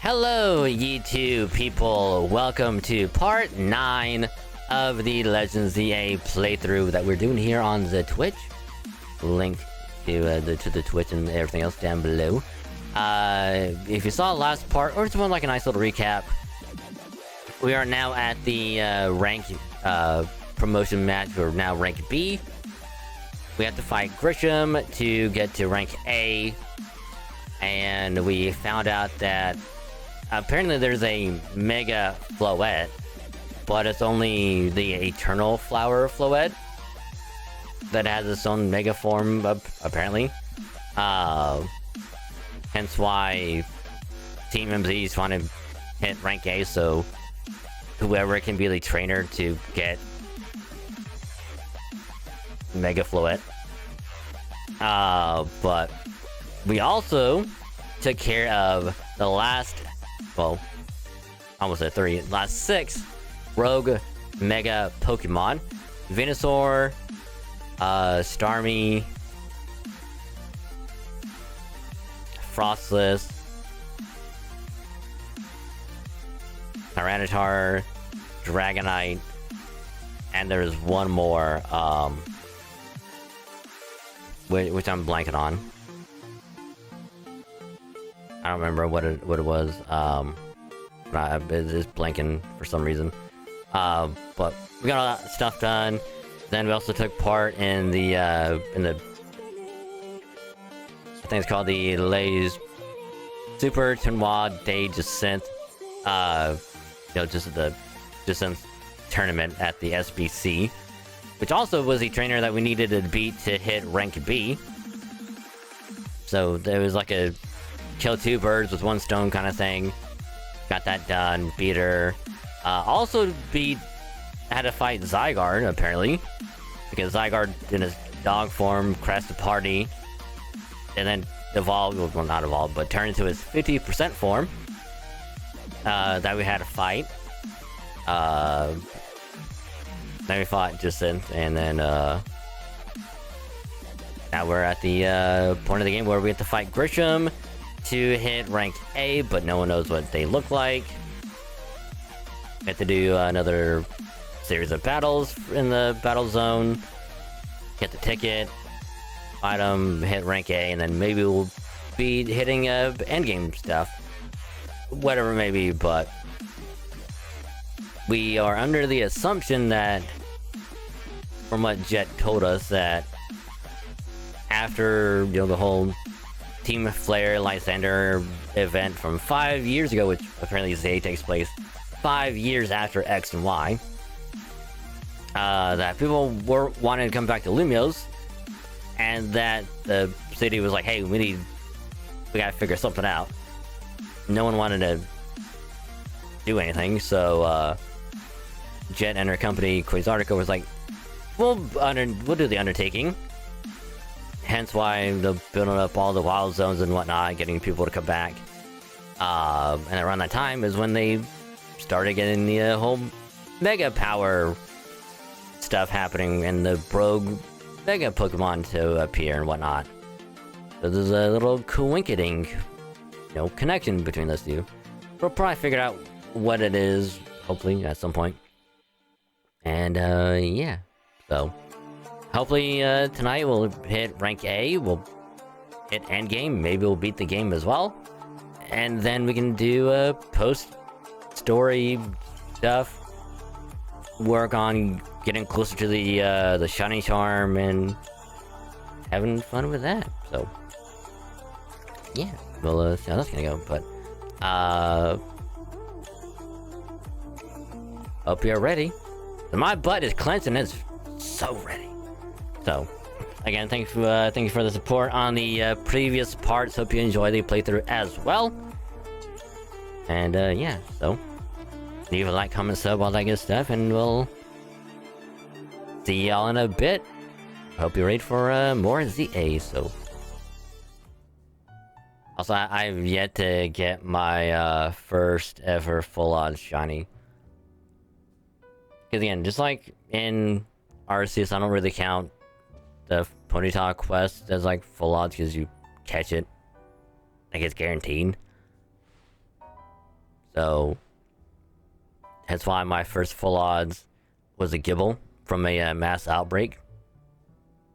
Hello, YouTube people. Welcome to part 9 of the Legends ZA playthrough that we're doing here on the Twitch. Link to the Twitch and everything else down below. If you saw the last part, or just want like a nice little recap, we are now at the rank promotion match. We're now rank B. We have to fight Grisham to get to rank A, and we found out that apparently there's a Mega Floette, but it's only the Eternal Flower Floette that has its own Mega form, apparently. Hence why Team MZ is trying to hit rank A, so whoever can be the trainer to get Mega Floette. But we also took care of the last, well, almost at 3, last 6 Rogue Mega Pokemon. Venusaur, Starmie, Frostless, Tyranitar, Dragonite, and there's one more, which I'm blanking on. I don't remember what it was. It's just blanking for some reason. But we got all that stuff done. Then we also took part in the I think it's called the Les Super Tournoi de Descent. Just the Descent tournament at the SBC, which also was the trainer that we needed to beat to hit rank B. So there was like a kill 2 birds with 1 stone kind of thing. Got that done. Beat her. Also had to fight Zygarde, apparently, because Zygarde in his dog form crashed the party and then evolved, well, not evolved, but turned into his 50% form that we had to fight. Then we fought Jacinth, and then now we're at the point of the game where we have to fight Grisham to hit rank A, but no one knows what they look like. We have to do another series of battles in the battle zone, get the ticket, item, hit rank A, and then maybe we'll be hitting endgame stuff. Whatever it may be, but we are under the assumption that, from what Jet told us, that after the whole Team Flare Lysander event from 5 years ago, which apparently ZA takes place 5 years after X and Y, that people were wanting to come back to Lumios, and that the city was like, hey, we gotta figure something out. No one wanted to do anything, so Jet and her company Quasartica was like, we'll do the undertaking. Hence why they're building up all the wild zones and whatnot, getting people to come back. And around that time is when they started getting the whole Mega Power stuff happening and the Rogue Mega Pokemon to appear and whatnot. So there's a little coinciding, connection between those two. We'll probably figure out what it is, hopefully, at some point. And, yeah. So hopefully tonight we'll hit rank A, we'll hit endgame, maybe we'll beat the game as well, and then we can do post-story stuff, work on getting closer to the shiny charm and having fun with that. So yeah, we'll see how that's gonna go, but hope you're ready. My butt is clenched and it's so ready. So, again, thank you for the support on the previous parts. Hope you enjoy the playthrough as well. And yeah, so leave a like, comment, sub, all that good stuff, and we'll see y'all in a bit. Hope you're ready for more ZA. So, also, I've yet to get my first ever full-on shiny. Because again, just like in Arceus, I don't really count the Ponyta quest as like full odds because you catch it. Like it's guaranteed. So that's why my first full odds was a Gibble from a mass outbreak.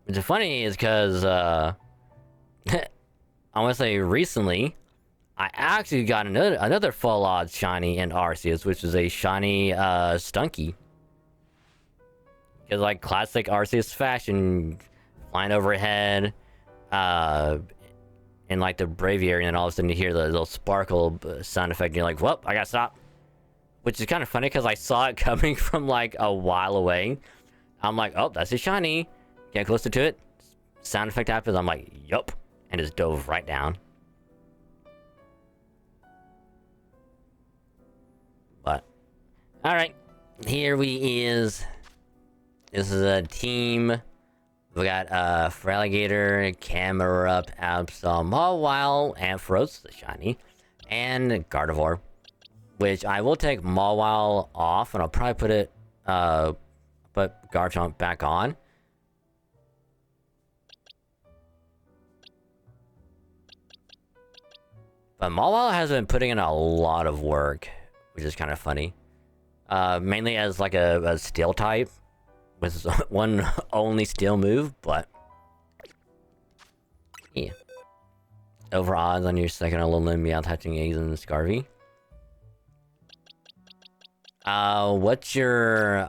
What's funny is because I want to say recently, I actually got another full odds shiny in Arceus, which is a shiny Stunky. Because like classic Arceus fashion, flying overhead, in like the Braviary, and then all of a sudden you hear the little sparkle sound effect, and you're like, "Whoop! I gotta stop." Which is kind of funny because I saw it coming from like a while away. I'm like, "Oh, that's a shiny." Get closer to it. Sound effect happens. I'm like, "Yup," and just dove right down. But all right, here we is. This is a team. We got Feraligatr, Camerupt, Absol, Mawile, Ampharos, the shiny, and Gardevoir. Which I will take Mawile off, and I'll probably put Garchomp back on. But Mawile has been putting in a lot of work, which is kind of funny. Mainly as like a steel type, with one only steel move, but yeah. Over odds on your second Alolan Meowth eggs and Scarvy. What's your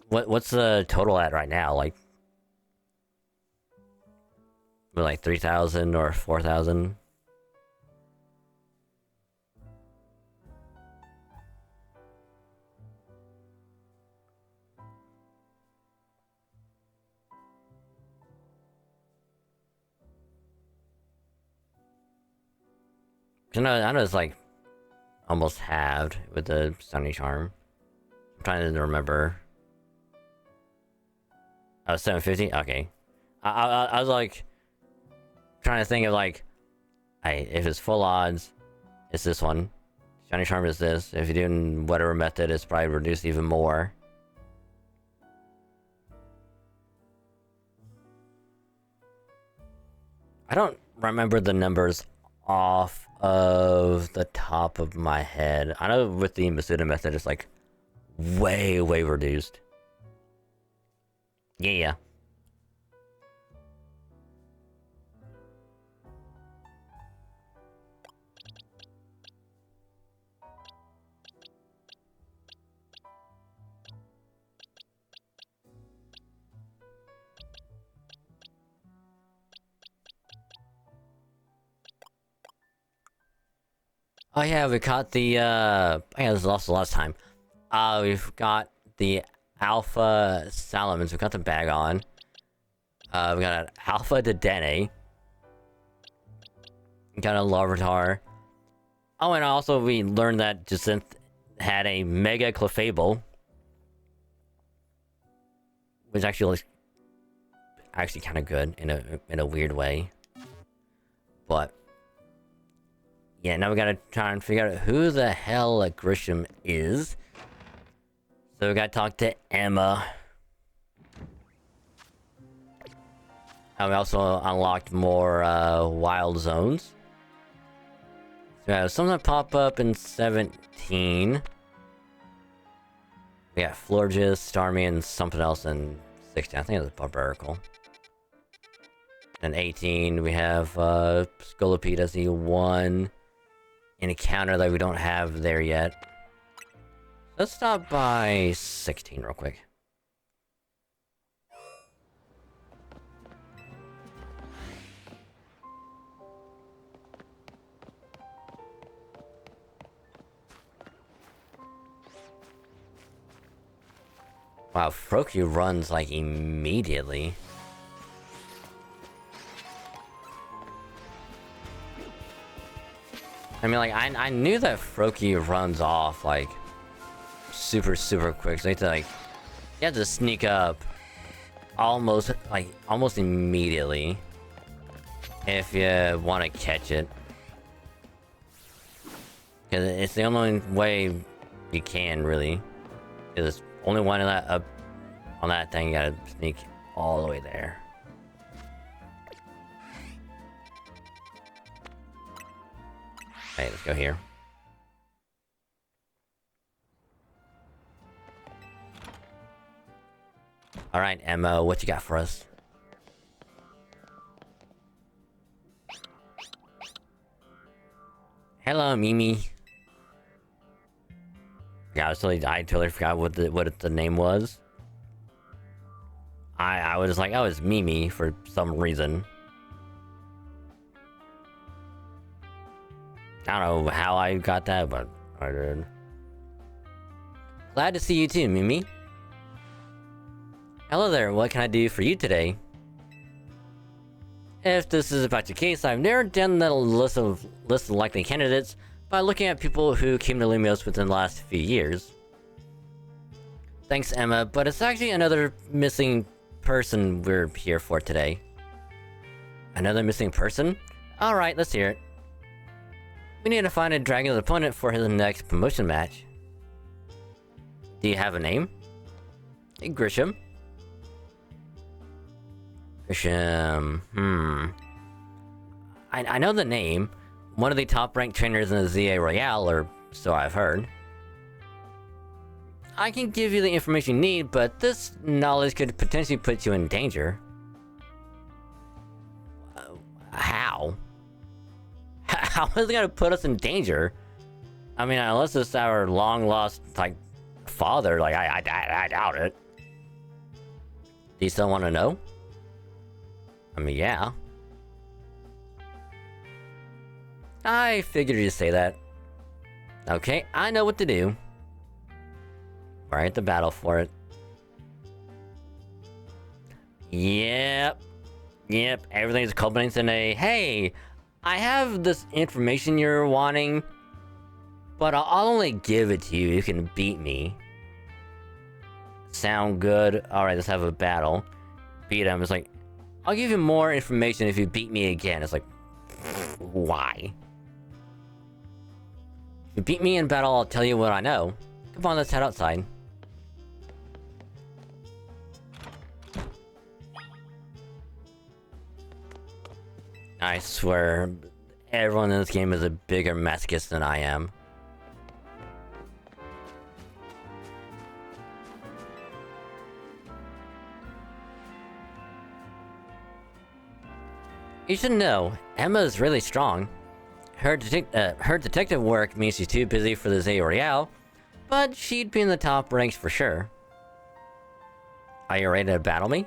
what's the total at right now? Like, like 3,000 or 4,000? I know it's like almost halved with the Sunny Charm. I'm trying to remember. Oh, 750? Okay. I was like trying to think of like, if it's full odds, it's this one. Shiny Charm is this. If you're doing whatever method, it's probably reduced even more. I don't remember the numbers off of the top of my head. I know with the Masuda method, it's like way reduced. Yeah. Oh yeah, we caught the yeah, this was also last time. We've got the Alpha Salamence, we got the bag on. We got an Alpha Dedenne. We got a Larvitar. Oh, and also we learned that Jacinth had a Mega Clefable. Which actually looks kind of good in a weird way. But yeah, now we gotta try and figure out who the hell Grisham is. So we gotta talk to Emma. And we also unlocked more wild zones. So we have some that pop up in 17. We got Florges, Starmie, and something else in 16. I think it was Barbarical. And 18, we have Scolipede as the one encounter that we don't have there yet. Let's stop by 16 real quick. Wow, Froakie runs like immediately. I mean, like, I knew that Froakie runs off, like, super quick. So you have to, like, you have to sneak up almost immediately if you want to catch it. Because it's the only way you can, really. Because it's only one of that up on that thing, you gotta sneak all the way there. Hey, let's go here. Alright, Emma, what you got for us? Hello, Mimi. Yeah, I totally forgot what the name was. I was like, oh, it's Mimi for some reason. I don't know how I got that, but I did. Glad to see you too, Mimi. Hello there, what can I do for you today? If this is about your case, I've narrowed down the list of likely candidates by looking at people who came to Lumios within the last few years. Thanks, Emma, but it's actually another missing person we're here for today. Another missing person? Alright, let's hear it. We need to find a dragon opponent for his next promotion match. Do you have a name? Hey, Grisham. Grisham, I know the name. One of the top-ranked trainers in the Z-A Royale, or so I've heard. I can give you the information you need, but this knowledge could potentially put you in danger. How? How is it gonna put us in danger? I mean, unless it's our long-lost, like, father, like, I doubt it. Do you still want to know? I mean, yeah. I figured you'd say that. Okay, I know what to do. We're at the battle for it. Yep, everything's culminates in a, hey, I have this information you're wanting, but I'll only give it to you if you can beat me. Sound good? Alright, let's have a battle. Beat him. It's like, I'll give you more information if you beat me again. It's like, why? If you beat me in battle, I'll tell you what I know. Come on, let's head outside. I swear, everyone in this game is a bigger masochist than I am. You should know, Emma is really strong. Her detective work means she's too busy for the Z-A Royale, but she'd be in the top ranks for sure. Are you ready to battle me?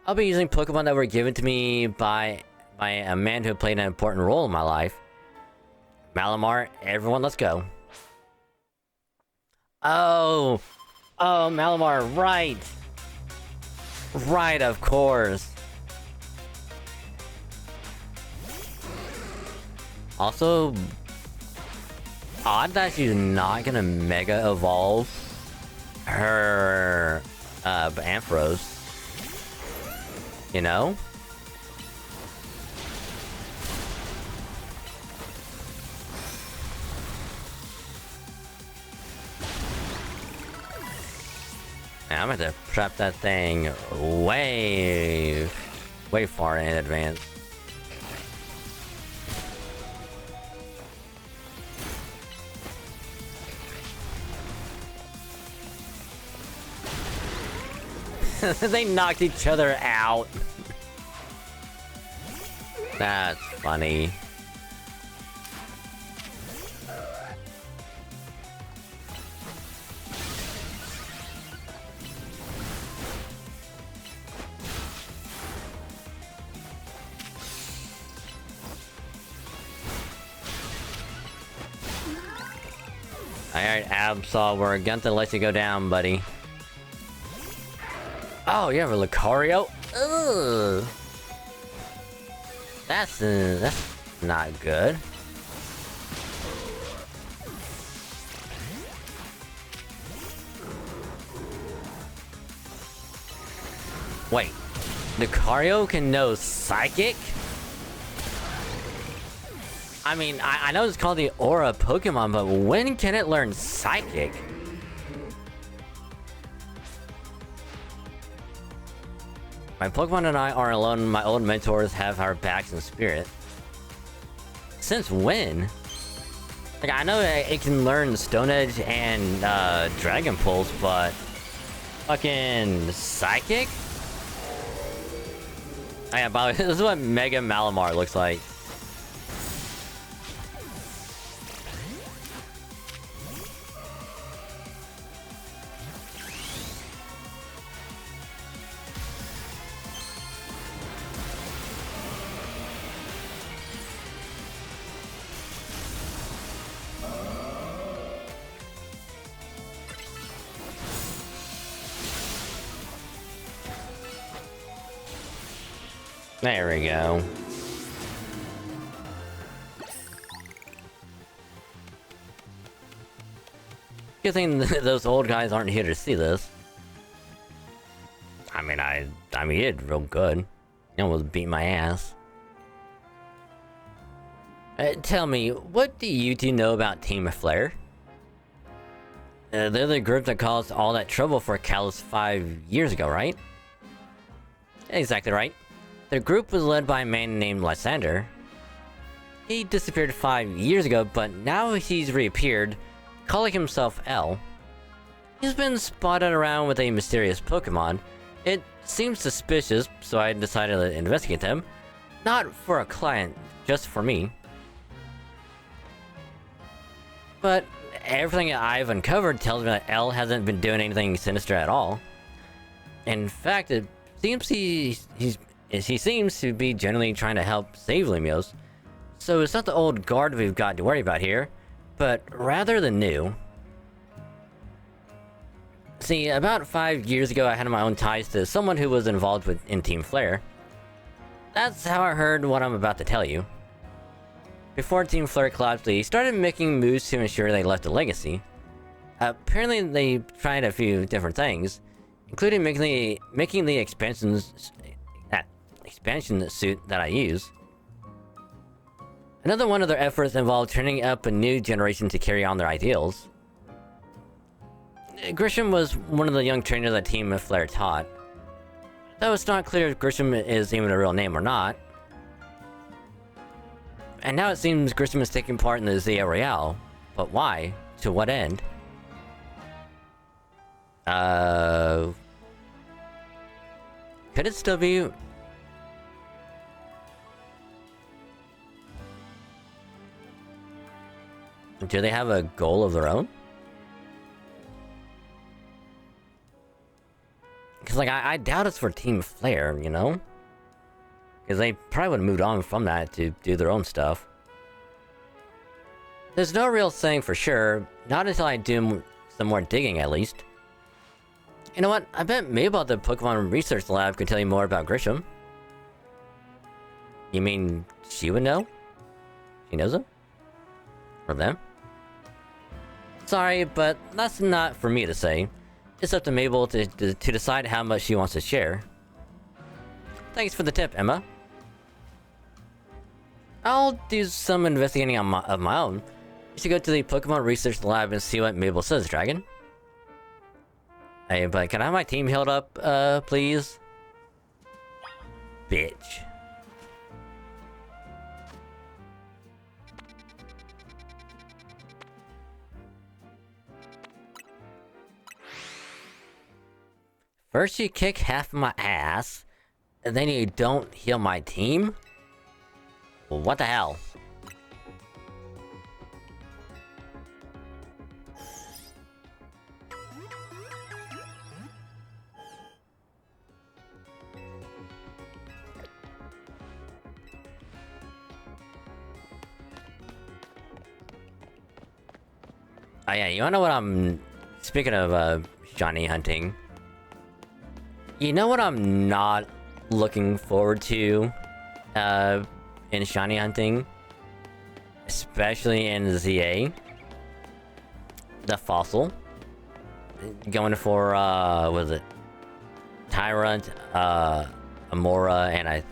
I'll be using Pokemon that were given to me by a man who played an important role in my life. Malamar, everyone, let's go. Oh, Malamar, right. Right, of course. Also, odd that she's not gonna Mega Evolve her, Ampharos. You know? I'm gonna have to trap that thing way far in advance. They knocked each other out. That's funny. Alright, Absol, we're going to let you go down, buddy. Oh, you have a Lucario? Ugh. That's not good. Wait, Lucario can know Psychic? I mean, I know it's called the Aura Pokemon, but when can it learn Psychic? My Pokemon and I are alone. My old mentors have our backs in spirit. Since when? Like, I know it can learn Stone Edge and Dragon Pulse, but fucking Psychic? Oh yeah, by the way, this is what Mega Malamar looks like. There we go. Good thing those old guys aren't here to see this. I mean, I mean, he did real good. He almost beat my ass. Tell me, what do you two know about Team Flare? They're the group that caused all that trouble for Kalos 5 years ago, right? Exactly right. Their group was led by a man named Lysander. He disappeared 5 years ago, but now he's reappeared, calling himself L. He's been spotted around with a mysterious Pokemon. It seems suspicious, so I decided to investigate them. Not for a client, just for me. But everything I've uncovered tells me that L hasn't been doing anything sinister at all. In fact, it seems he seems to be generally trying to help save Lumiose. So it's not the old guard we've got to worry about here, but rather the new. See, about 5 years ago I had my own ties to someone who was involved in Team Flare. That's how I heard what I'm about to tell you. Before Team Flare collapsed, they started making moves to ensure they left a legacy. Apparently they tried a few different things, including making the expansion suit that I use. Another one of their efforts involved training up a new generation to carry on their ideals. Grisham was one of the young trainers that Team Flare taught. Though it's not clear if Grisham is even a real name or not. And now it seems Grisham is taking part in the Z-A Royale. But why? To what end? Could it still be... Do they have a goal of their own? Because, like, I doubt it's for Team Flare, you know? Because they probably would have moved on from that to do their own stuff. There's no real saying for sure, not until I do some more digging at least. You know what? I bet Mabel at the Pokemon Research Lab could tell you more about Grisham. You mean she would know? She knows him? Or them? Sorry, but that's not for me to say. It's up to Mabel to decide how much she wants to share. Thanks for the tip, Emma. I'll do some investigating of my own. You should go to the Pokemon Research Lab and see what Mabel says, Dragon. Hey, but can I have my team healed up, please? Bitch. First you kick half of my ass, and then you don't heal my team? Well, what the hell? Oh yeah, you wanna know what I'm... Speaking of, shiny hunting. You know what I'm not looking forward to, in shiny hunting? Especially in ZA? The fossil. Going for, was it? Tyrant, Amora, and I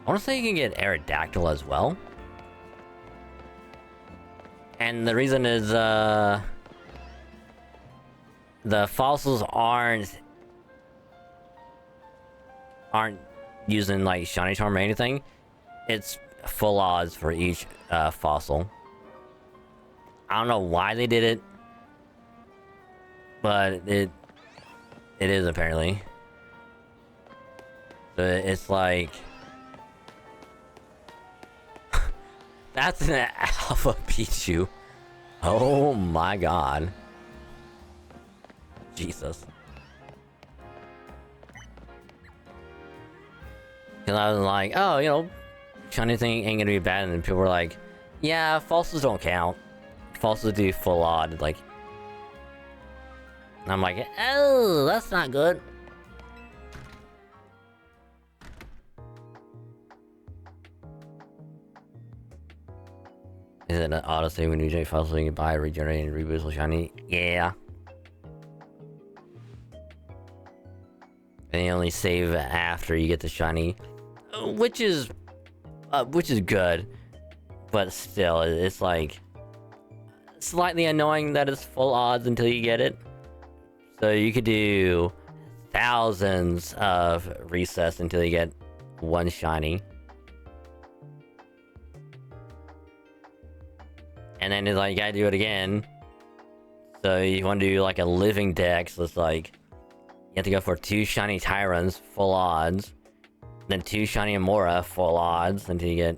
wanna say you can get Aerodactyl as well. And the reason is, the fossils aren't aren't using like shiny charm or anything, it's full odds for each fossil. I don't know why they did it, but it is apparently. So it's like that's an Alpha Pichu. Oh my god. Jesus. Cause I was like, oh, you know, shiny thing ain't gonna be bad, and then people were like, yeah, falses don't count. Falses do full odd, like. And I'm like, oh, that's not good. Is it an auto save when you generate files so you can buy, regenerate, and reboost with shiny? Yeah. And you only save after you get the shiny, which is good, but still, it's like slightly annoying that it's full odds until you get it. So you could do thousands of resets until you get one shiny. And then it's like, you gotta do it again. So you want to do like a living deck, so it's like, you have to go for 2 shiny Tyrants, full odds. Then 2 shiny Amora, full odds, until you get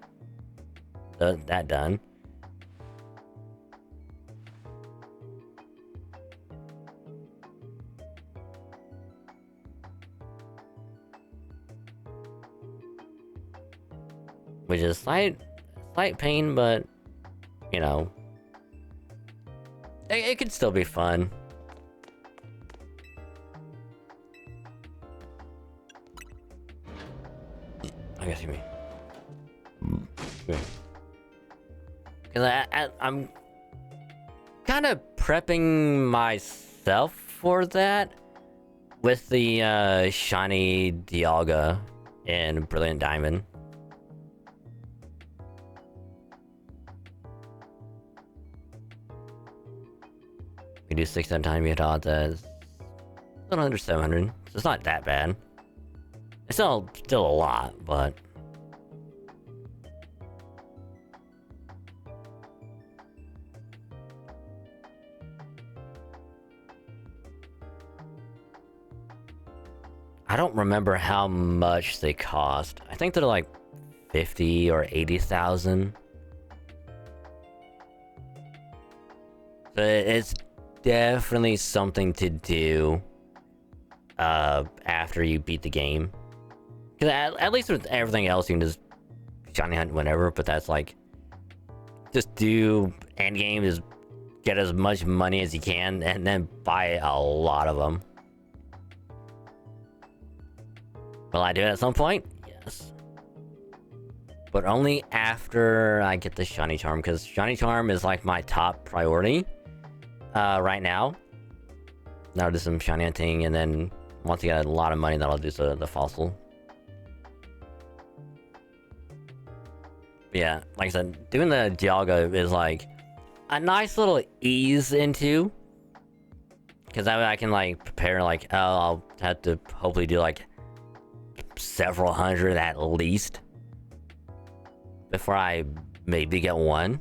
that done. Which is slight pain, but you know, it could still be fun. I guess you mean. Because I'm kind of prepping myself for that with the shiny Dialga and Brilliant Diamond. We do 6 at a time, you hit odds as a little under 700, so it's not that bad. It's still a lot, but I don't remember how much they cost. I think they're like 50 or 80,000. So it's definitely something to do after you beat the game. Because at least with everything else, you can just shiny hunt whenever, but that's like, just do end game, is get as much money as you can, and then buy a lot of them. Will I do it at some point? Yes. But only after I get the shiny charm, because shiny charm is like my top priority right now. Now I'll do some shiny hunting, and then once I get a lot of money, then I'll do the fossil. But yeah, like I said, doing the Dialga is like a nice little ease into, because that way I can like prepare, like, oh, I'll have to hopefully do like several hundred at least before I maybe get one.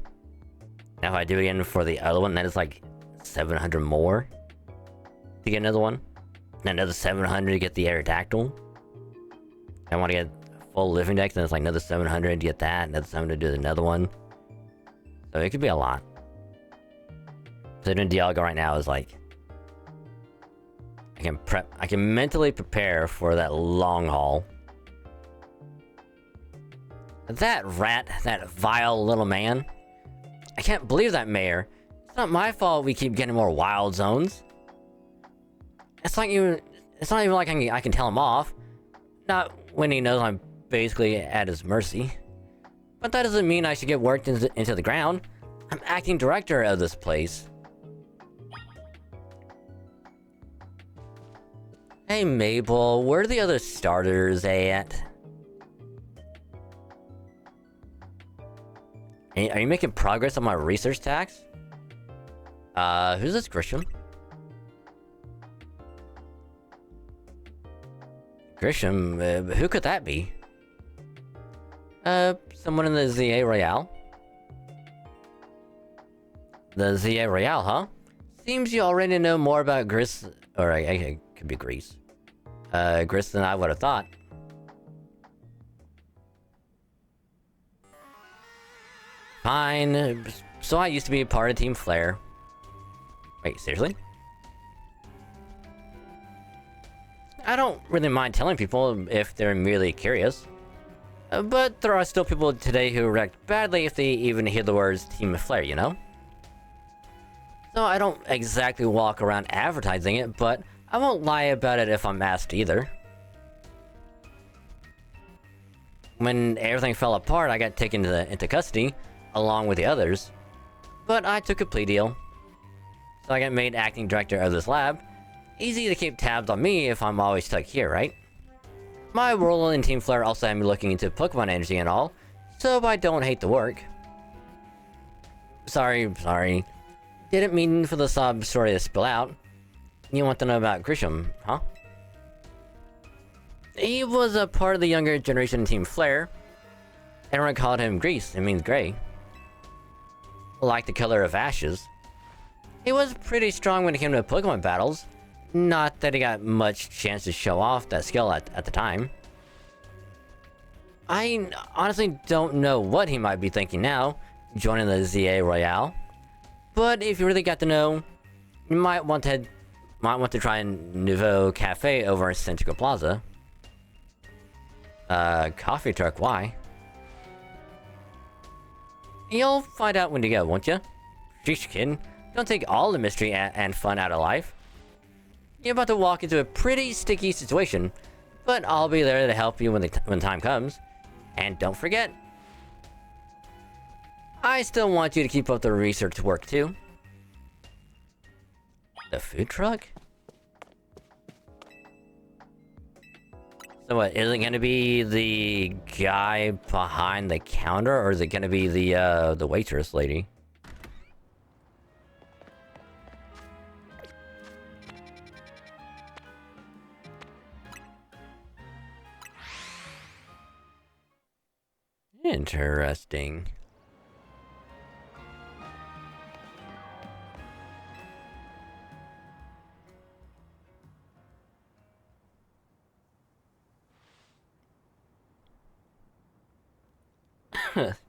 Now if I do again for the other one, then it's like 700 more to get another one, and another 700 to get the Aerodactyl. I want to get full living deck, then it's like another 700 to get that, another 700 to do another one. So it could be a lot. So doing Dialga right now is like, I can mentally prepare for that long haul. That rat, that vile little man. I can't believe that mayor. It's not my fault we keep getting more wild zones. It's not even like I can tell him off. Not when he knows I'm basically at his mercy. But that doesn't mean I should get worked into the ground. I'm acting director of this place. Hey Mabel, where are the other starters at? Are you making progress on my research tax? Who's this Grisham? Grisham, who could that be? Someone in the ZA Royale? The ZA Royale, huh? Seems you already know more about Gris... Or, it could be Grease. Gris than I would have thought. Fine. So I used to be a part of Team Flare. Wait, seriously? I don't really mind telling people if they're merely curious. But there are still people today who react badly if they even hear the words Team Flare, you know? So I don't exactly walk around advertising it, but I won't lie about it if I'm asked either. When everything fell apart, I got taken into custody, along with the others. But I took a plea deal. So I got made acting director of this lab. Easy to keep tabs on me if I'm always stuck here, right? My role in Team Flare also had me looking into Pokémon energy and all, so I don't hate the work. Sorry. Didn't mean for the sob story to spill out. You want to know about Grisham, huh? He was a part of the younger generation Team Flare. Everyone called him Grease, it means gray. Like the color of ashes. He was pretty strong when it came to Pokemon battles. Not that he got much chance to show off that skill at the time. I honestly don't know what he might be thinking now, joining the ZA Royale. But if you really got to know, you might want to try Nouveau Cafe over in Centrical Plaza. Coffee truck, why? You'll find out when you go, won't you? Sheesh, kid. Don't take all the mystery and fun out of life. You're about to walk into a pretty sticky situation, but I'll be there to help you when the time comes. And don't forget, I still want you to keep up the research work too. The food truck? So what, is it gonna be the guy behind the counter, or is it gonna be the waitress lady? Interesting.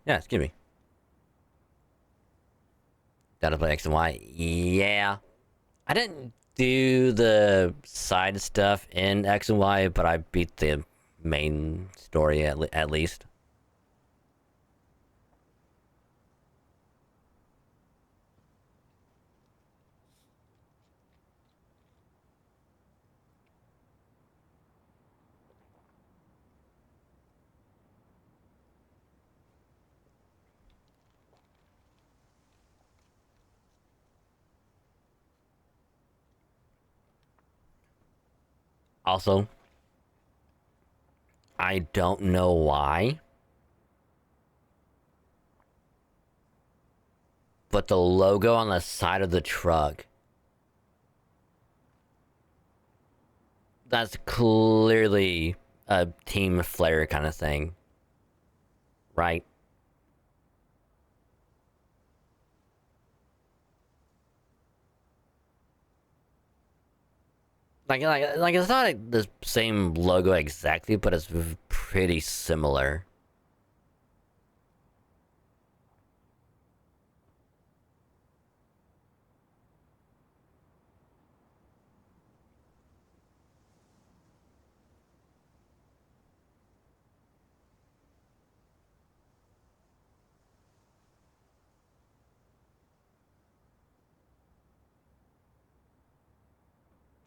Yeah, excuse me. Gotta play X and Y. Yeah. I didn't do the side stuff in X and Y, but I beat the main story at least. Also, I don't know why, but the logo on the side of the truck, that's clearly a Team Flare kind of thing, right? Like it's not like the same logo exactly, but it's pretty similar.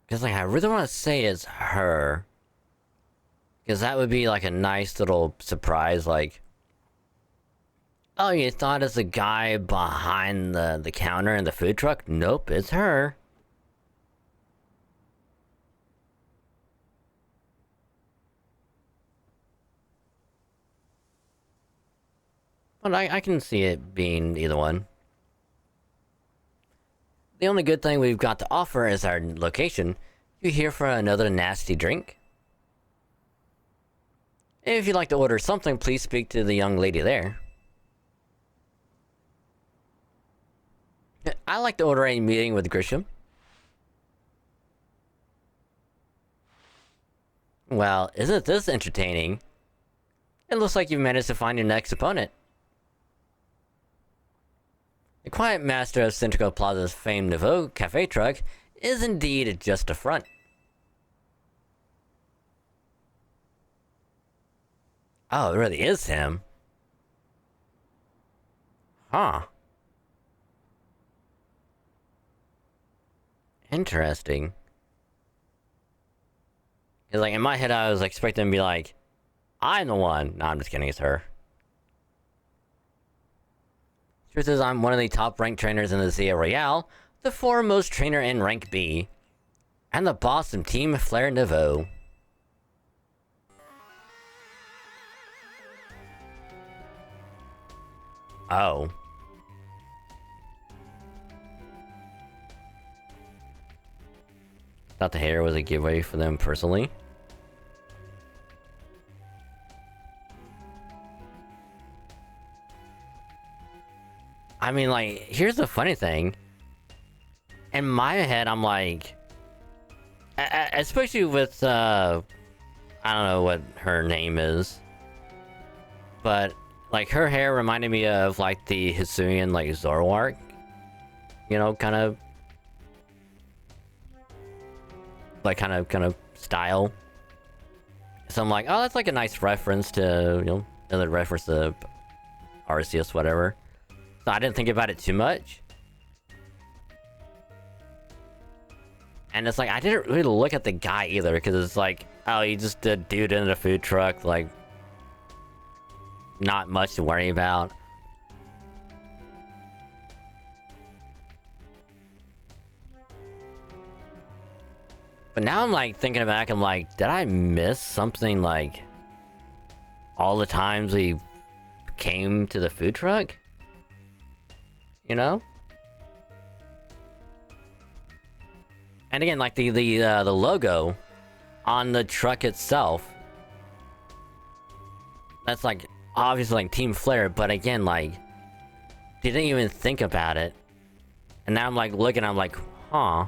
Because like I really want to say it's her. Because that would be like a nice little surprise, like, oh, you thought it's the guy behind the counter in the food truck? Nope, it's her. But I can see it being either one. The only good thing we've got to offer is our location. You here for another nasty drink? If you'd like to order something, please speak to the young lady there. I'd like to order a meeting with Grisham. Well, isn't this entertaining? It looks like you've managed to find your next opponent. The quiet master of Centrico Plaza's famed Nouveau cafe truck is indeed just a front. Oh, it really is him. Huh. Interesting. Cause like in my head I was expecting him to be like, I'm the one. No, I'm just kidding, it's her. Truth is, I'm one of the top ranked trainers in the Z-A Royale, the foremost trainer in rank B, and the boss of Team Flare Nouveau. Oh. Thought the hair was a giveaway for them personally. I mean, like, here's the funny thing. In my head, I'm like... especially with, I don't know what her name is. But, like, her hair reminded me of, like, the Hisuian, like, Zoroark. You know, kind of... like, kind of style. So I'm like, oh, that's like a nice reference to, you know, another reference to Arceus, whatever. So I didn't think about it too much. And it's like, I didn't really look at the guy either, because it's like, oh, he just a dude in a food truck, like, not much to worry about. But now I'm like thinking back, I'm like, did I miss something like all the times we came to the food truck? You know? And again, like the logo on the truck itself, that's like obviously like Team Flare, but again, like didn't even think about it. And now I'm like looking, I'm like, huh.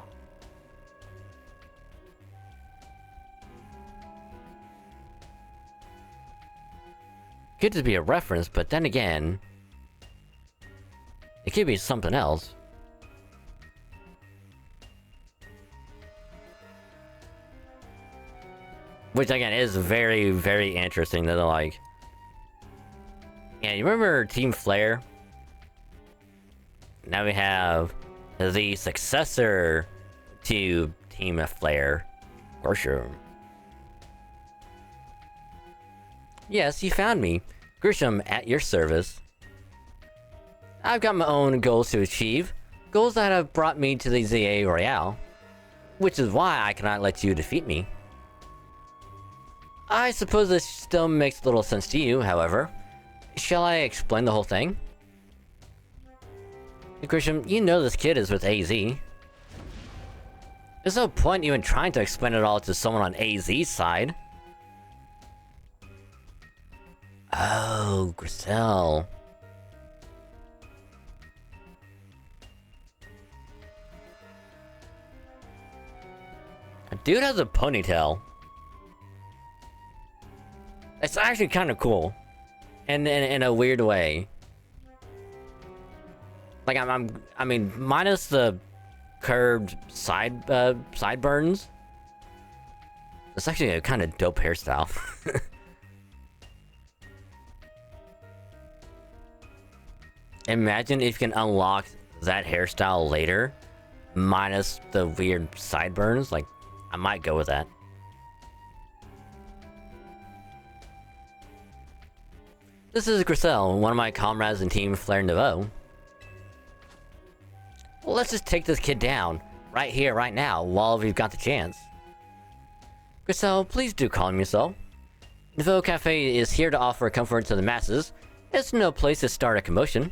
Could just be a reference, but then again, it could be something else. Which again is very, very interesting that they're like... Yeah, you remember Team Flare? Now we have the successor to Team Flare, Grisham. Yes, you found me. Grisham, at your service. I've got my own goals to achieve. Goals that have brought me to the Z-A Royale. Which is why I cannot let you defeat me. I suppose this still makes little sense to you, however. Shall I explain the whole thing? Grisham, you know this kid is with AZ. There's no point even trying to explain it all to someone on AZ's side. Oh, Griselle. A dude has a ponytail. It's actually kind of cool. And in a weird way. Like, I mean, minus the curved sideburns. It's actually a kind of dope hairstyle. Imagine if you can unlock that hairstyle later, minus the weird sideburns. Like, I might go with that. This is Griselle, one of my comrades in Team Flare Nouveau. Well, let's just take this kid down, right here, right now, while we've got the chance. Griselle, please do calm yourself. Nouveau Cafe is here to offer comfort to the masses. It's no place to start a commotion.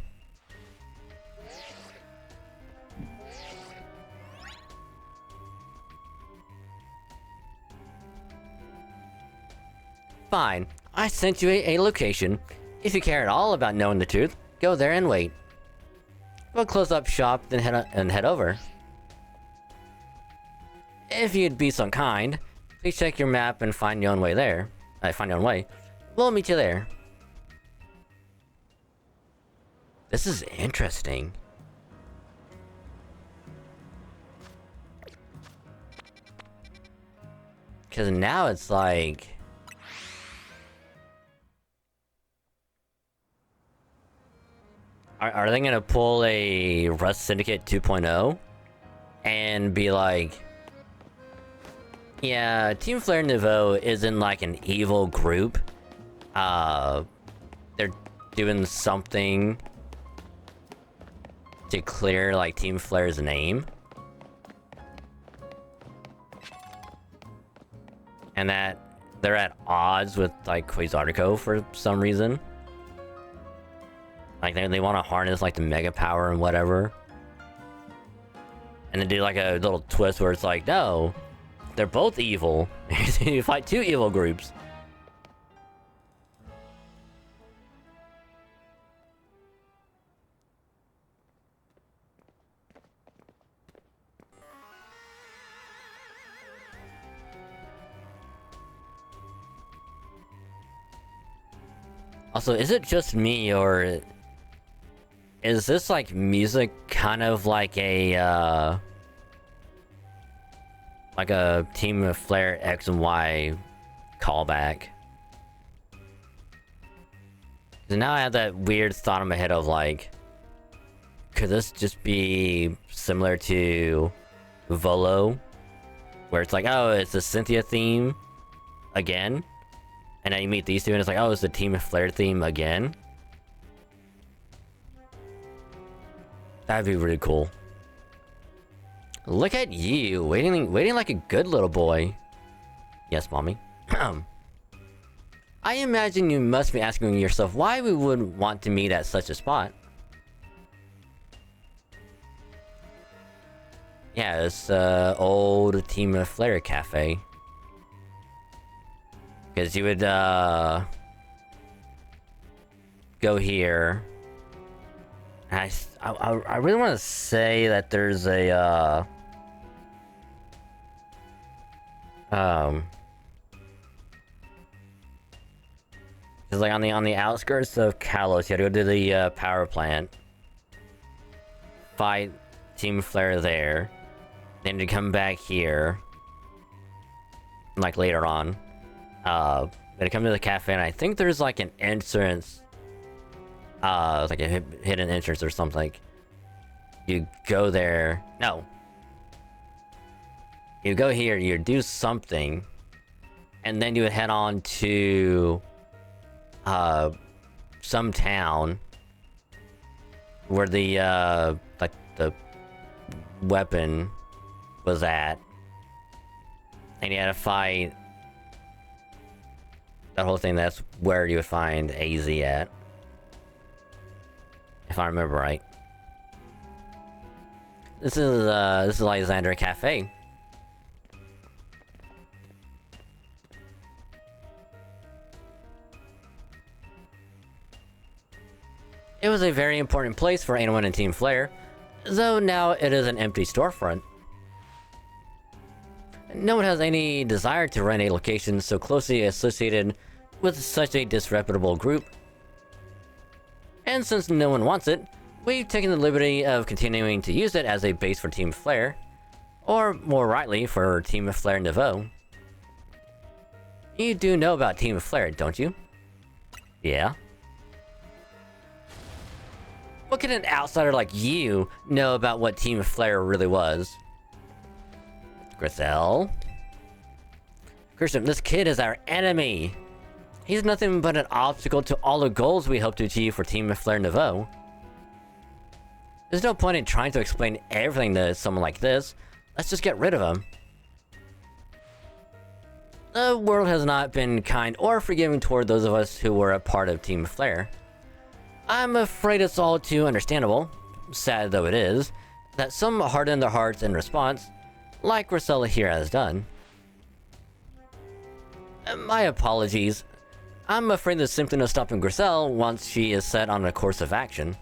Fine. I sent you a location. If you care at all about knowing the truth, go there and wait. We'll close up shop, then head over. If you'd be so kind, please check your map and find your own way there. Find your own way. We'll meet you there. This is interesting. Because now it's like... Are they gonna pull a Rust Syndicate 2.0? And be like... Yeah, Team Flare Nouveau isn't like an evil group. They're doing something to clear like Team Flare's name. And that they're at odds with like Quasartico for some reason. Like they want to harness like the mega power and whatever. And then do like a little twist where it's like, no, they're both evil. You fight two evil groups. Also, is it just me, or is this like music kind of like a Team of Flare X and Y callback? So now I have that weird thought in my head of like, could this just be similar to Volo, where it's like, oh, it's a Cynthia theme again? And then you meet these two and it's like, oh, it's the Team of Flare theme again? That'd be really cool. Look at you, waiting like a good little boy. Yes, mommy. I imagine you must be asking yourself why we would want to meet at such a spot. Yeah, it's old Team of Flare cafe. Because you would, go here. And I really want to say that there's a, it's like on the outskirts of Kalos, you had to go to the, power plant. Fight Team Flare there. Then to come back here. Like later on. Then come to the cafe, and I think there's like an entrance, like a hidden entrance or something. You go there. No. You go here, you do something, and then you would head on to, some town where the, like the weapon was at, and you had to fight that whole thing. That's where you would find AZ at, if I remember right. This is Alexander Cafe. It was a very important place for anyone in Team Flare, though now it is an empty storefront. No one has any desire to run a location so closely associated with such a disreputable group. And since no one wants it, we've taken the liberty of continuing to use it as a base for Team Flare, or more rightly, for Team Flare Nouveau. You do know about Team Flare, don't you? Yeah? What can an outsider like you know about what Team Flare really was? Griselle? Christian, this kid is our enemy! He's nothing but an obstacle to all the goals we hope to achieve for Team Flare Nouveau. There's no point in trying to explain everything to someone like this. Let's just get rid of him. The world has not been kind or forgiving toward those of us who were a part of Team Flare. I'm afraid it's all too understandable, sad though it is, that some harden their hearts in response, like Rosella here has done. My apologies. I'm afraid there's simply no stopping Griselle once she is set on a course of action.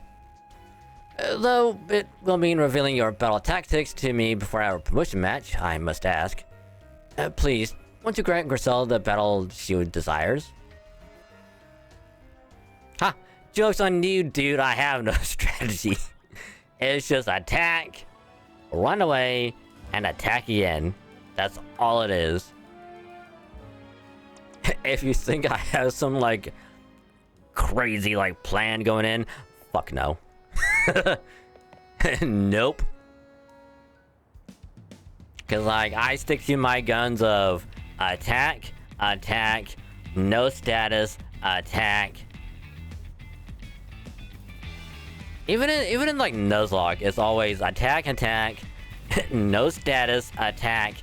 Though it will mean revealing your battle tactics to me before our promotion match, I must ask. Please, won't you grant Griselle the battle she desires? Ha! Joke's on you, dude, I have no strategy. It's just attack, run away, and attack again. That's all it is. If you think I have some, like, crazy, like, plan going in, fuck no. Nope. Cause, like, I stick to my guns of attack, attack, no status, attack. Even in like Nuzlocke, it's always attack, attack, no status, attack,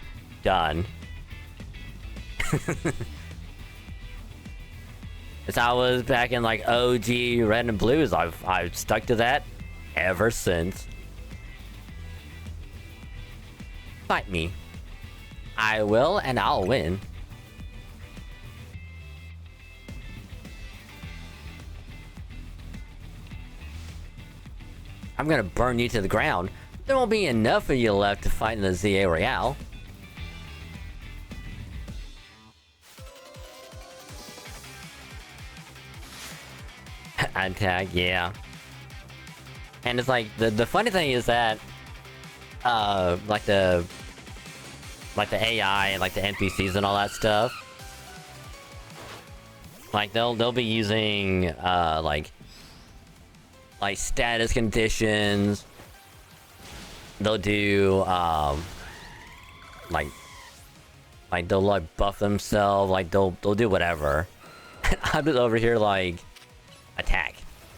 done. As I was back in like OG Red and Blues, I've stuck to that ever since. Fight me. I will, and I'll win. I'm gonna burn you to the ground. There won't be enough of you left to fight in the ZA Royale. Attack, yeah. And it's like, the funny thing is that, like the AI and like the NPCs and all that stuff, like they'll be using, like status conditions. They'll do, like they'll like buff themselves, like they'll do whatever. I'm just over here like, attack,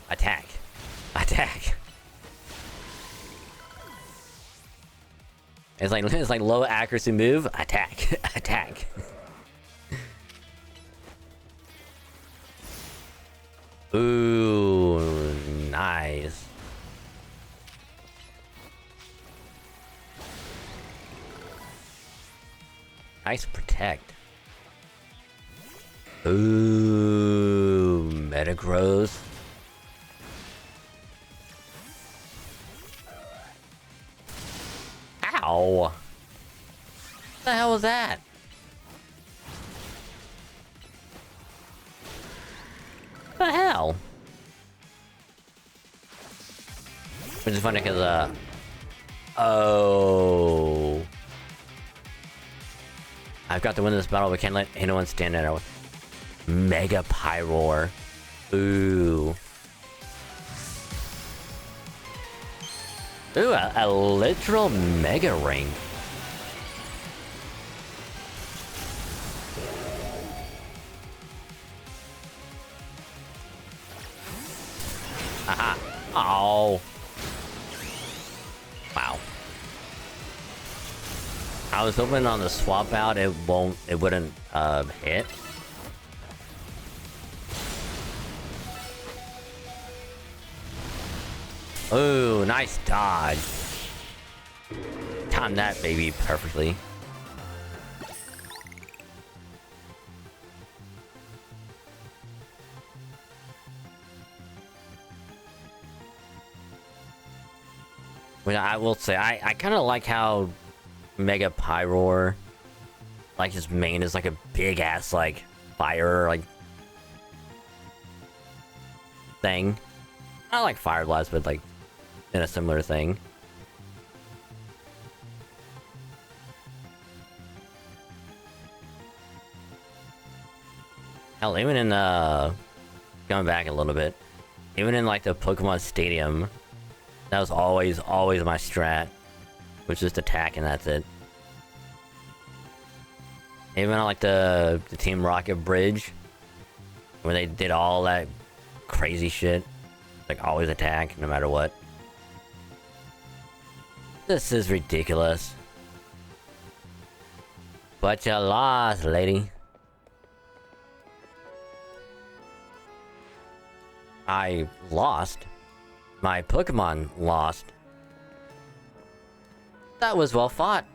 attack, attack. It's like low accuracy move, attack, attack. Ooh, nice. Nice protect. Ooh, Metagross. Ow! What the hell was that? What the hell? Which is funny because, oh. I've got to win this battle, we can't let anyone stand in our way. Mega Pyroar. Ooh. Ooh, a literal Mega Ring. Aha. Oh. Wow. I was hoping on the swap out it wouldn't hit. Ooh, nice dodge. Timed that baby perfectly. Well, I will say, I kind of like how Mega Pyroar, like his main is like a big ass like fire like thing. I like Fire Blast, but like in a similar thing. Hell, even in going back a little bit, even in like the Pokemon Stadium, that was always my strat, which is just attack and that's it. Even on like the Team Rocket bridge, when they did all that crazy shit, like always attack no matter what. This is ridiculous. But you lost, lady. I lost? My Pokemon lost. That was well fought.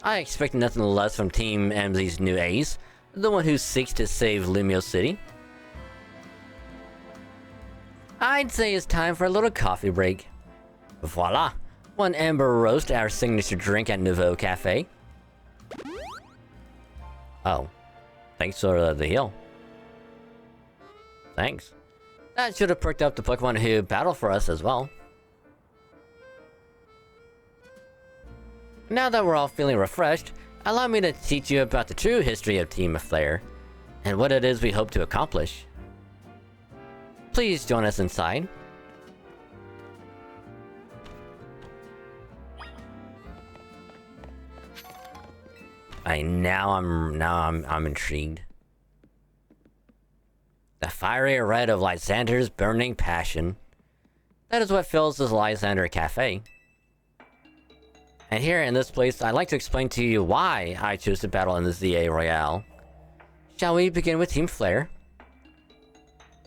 I expected nothing less from Team MZ's new ace. the one who seeks to save Lumio City. I'd say it's time for a little coffee break. Voila! One Amber Roast, our signature drink at Nouveau Cafe. Oh. Thanks for the heal. Thanks. That should have perked up the Pokemon who battle for us as well. Now that we're all feeling refreshed, allow me to teach you about the true history of Team Flare, and what it is we hope to accomplish. Please join us inside. Now I'm intrigued. The fiery red of Lysander's burning passion. That is what fills this Lysander Cafe. And here in this place, I'd like to explain to you why I chose to battle in the Z-A Royale. Shall we begin with Team Flare?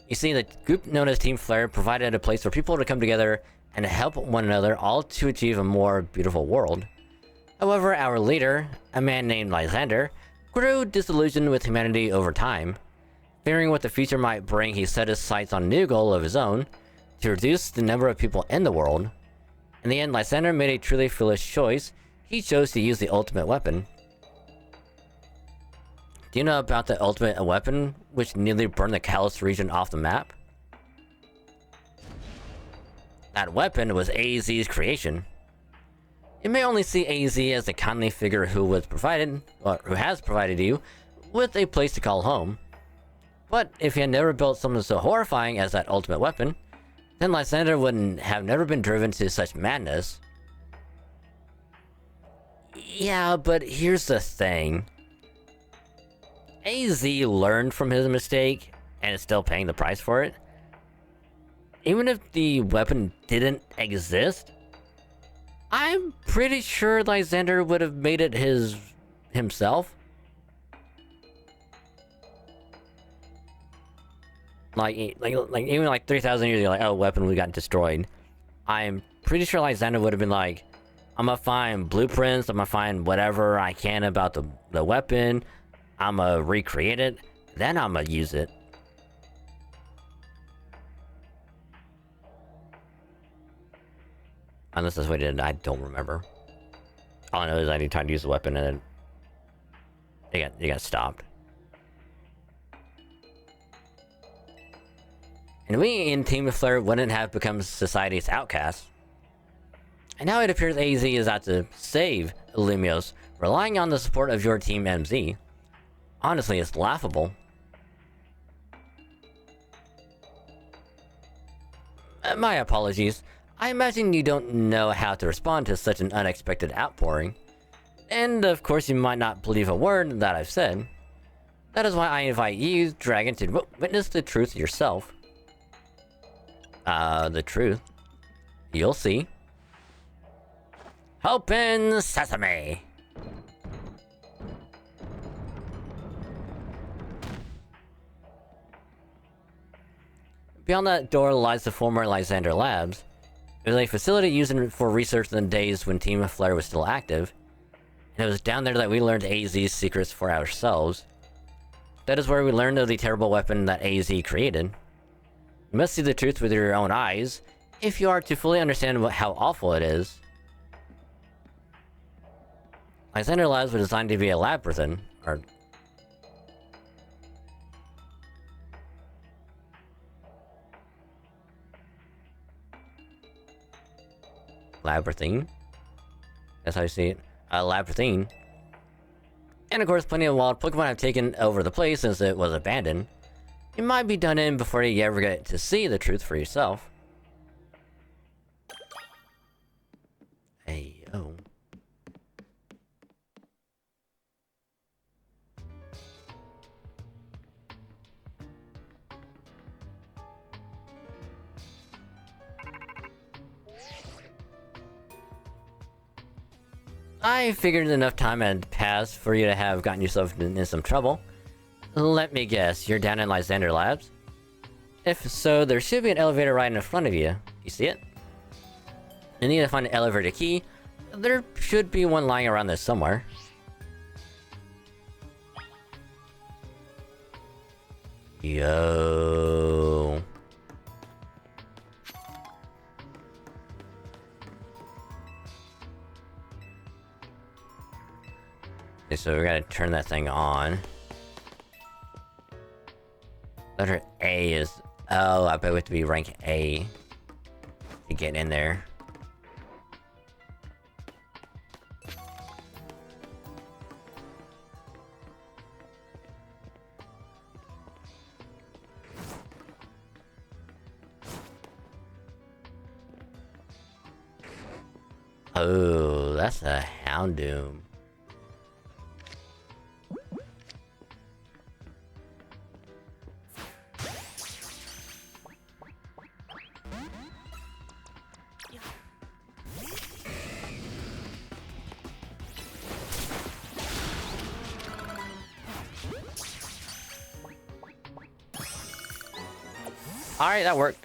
You see, the group known as Team Flare provided a place for people to come together and help one another, all to achieve a more beautiful world. However, our leader, a man named Lysander, grew disillusioned with humanity over time. Fearing what the future might bring, he set his sights on a new goal of his own, to reduce the number of people in the world. In the end, Lysander made a truly foolish choice. He chose to use the ultimate weapon. Do you know about the ultimate weapon, which nearly burned the Kalos region off the map? That weapon was AZ's creation. You may only see AZ as the kindly figure who has provided you with a place to call home. But if he had never built something so horrifying as that ultimate weapon, then Lysander wouldn't have never been driven to such madness. Yeah, but here's the thing. AZ learned from his mistake and is still paying the price for it. Even if the weapon didn't exist, I'm pretty sure Lysander would have made it himself. Like even like 3,000 years ago, like, oh, weapon we got destroyed. I'm pretty sure Lysander would have been like, I'm gonna find blueprints, I'm gonna find whatever I can about the weapon, I'm gonna recreate it, then I'm gonna use it. Unless that's what he did, I don't remember. All I know is I tried to use the weapon and then it got stopped. And we in Team Flare wouldn't have become society's outcasts. And now it appears AZ is out to save Lumios, relying on the support of your Team MZ. Honestly, it's laughable. My apologies. I imagine you don't know how to respond to such an unexpected outpouring. And of course you might not believe a word that I've said. That is why I invite you, Dragon, to witness the truth yourself. The truth. You'll see. Open sesame! Beyond that door lies the former Lysander Labs. It was a facility used for research in the days when Team Flare was still active. And it was down there that we learned AZ's secrets for ourselves. That is where we learned of the terrible weapon that AZ created. You must see the truth with your own eyes, if you are to fully understand how awful it is. Lysander Labs were designed to be a labyrinth, or... Labyrinthine? That's how you see it. Labyrinthine. And of course, plenty of wild Pokemon have taken over the place since it was abandoned. You might be done in before you ever get to see the truth for yourself. Hey, yo. I figured enough time had passed for you to have gotten yourself in some trouble. Let me guess, you're down in Lysander Labs? If so, there should be an elevator right in front of you. You see it? You need to find an elevator key. There should be one lying around there somewhere. Yo. Okay, so we gotta turn that thing on. Letter A is... Oh, I bet we have to be rank A to get in there. Oh, that's a Houndoom. Alright, that worked.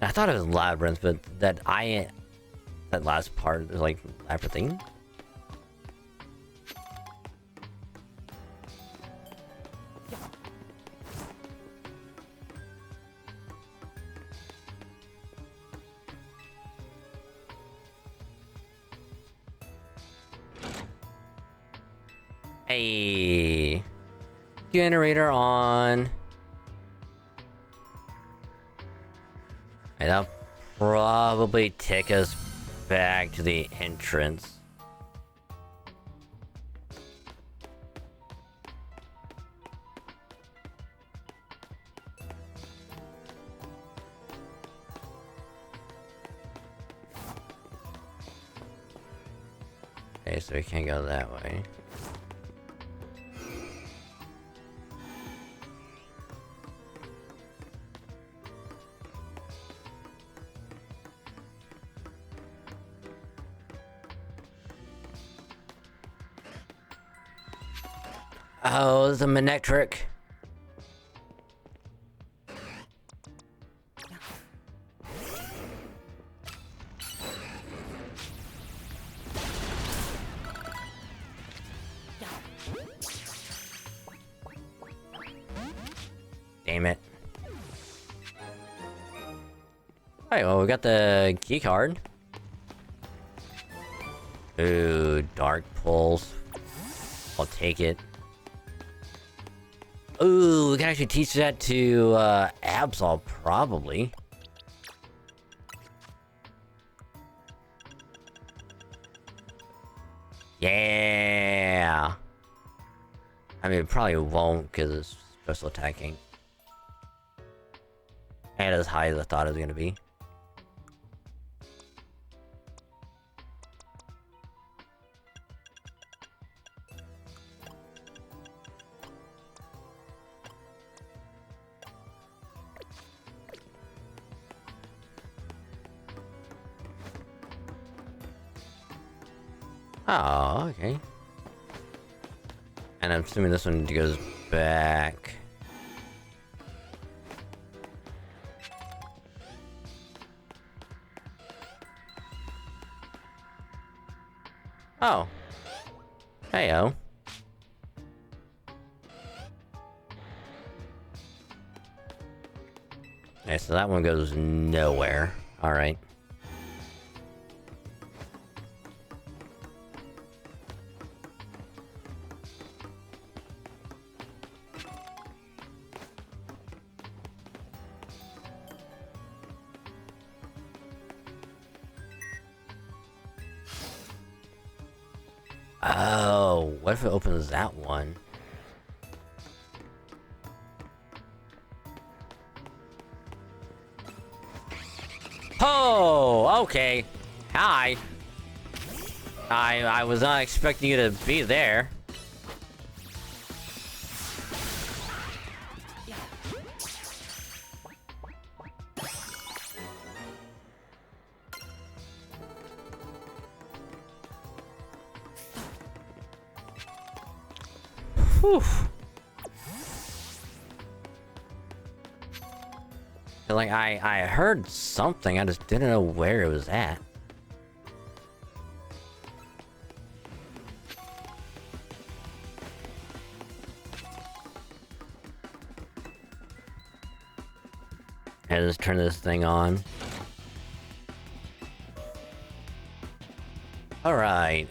I thought it was Labyrinth, but that last part is like Labyrinthine. Hey, generator on. And that'll probably take us back to the entrance. Okay, so we can't go that way. Oh, it's a Manectric. Damn it. Alright, well, we got the key card. Ooh, Dark Pulse. I'll take it. Ooh, we can actually teach that to Absol, probably. Yeah. I mean, it probably won't because it's special attacking. And as high as I thought it was gonna be. Oh, okay. And I'm assuming this one goes back. Oh. Heyo. Okay, so that one goes nowhere. Alright. Oh, what if it opens that one? Oh, okay. Hi. I was not expecting you to be there. Whew. Like, I heard something, I just didn't know where it was at. And let's turn this thing on. Alright.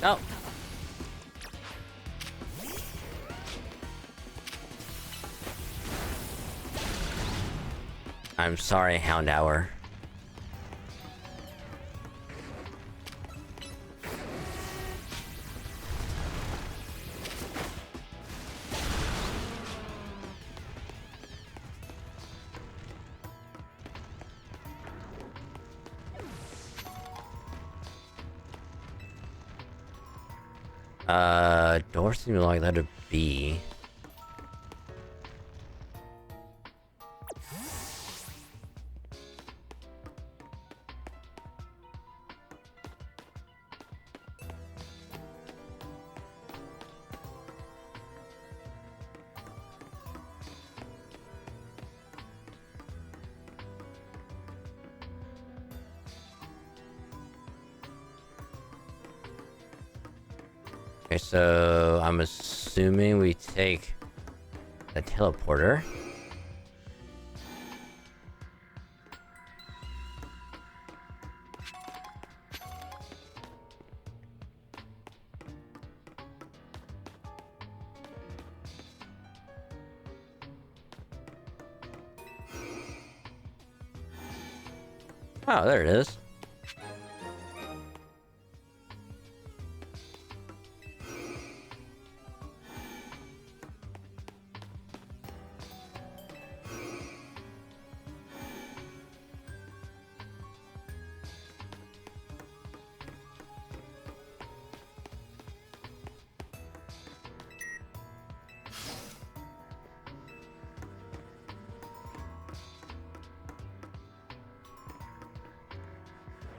Oh! I'm sorry, Hound Hour. Door seems like that to be. Okay, so I'm assuming we take the teleporter. Oh, there it is.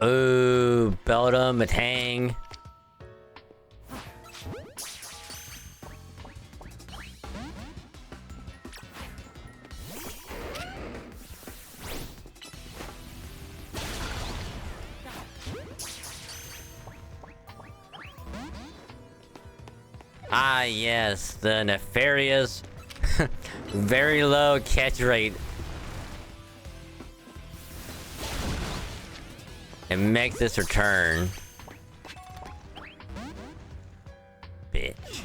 Ooh, Beldum, Matang. Ah, yes, the nefarious, very low catch rate. And make this return. Bitch.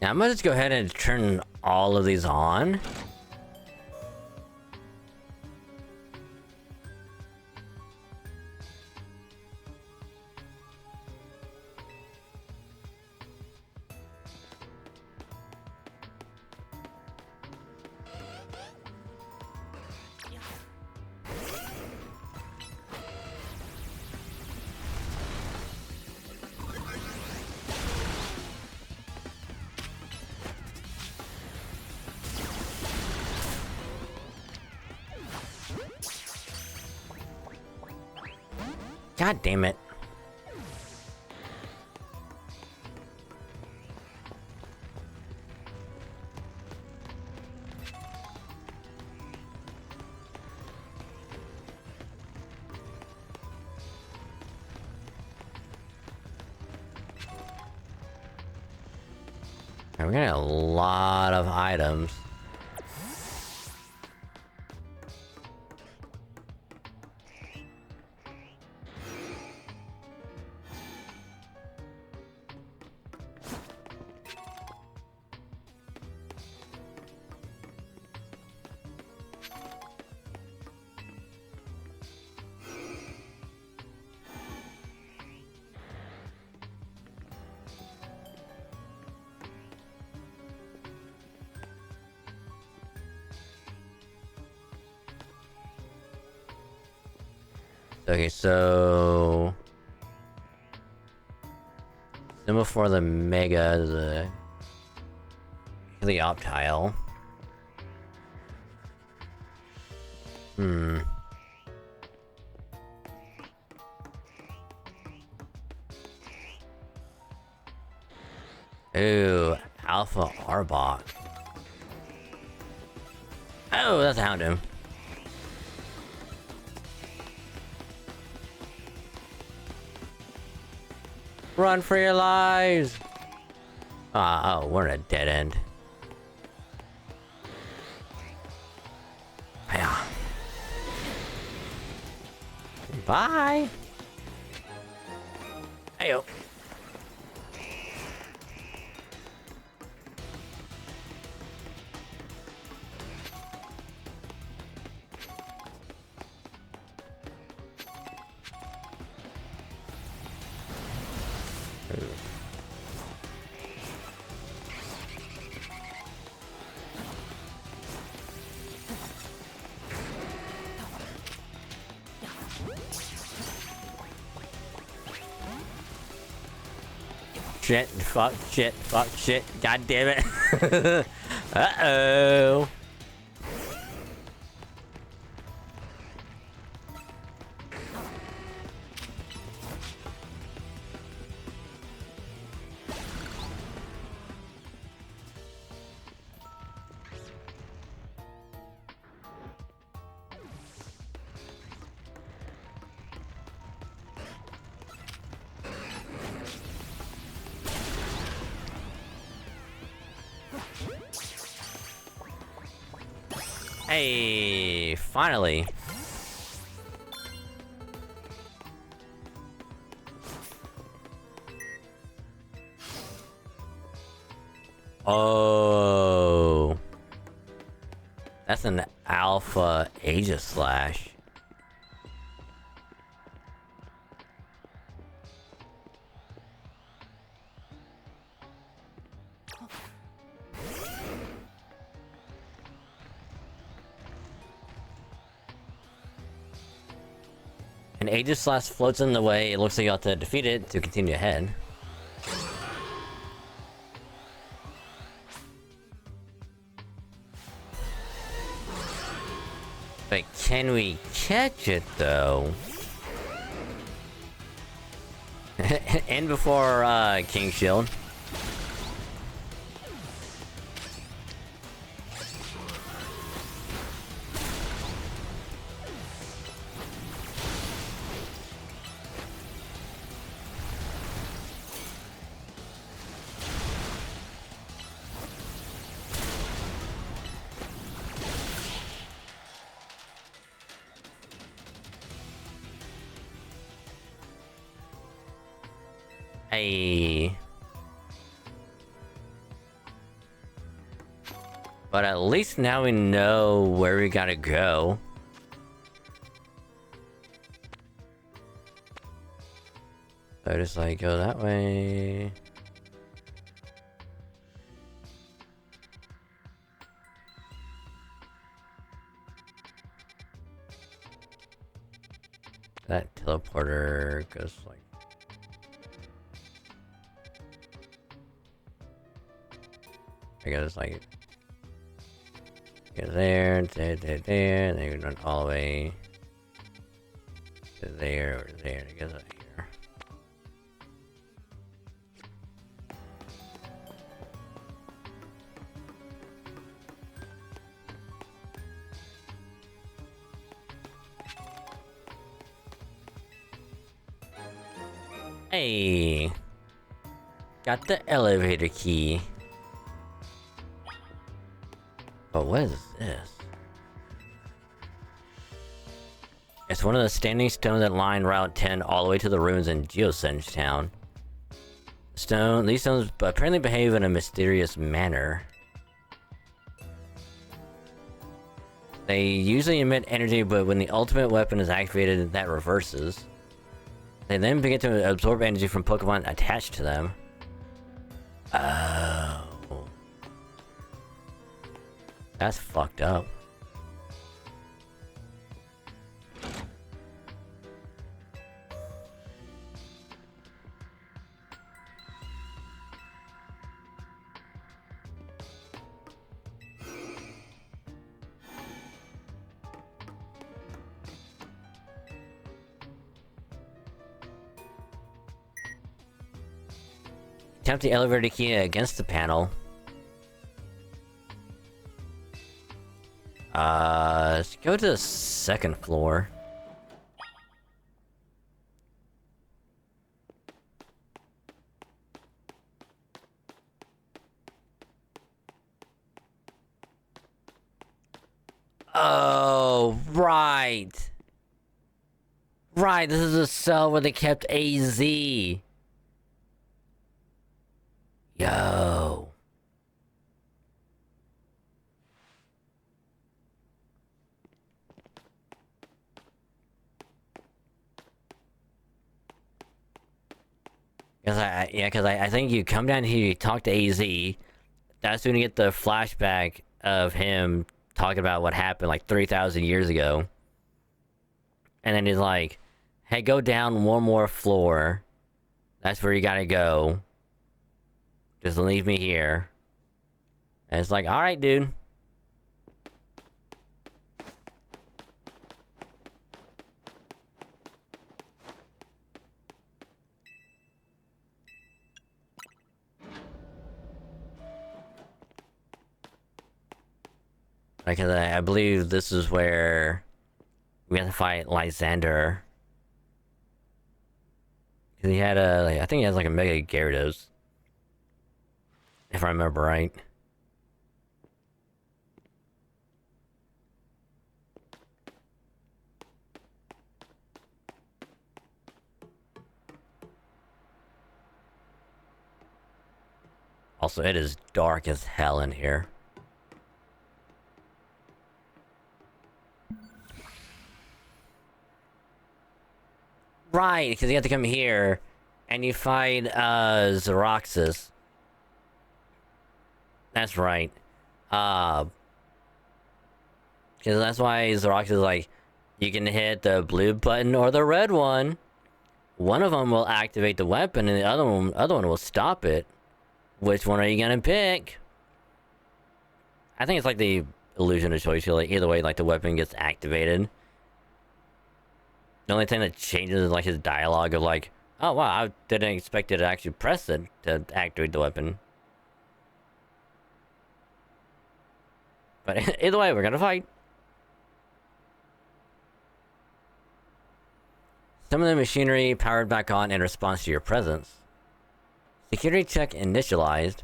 Now I'm gonna just go ahead and turn all of these on. God damn it. We're getting a lot of items. Okay, so symbol for the Mega, the Helioptile. Hmm. Ooh, Alpha Arbok. Oh, that's a Houndoom. Run for your lives! Oh, we're in a dead end. Yeah. Bye! Heyo. Shit, fuck, shit, god damn it. Uh-oh. Hey, finally. Oh. That's an alpha Aegislash. An Aegislash floats in the way. It looks like you have to defeat it to continue ahead. But can we catch it though? And before King Shield. Hey. But at least now we know where we gotta go. So just like go that way. That teleporter goes like. I guess like. Go there, there, and then you run all the way to there or there. It goes up here. Hey, got the elevator key. But what is this? It's one of the standing stones that line Route 10 all the way to the ruins in Geosenge Town. These stones apparently behave in a mysterious manner. They usually emit energy, but when the ultimate weapon is activated, that reverses. They then begin to absorb energy from Pokemon attached to them. Oh. That's fucked up. tap the elevator key against the panel. Let's go to the second floor. Oh, right. Right, this is a cell where they kept AZ. Yo. Because I think you come down here, you talk to AZ. That's when you get the flashback of him talking about what happened like 3,000 years ago. And then he's like, hey, go down one more floor. That's where you gotta go. Just leave me here. And it's like, alright, dude. Because I believe this is where we have to fight Lysander. Because he had a, like, I think he has like a Mega Gyarados. If I remember right. Also, it is dark as hell in here. Right, because you have to come here and you fight Xeroxus. That's right. Because that's why Xeroxus is like, you can hit the blue button or the red one. One of them will activate the weapon and the other one will stop it. Which one are you gonna pick? I think it's like the illusion of choice. Like either way, like the weapon gets activated. The only thing that changes is like his dialogue of like, oh wow, I didn't expect it to actually press it to activate the weapon. But either way, we're gonna fight. Some of the machinery powered back on in response to your presence. Security check initialized.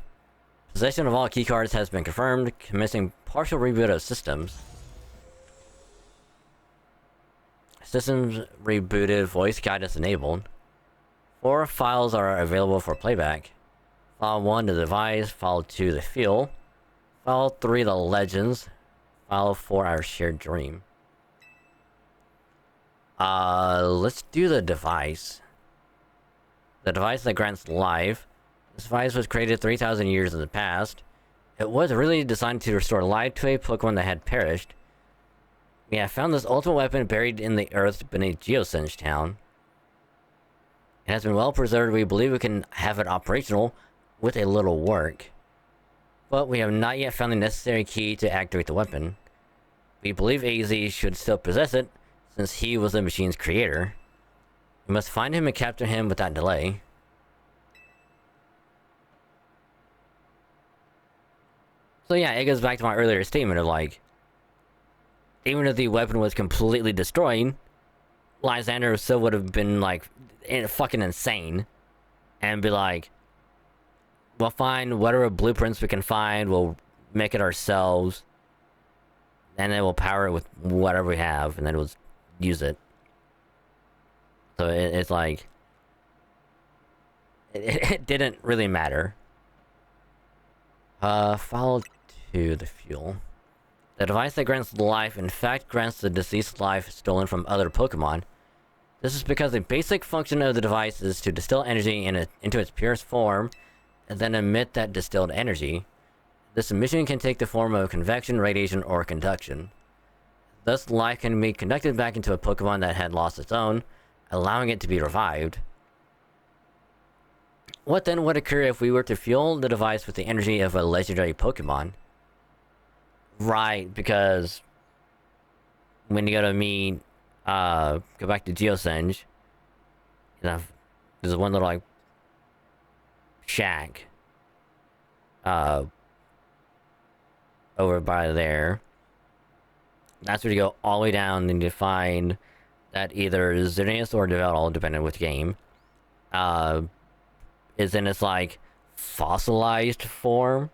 Possession of all keycards has been confirmed, commencing partial reboot of systems. Systems rebooted, voice guidance enabled. 4 files are available for playback. File 1 the device, File 2 the feel, File 3 the legends, File 4 our shared dream. Let's do the device. The device that grants life. This device was created 3,000 years in the past. It was really designed to restore life to a Pokemon that had perished. We have found this ultimate weapon buried in the earth beneath Geosenge Town. It has been well preserved. We believe we can have it operational with a little work. But we have not yet found the necessary key to activate the weapon. We believe AZ should still possess it, since he was the machine's creator. We must find him and capture him without delay. So yeah, it goes back to my earlier statement of like, even if the weapon was completely destroyed, Lysander still would have been like fucking insane, and be like, we'll find whatever blueprints we can find, we'll make it ourselves, and then we'll power it with whatever we have, and then we'll use it. So it's like, it didn't really matter. File 2 the fuel. The device that grants life in fact grants the deceased life stolen from other Pokemon. This is because the basic function of the device is to distill energy into its purest form, and then emit that distilled energy. This emission can take the form of convection, radiation, or conduction. Thus, life can be conducted back into a Pokemon that had lost its own, allowing it to be revived. What then would occur if we were to fuel the device with the energy of a legendary Pokemon? Right, because when you go to meet, go back to Geosenge, you know, there's one little like shack. Over by there. That's where you go all the way down and you find that either Xerneas or Developmental, depending on which game, is in its like fossilized form,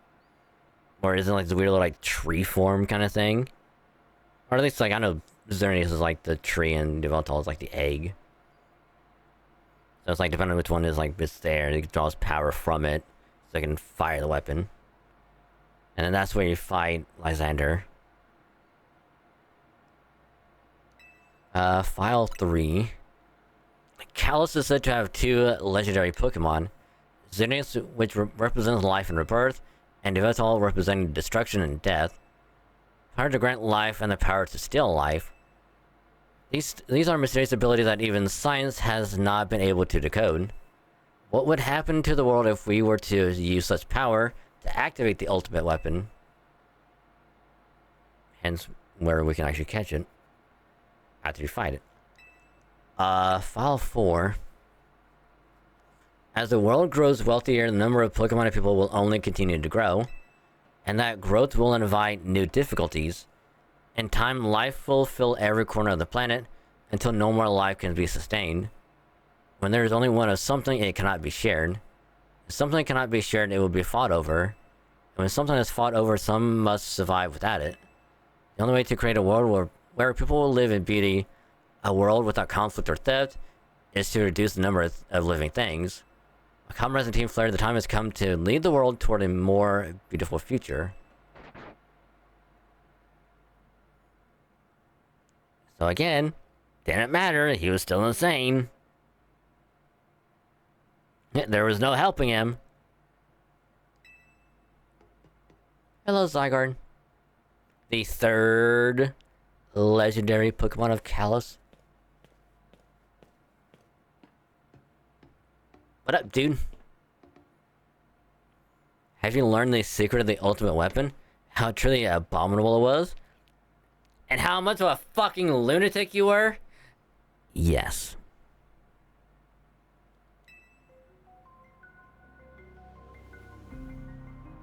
or is in like this weird little like tree form kind of thing, or at least like I know Xerneas is like the tree and Developmental is like the egg. So it's like depending on which one is like it's there, it draws power from it, so it can fire the weapon. And then that's where you fight Lysander. File 3. Kalos is said to have 2 legendary Pokemon. Xerneas, which represents life and rebirth, and Developmental representing destruction and death. Power to grant life and the power to steal life. These are mysterious abilities that even science has not been able to decode. What would happen to the world if we were to use such power to activate the ultimate weapon? Hence, where we can actually catch it after you fight it. File 4. As the world grows wealthier, the number of Pokemon and people will only continue to grow, and that growth will invite new difficulties. In time, life will fill every corner of the planet until no more life can be sustained. When there is only one of something, it cannot be shared. If something cannot be shared, it will be fought over. And when something is fought over, some must survive without it. The only way to create a world where people will live in beauty, a world without conflict or theft, is to reduce the number of living things. A comrades and Team Flare, the time has come to lead the world toward a more beautiful future. So again, didn't matter, he was still insane. There was no helping him. Hello, Zygarde. The 3rd legendary Pokemon of Kalos. What up, dude? Have you learned the secret of the ultimate weapon? How truly abominable it was? And how much of a fucking lunatic you were? Yes.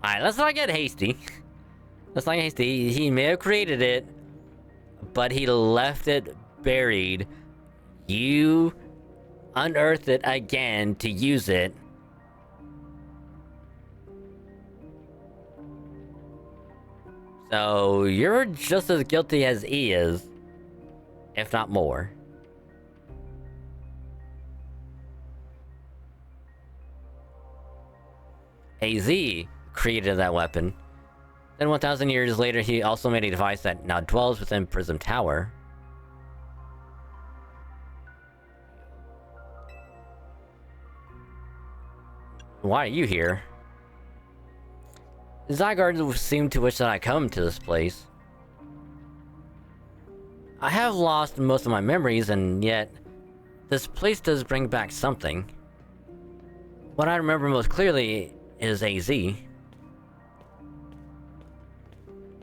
Alright, let's not get hasty. Let's not get hasty. He may have created it, but he left it buried. You unearthed it again to use it. So, you're just as guilty as he is, if not more. AZ created that weapon. Then 1,000 years later, he also made a device that now dwells within Prism Tower. Why are you here? Zygarde seemed to wish that I come to this place. I have lost most of my memories, and yet this place does bring back something. What I remember most clearly is AZ. When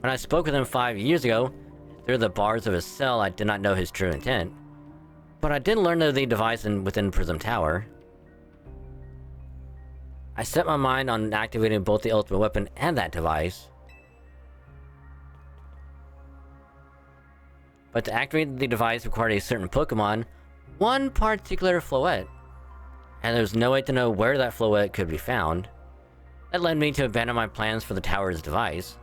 I spoke with him 5 years ago, through the bars of his cell, I did not know his true intent. But I did learn of the device within Prism Tower. I set my mind on activating both the ultimate weapon and that device. But to activate the device required a certain Pokemon, one particular Floette. And there's no way to know where that Floette could be found. That led me to abandon my plans for the tower's device.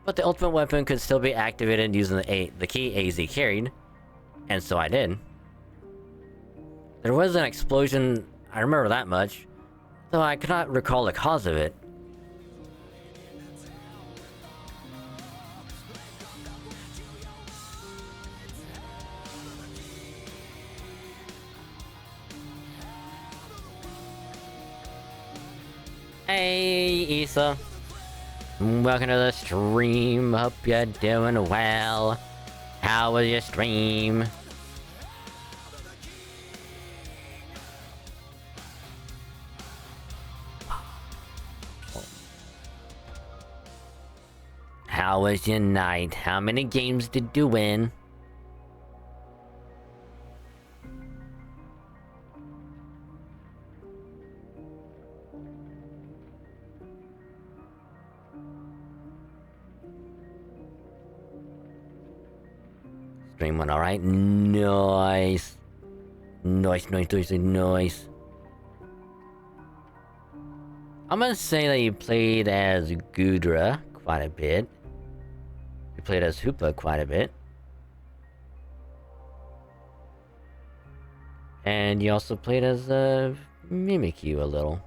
But the ultimate weapon could still be activated using the key AZ carried, and so I did. There was an explosion, I remember that much, though I could not recall the cause of it. Hey, Issa. Welcome to the stream. Hope you're doing well. How was your stream? How was your night? How many games did you win? stream one, alright? Nice. Nice. I'm gonna say that you played as Gudra quite a bit. You played as Hoopa quite a bit. And you also played as Mimikyu a little.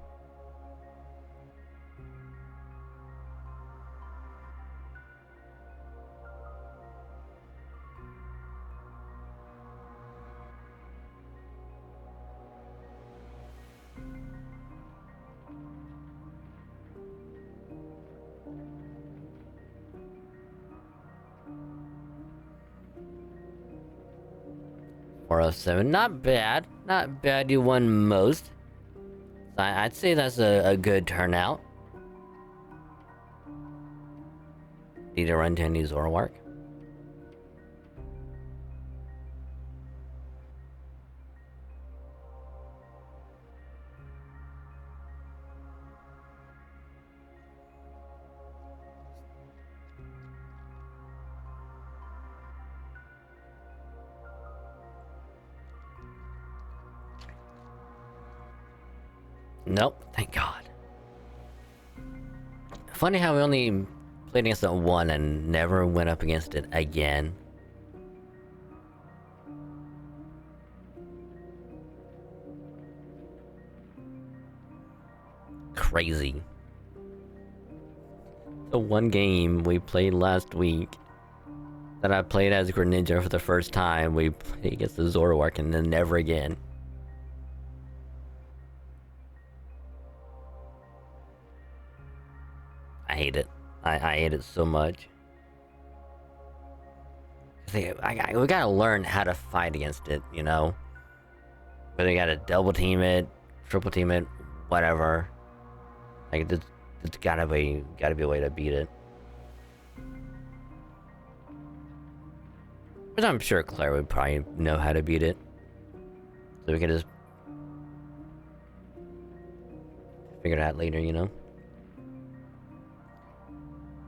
$407, not bad. Not bad, you won most. So I'd say that's a good turnout. Need to run to any Zoroark. Nope, thank God. Funny how we only played against it one and never went up against it again. Crazy. The one game we played last week that I played as Greninja for the first time, we played against the Zoroark and then never again. I hate it. I hate it so much. We gotta learn how to fight against it, you know? Whether you gotta double team it, triple team it, whatever. Like, it's gotta be a way to beat it. But I'm sure Claire would probably know how to beat it. So we could just figure it out later, you know?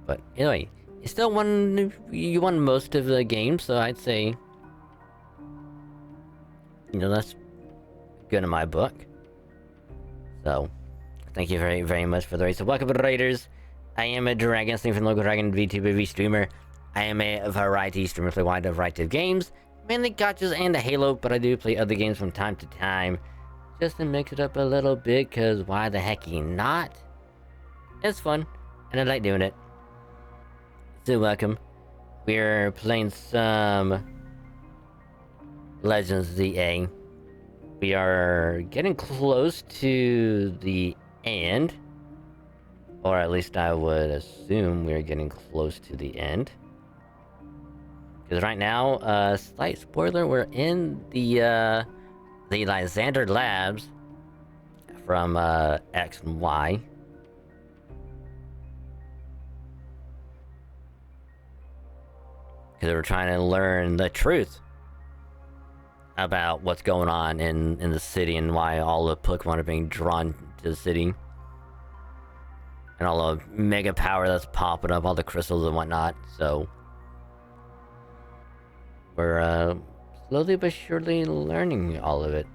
But anyway, you still won. You won most of the games, so I'd say, you know, that's good in my book. So, thank you very, very much for the race. So welcome, Raiders. I am a Dragon, stream from local Dragon VTuber streamer. I am a variety streamer, play wide variety of games, mainly gachas and a Halo, but I do play other games from time to time, just to mix it up a little bit. Cause why the heck not? It's fun, and I like doing it. So welcome. We're playing some Legends ZA. We are getting close to the end. Or at least I would assume we're getting close to the end. Because right now, slight spoiler, we're in the Lysander Labs from X and Y. Because we're trying to learn the truth about what's going on in the city and why all the Pokemon are being drawn to the city. And all the mega power that's popping up, all the crystals and whatnot, so... We're, slowly but surely learning all of it.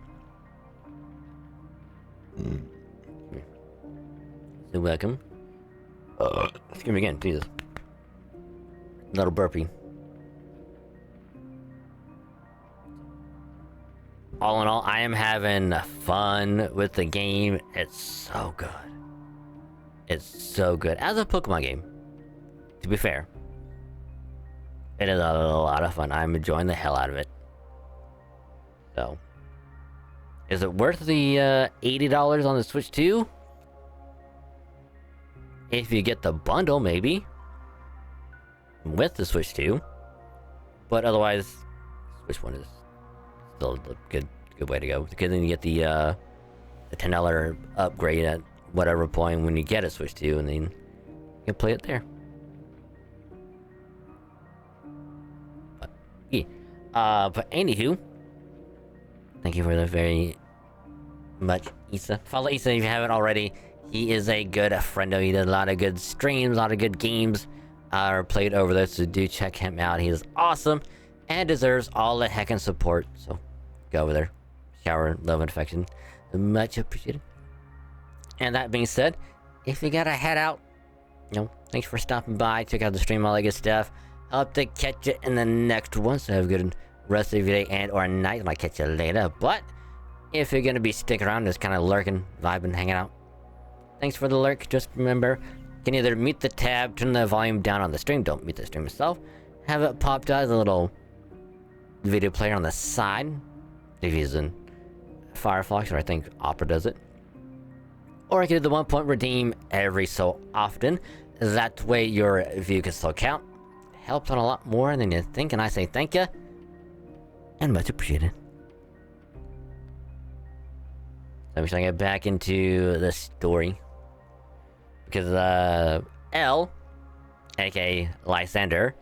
So welcome. Excuse me again, Jesus. Little burpee. All in all, I am having fun with the game. It's so good. It's so good. As a Pokemon game, to be fair, it is a lot of fun. I'm enjoying the hell out of it. So, is it worth the $80 on the Switch 2? If you get the bundle, maybe. With the Switch 2. But otherwise, Switch 1 is still a good way to go. Because then you get the $10 upgrade at whatever point when you get a Switch 2, and then you can play it there. But yeah. But anywho, thank you for the very much, Issa. Follow Issa if you haven't already. He is a good friend of me. He does a lot of good streams, a lot of good games are played over there, so do check him out. He is awesome. and deserves all the heckin' support. So go over there, shower love and affection, much appreciated. And that being said, if you gotta head out, thanks for stopping by, check out the stream, all that good stuff. Hope to catch you in the next one. So have a good rest of your day and or night, and I'll catch you later. But if you're gonna be sticking around, just kind of lurking, vibing, hanging out, thanks for the lurk. Just remember, you can either mute the tab, turn the volume down on the stream, don't mute the stream itself, have it popped out as a little video player on the side, if you're using Firefox, or I think Opera does it. Or you can do the 1 point redeem every so often. That way your view can still count. Helps out a lot more than you think, and I say thank you. And much appreciated. So we should get back into the story. Because, L, aka Lysander,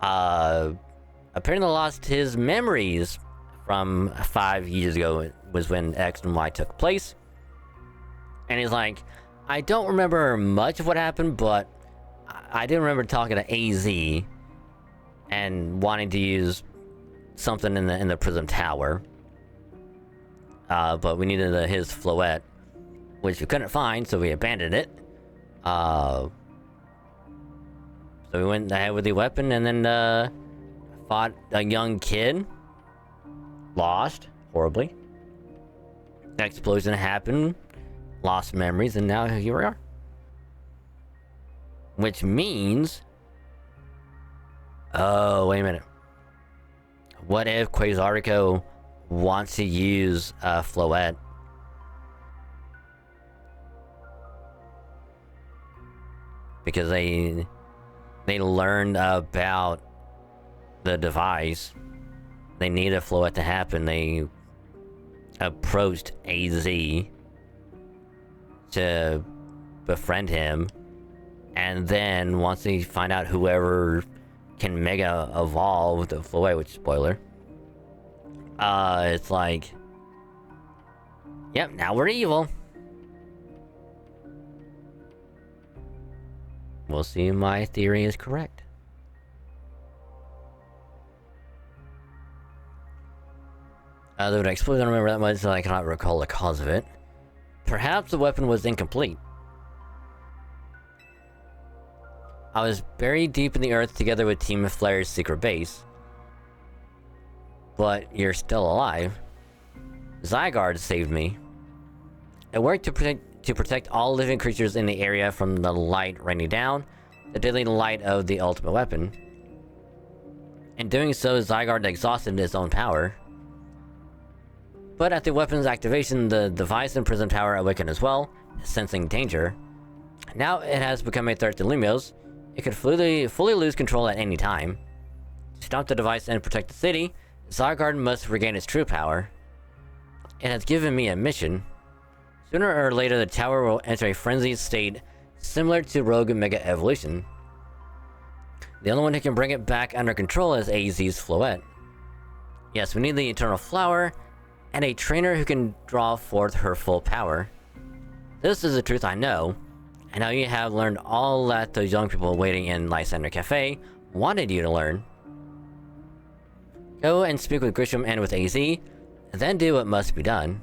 apparently lost his memories from 5 years ago, was when X and Y took place. And he's like, I don't remember much of what happened, but I do remember talking to AZ and wanting to use something in the Prism Tower. But we needed his Floette, which we couldn't find, so we abandoned it. So we went ahead with the weapon and then fought a young kid. Lost horribly. Explosion happened. Lost memories, and now here we are. Which means... Oh, wait a minute. What if Quasarico wants to use Floette? Because they learned about the device. They needed Floette to happen. They approached AZ to befriend him, and then once they find out whoever can mega evolve the Floette, which spoiler, it's like, yep, now we're evil. We'll see if my theory is correct. The explosion, I don't remember that much, so I cannot recall the cause of it. Perhaps the weapon was incomplete. I was buried deep in the earth together with Team Flare's secret base. But you're still alive. Zygarde saved me. It worked to protect all living creatures in the area from the light raining down, the deadly light of the ultimate weapon. In doing so, Zygarde exhausted its own power. But at the weapon's activation, the device in Prism Tower awakened as well, sensing danger. Now it has become a threat to Lumios. It could fully lose control at any time. To stop the device and protect the city, Zygarde must regain its true power. It has given me a mission. Sooner or later, the tower will enter a frenzied state similar to Rogue Mega Evolution. The only one who can bring it back under control is AZ's Floette. Yes, we need the Eternal Flower, and a trainer who can draw forth her full power. This is the truth I know, and now you have learned all that those young people waiting in Lysander Cafe wanted you to learn. Go and speak with Grisham and with AZ, and then do what must be done.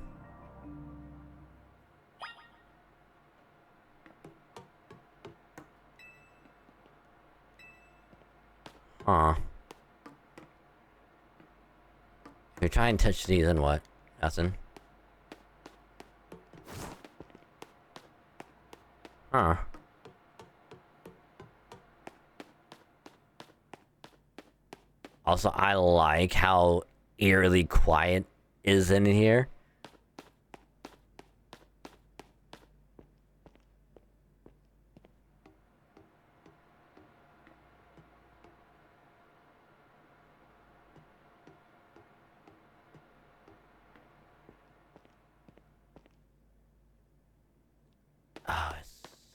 Huh. If you try and touch these, then what? Nothing. Huh. Also, I like how eerily quiet is in here.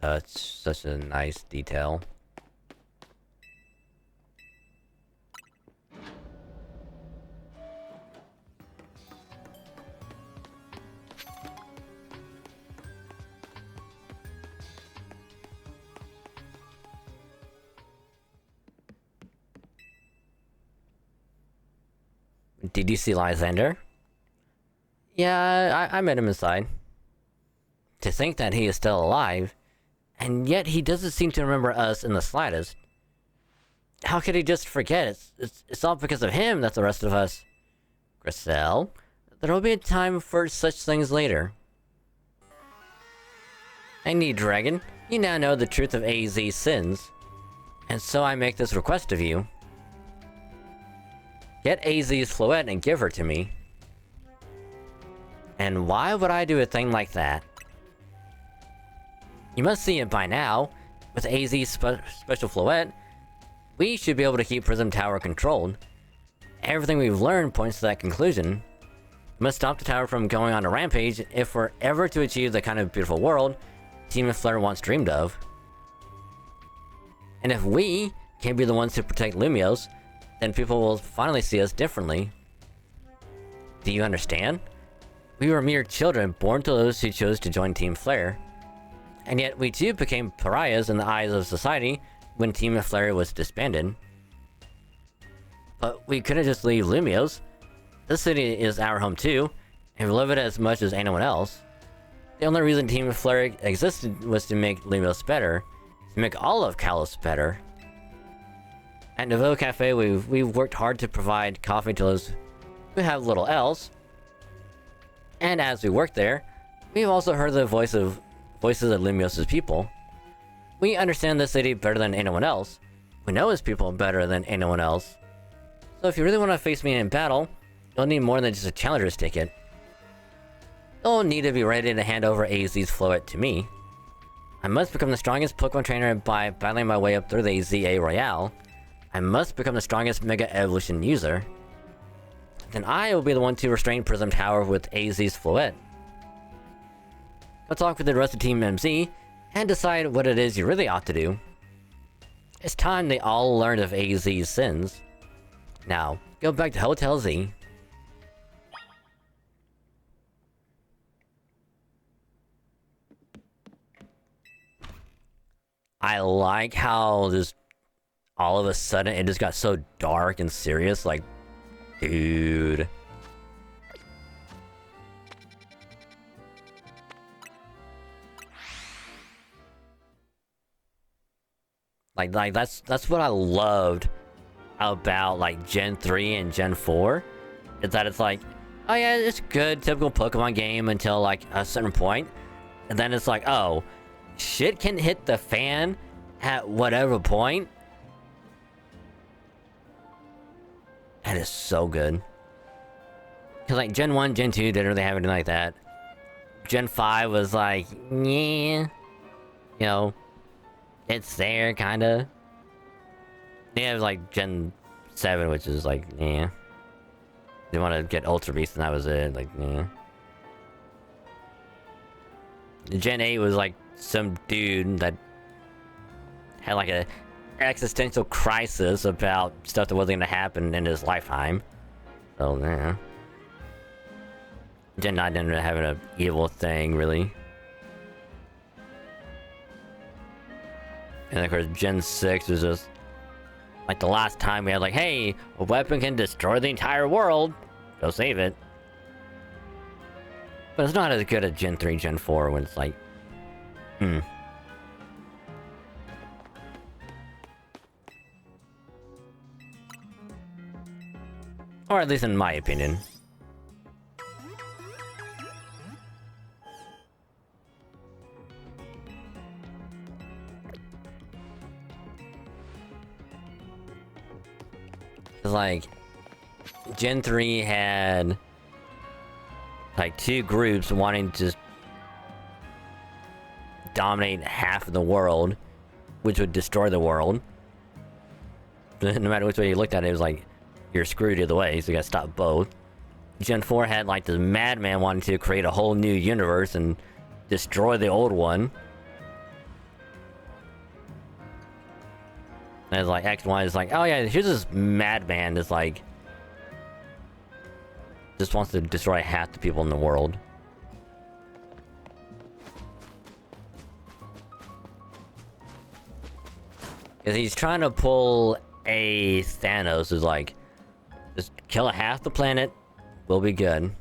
Oh, it's such a nice detail. Did you see Lysander? Yeah, I met him inside. To think that he is still alive, and yet he doesn't seem to remember us in the slightest. How could he just forget? It's all because of him that the rest of us... Griselle, there will be a time for such things later. Indeed, Dragon, you now know the truth of AZ's sins. And so I make this request of you. Get AZ's Floette and give her to me. And why would I do a thing like that? You must see it by now. With AZ's special Floette, we should be able to keep Prism Tower controlled. Everything we've learned points to that conclusion. We must stop the tower from going on a rampage if we're ever to achieve the kind of beautiful world Team Flare once dreamed of. And if we can't be the ones to protect Lumiose, then people will finally see us differently. Do you understand? We were mere children born to those who chose to join Team Flare. And yet we too became pariahs in the eyes of society when Team Flare was disbanded. But we couldn't just leave Lumiose. This city is our home too, and we love it as much as anyone else. The only reason Team Flare existed was to make Lumiose better, to make all of Kalos better. At Nouveau Cafe, we've worked hard to provide coffee to those who have little else. And as we work there, we've also heard the voices of Lumiose's people. We understand the city better than anyone else. We know its people better than anyone else. So if you really want to face me in battle, you'll need more than just a challenger's ticket. You'll need to be ready to hand over AZ's Floette to me. I must become the strongest Pokemon trainer by battling my way up through the Z-A Royale. I must become the strongest Mega Evolution user. Then I will be the one to restrain Prism Tower with AZ's Floette. Go talk with the rest of Team MZ, and decide what it is you really ought to do. It's time they all learned of AZ's sins. Now, go back to Hotel Z. I like how just all of a sudden it just got so dark and serious, like, dude. Like that's what I loved about like Gen 3 and Gen 4, is that it's like, oh yeah, it's good, typical Pokemon game until like a certain point, and then it's like, oh, shit can hit the fan at whatever point. That is so good. Cause like Gen 1, Gen 2 didn't really have anything like that. Gen 5 was like, yeah, you know, it's there, kinda. Yeah, it was like Gen 7, which is like, yeah. They want to get Ultra Beast, and that was it, like, yeah. Gen 8 was like some dude that had like a existential crisis about stuff that wasn't gonna happen in his lifetime. So, yeah. Gen 9 didn't really have an evil thing, really. And of course, Gen 6 was just like the last time we had like, hey, a weapon can destroy the entire world. Go save it. But it's not as good as Gen 3, Gen 4 when it's like, Or at least in my opinion. Like, Gen 3 had like two groups wanting to just dominate half of the world, which would destroy the world. No matter which way you looked at it, it was like, you're screwed either way, so you gotta stop both. Gen 4 had like this madman wanting to create a whole new universe and destroy the old one. And it's like X1 is like, oh yeah, here's this madman that's like just wants to destroy half the people in the world. Cause he's trying to pull a Thanos who's like, Just kill half the planet, we'll be good.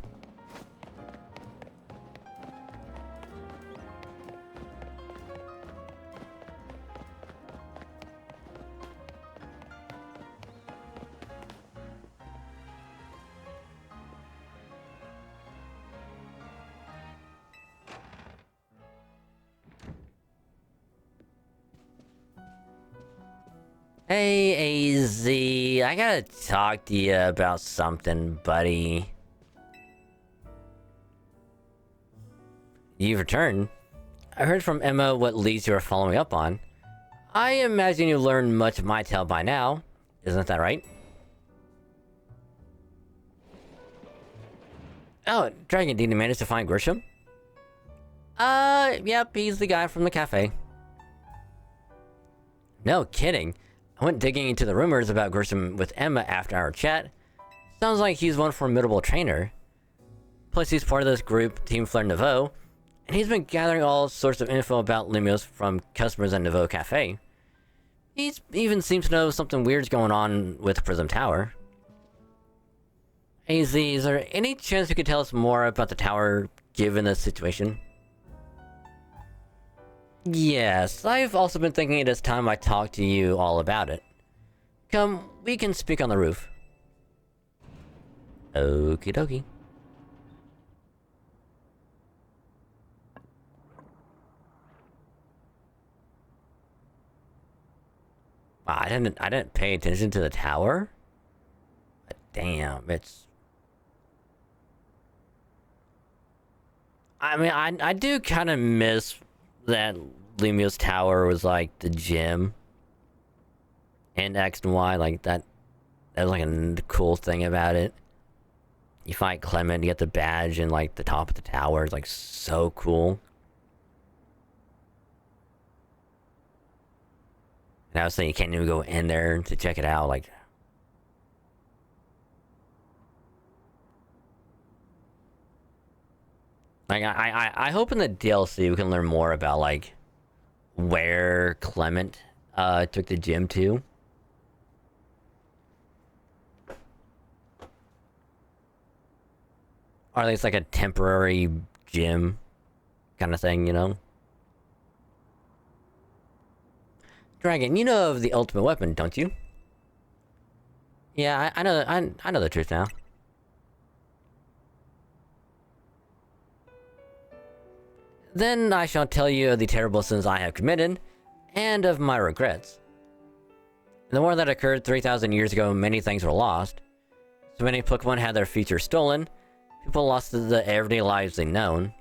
Hey, AZ, I gotta talk to you about something, buddy. You've returned. I heard from Emma what leads you are following up on. I imagine you learned much of my tale by now. Isn't that right? Oh, Dragon, did you manage to find Grisham? Yep, he's the guy from the cafe. No kidding. I went digging into the rumors about Grisham with Emma after our chat. Sounds like he's one formidable trainer. Plus, he's part of this group, Team Fleur Nouveau, and he's been gathering all sorts of info about Lumios from customers at Nouveau Cafe. He even seems to know something weird's going on with Prism Tower. AZ, is there any chance you could tell us more about the tower, given the situation? Yes, I've also been thinking it is time I talk to you all about it. Come, we can speak on the roof. Okie dokie. Wow, I didn't pay attention to the tower? But damn, it's... I mean, I do kind of miss that Lumio's tower was like the gym in X and Y, like that was like a cool thing about it. You fight Clement, you get the badge and like the top of the tower. It's like so cool. And I was saying you can't even go in there to check it out, like... Like, I hope in the DLC we can learn more about, like, where Clement, took the gym to. Or at least, like, a temporary gym kind of thing, you know? Dragon, you know of the ultimate weapon, don't you? Yeah, I know the truth now. Then I shall tell you of the terrible sins I have committed, and of my regrets. In the war that occurred 3,000 years ago, many things were lost. So many Pokemon had their features stolen, people lost the everyday lives they known.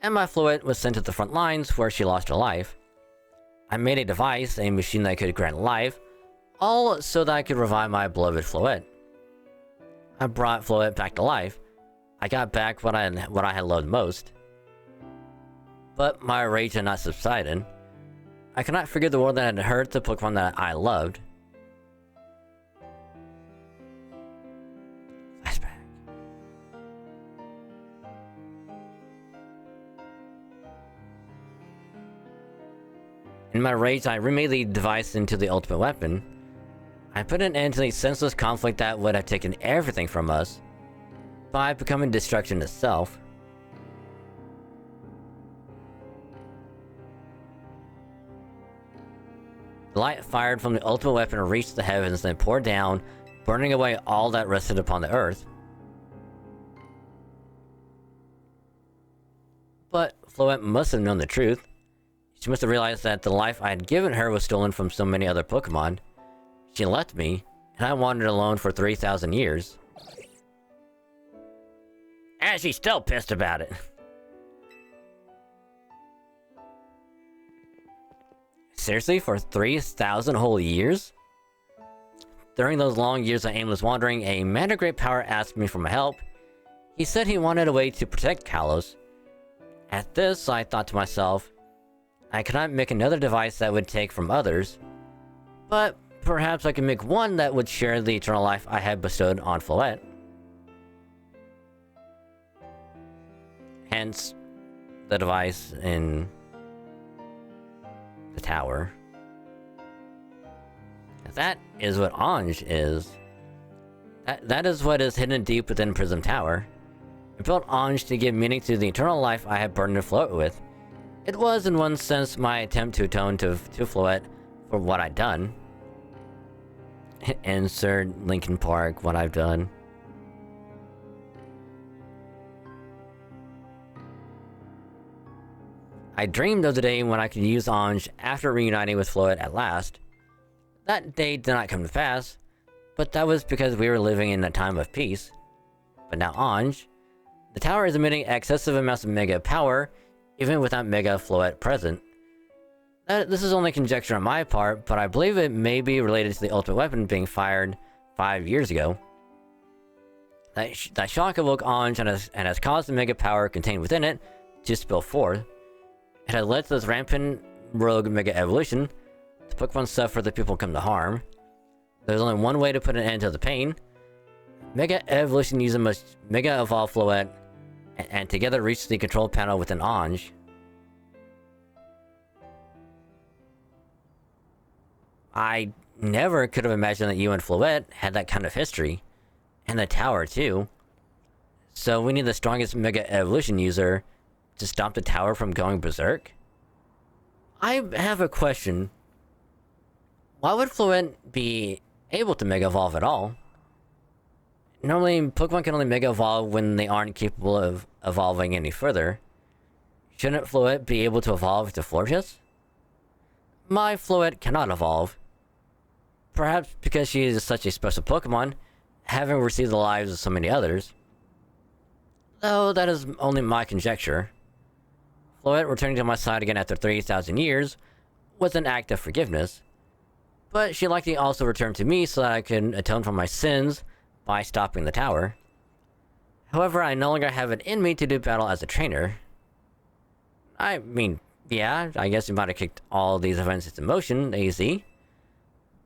And my Floette was sent to the front lines, where she lost her life. I made a device, a machine that could grant life, all so that I could revive my beloved Floette. I brought Floette back to life. I got back what I had loved most. But my rage had not subsided. I could not forget the world that had hurt the Pokemon that I loved. Flashback. In my rage, I remade the device into the ultimate weapon. I put an end to the senseless conflict that would have taken everything from us, by becoming destruction itself. The light fired from the ultimate weapon reached the heavens, then poured down, burning away all that rested upon the earth. But Floette must have known the truth. She must have realized that the life I had given her was stolen from so many other Pokemon. She left me, and I wandered alone for 3,000 years. And she's still pissed about it. Seriously, for 3,000 whole years? During those long years of aimless wandering, a man of great power asked me for my help. He said he wanted a way to protect Kalos. At this, I thought to myself, I cannot make another device that would take from others, but perhaps I could make one that would share the eternal life I had bestowed on Floette. Hence, the device in the tower. That is what Ange is. That is what is hidden deep within Prism Tower. I built Anj to give meaning to the eternal life I had burdened Floette with. It was, in one sense, my attempt to atone to Floette for what I'd done. Insert Linkin Park, what I've done. I dreamed of the day when I could use Anj after reuniting with Floette at last. That day did not come to pass, but that was because we were living in a time of peace. But now Anj, the tower is emitting excessive amounts of mega power, even without Mega Floette present. This is only conjecture on my part, but I believe it may be related to the ultimate weapon being fired 5 years ago. That shock awoke Anj and has caused the mega power contained within it to spill forth. It has led to this rampant rogue mega evolution. The Pokemon suffer, the people come to harm. There's only one way to put an end to the pain. Mega Evolution user must Mega Evolve Floette and together reach the control panel within Anj. I never could have imagined that you and Floette had that kind of history. And the tower too. So we need the strongest Mega Evolution user to stop the tower from going berserk? I have a question. Why would Floette be able to Mega Evolve at all? Normally, Pokemon can only Mega Evolve when they aren't capable of evolving any further. Shouldn't Floette be able to evolve to Florges? My Floette cannot evolve. Perhaps because she is such a special Pokemon, having received the lives of so many others. Though that is only my conjecture. Floette returning to my side again after 3,000 years was an act of forgiveness. But she likely also returned to me so that I could atone for my sins by stopping the tower. However, I no longer have it in me to do battle as a trainer. I mean, yeah, I guess you might have kicked all these events into motion, AZ.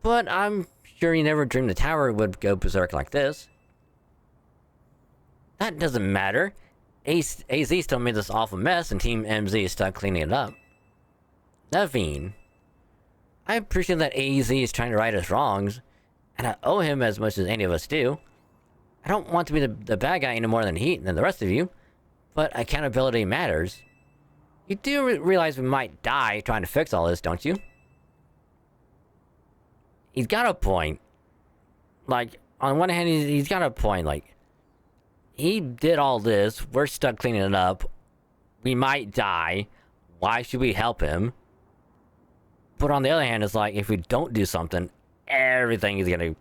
But I'm sure you never dreamed the tower would go berserk like this. That doesn't matter. AZ still made this awful mess and Team MZ is stuck cleaning it up. Naveen. I appreciate that AZ is trying to right his wrongs, and I owe him as much as any of us do. I don't want to be the bad guy any more than the rest of you, but accountability matters. You do realize we might die trying to fix all this, don't you? He's got a point. Like, on one hand, he's got a point, like, he did all this, we're stuck cleaning it up, we might die, why should we help him? But on the other hand, it's like, if we don't do something, everything is gonna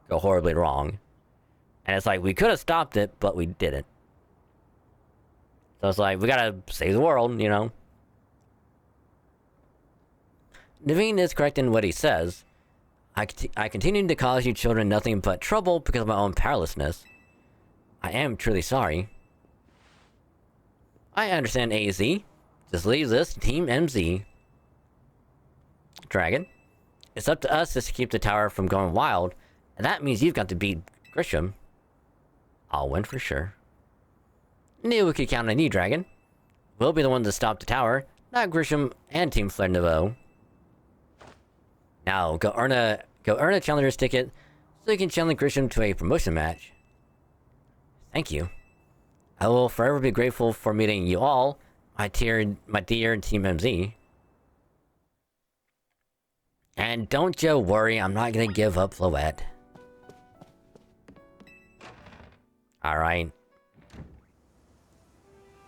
go horribly wrong. And it's like, we could have stopped it, but we didn't. So it's like, we gotta save the world, you know? Naveen is correct in what he says. I continue to cause you children nothing but trouble because of my own powerlessness. I am truly sorry. I understand, AZ. Just leave this to Team MZ. Dragon. It's up to us just to keep the tower from going wild, and that means you've got to beat Grisham. I'll win for sure. Knew we could count on you, Dragon. We'll be the ones to stop the tower, not Grisham and Team Flare Nouveau. Now, go earn a challenger's ticket so you can challenge Grisham to a promotion match. Thank you. I will forever be grateful for meeting you all, my dear Team MZ. And don't you worry, I'm not gonna give up Floette. Alright.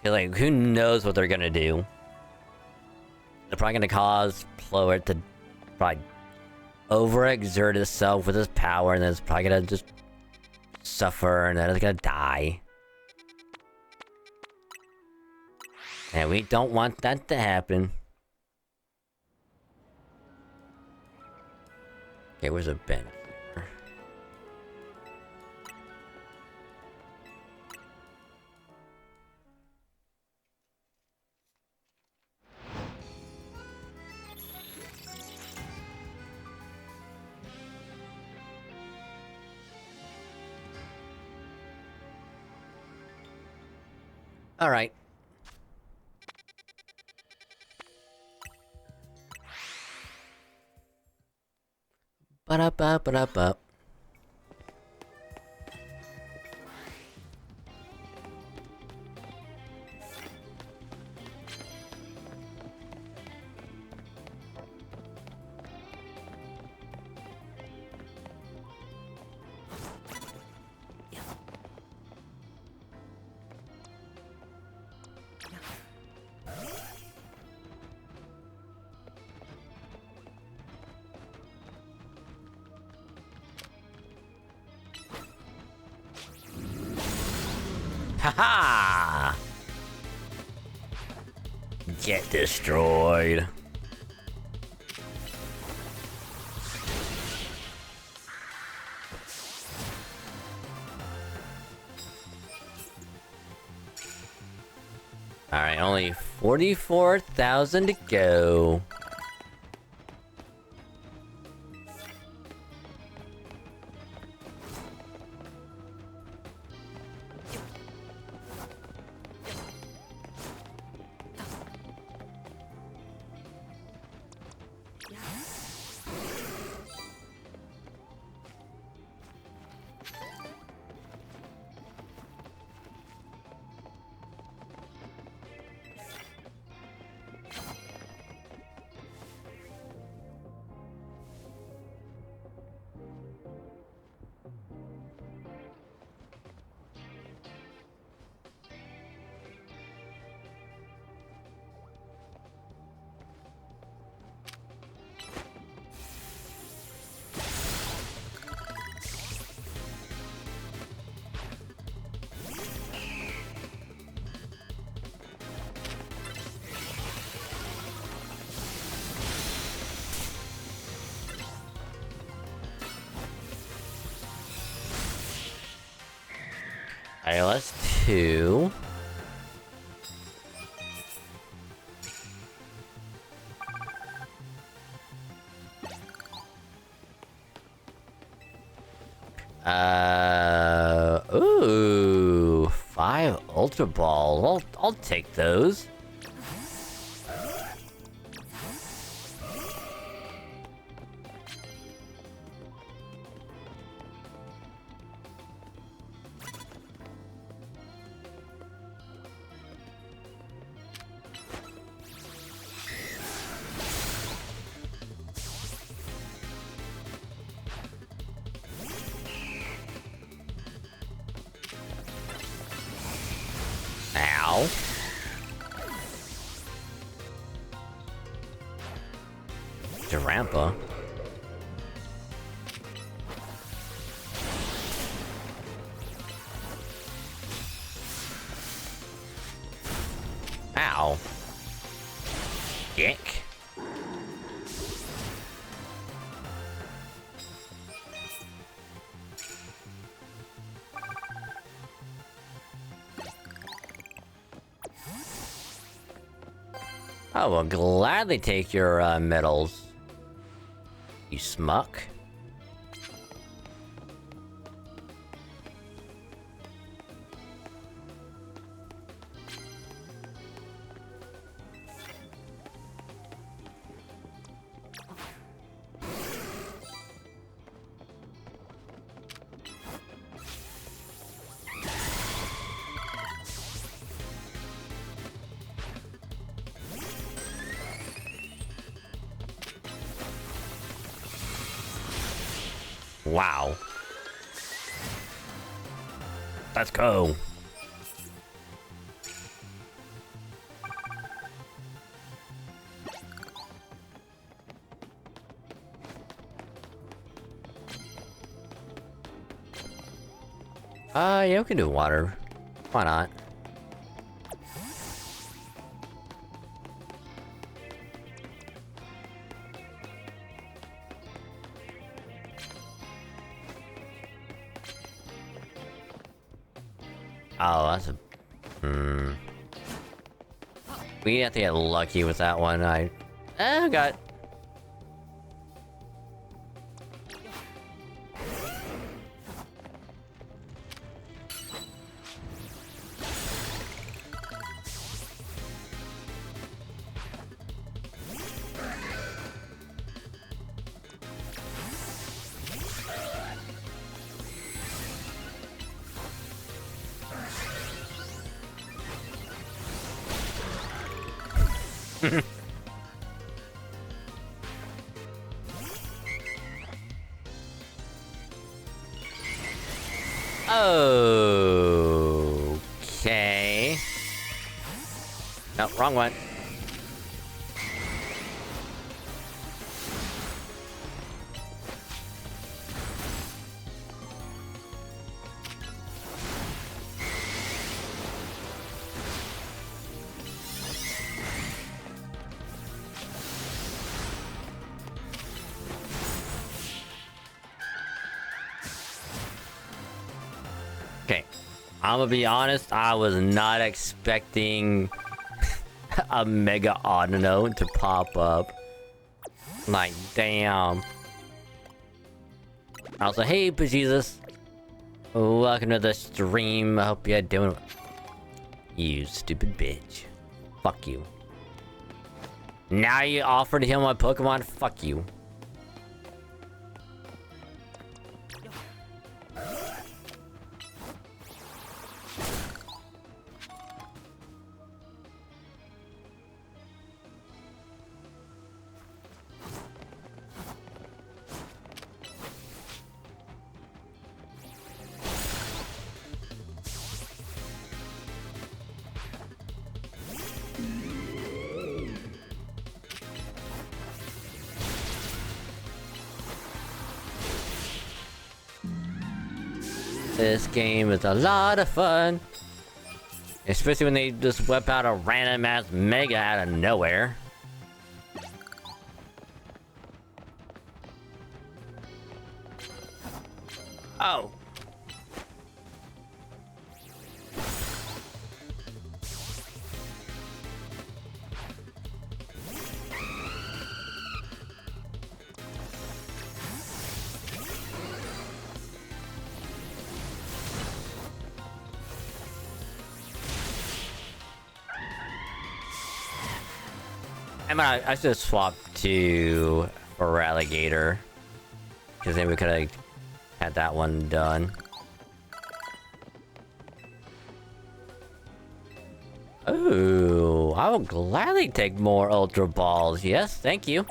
Like, who knows what they're gonna do? They're probably gonna cause Floette to probably overexert itself with his power, and then it's probably gonna just suffer, and then it's gonna die. And we don't want that to happen. Okay, where's a bench? Alright. Ba-da-ba-ba-da-ba. Haha! Get destroyed. Alright, only 44,000 to go. iOS 2. Ooh, 5 Ultra Balls. I'll take those. Ow. Durampa. Ow. Yank. I will gladly take your medals, you smuck. Wow. Let's go. Yeah, we can do water. Why not? Oh, that's a... We have to get lucky with that one. I got... Okay. No, wrong one. I'm gonna be honest, I was not expecting a Mega Audino to pop up. Like, damn. Also, hey, bejesus. Welcome to the stream. I hope you're doing... You stupid bitch. Fuck you. Now you offer to heal my Pokemon? Fuck you. This game is a lot of fun. Especially when they just whip out a random ass Mega out of nowhere. Oh. I should have swapped to Feraligatr, because then we could have had that one done. Ooh, I will gladly take more Ultra Balls. Yes, thank you.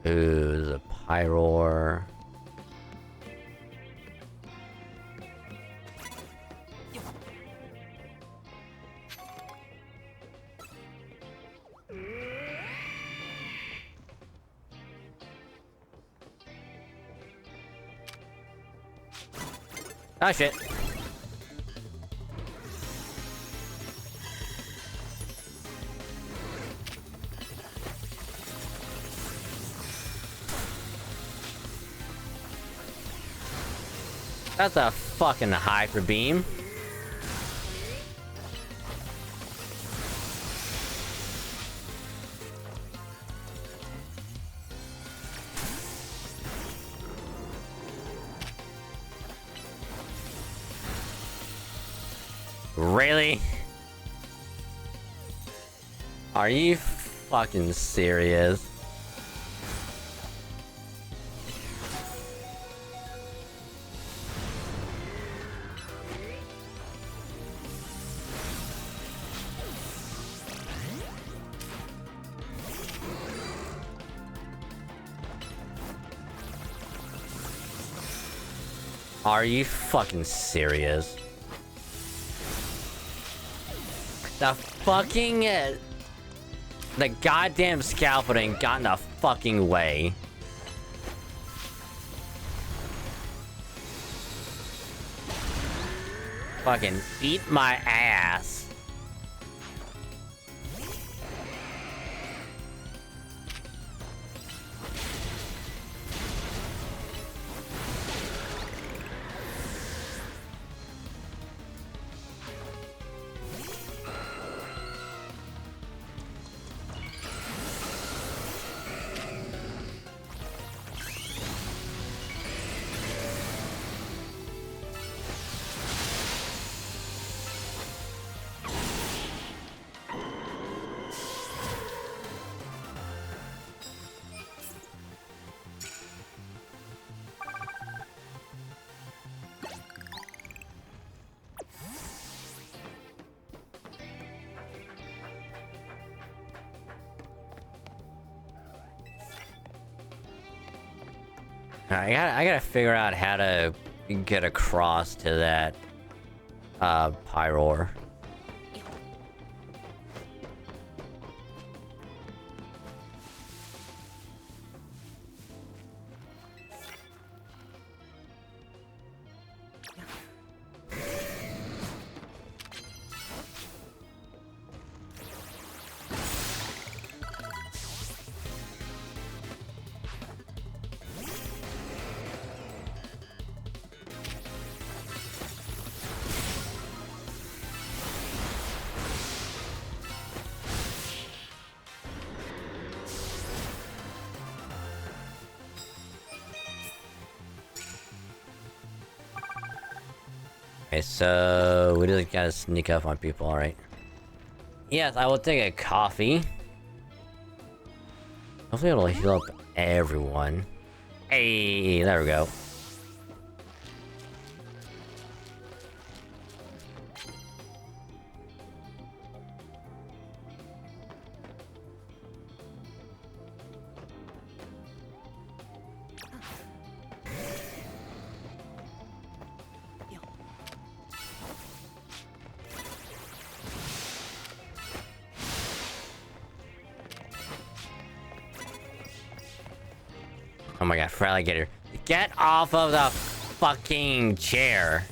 Ooh, the Pyroar. Oh shit. That's a fucking Hyper Beam. Really? Are you fucking serious? Are you fucking serious? The fucking... the goddamn scaffolding got in the fucking way. Fucking eat my ass. I gotta figure out how to get across to that Pyroar. Okay, so we just gotta sneak up on people, alright. Yes, I will take a coffee. Hopefully it'll heal up everyone. Hey, there we go. Oh my god, Fraligator. Get off of the fucking chair.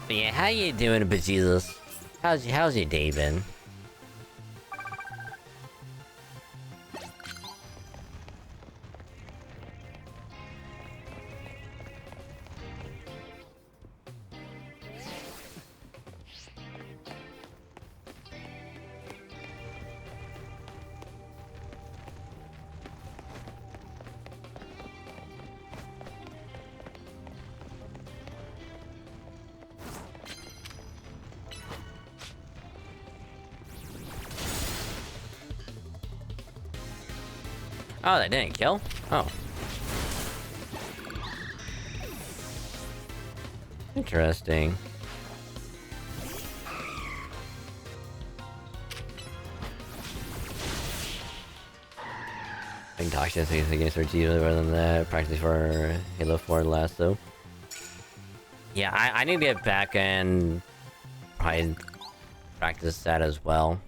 But yeah, how you doing, bejesus? How's your day been? Oh, that didn't kill? Oh. Interesting. I can talk to things against RG rather than that. Practice for Halo 4 last though. Yeah, I need to get back and probably practice that as well.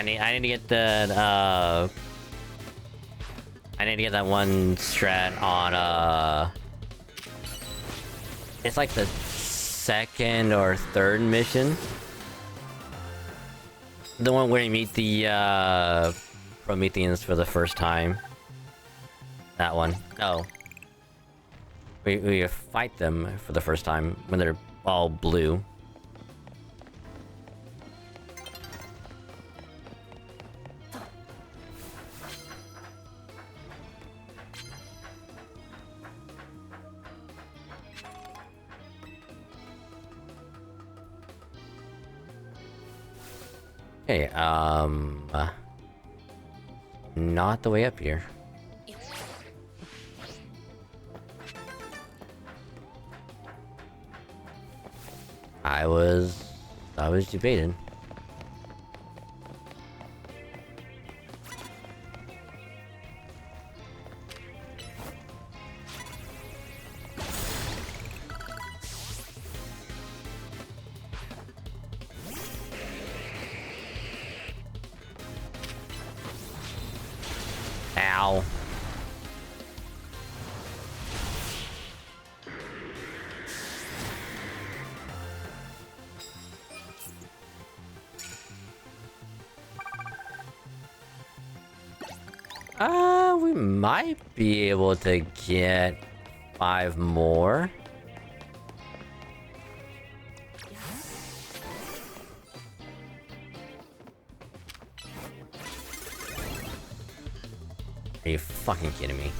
I need to get that I need to get that one strat on it's like the second or third mission. The one where you meet the Prometheans for the first time. That one. No. We fight them for the first time when they're all blue. Okay, not the way up here. I was debating. Ow. We might be able to get 5 more. Are you fucking kidding me?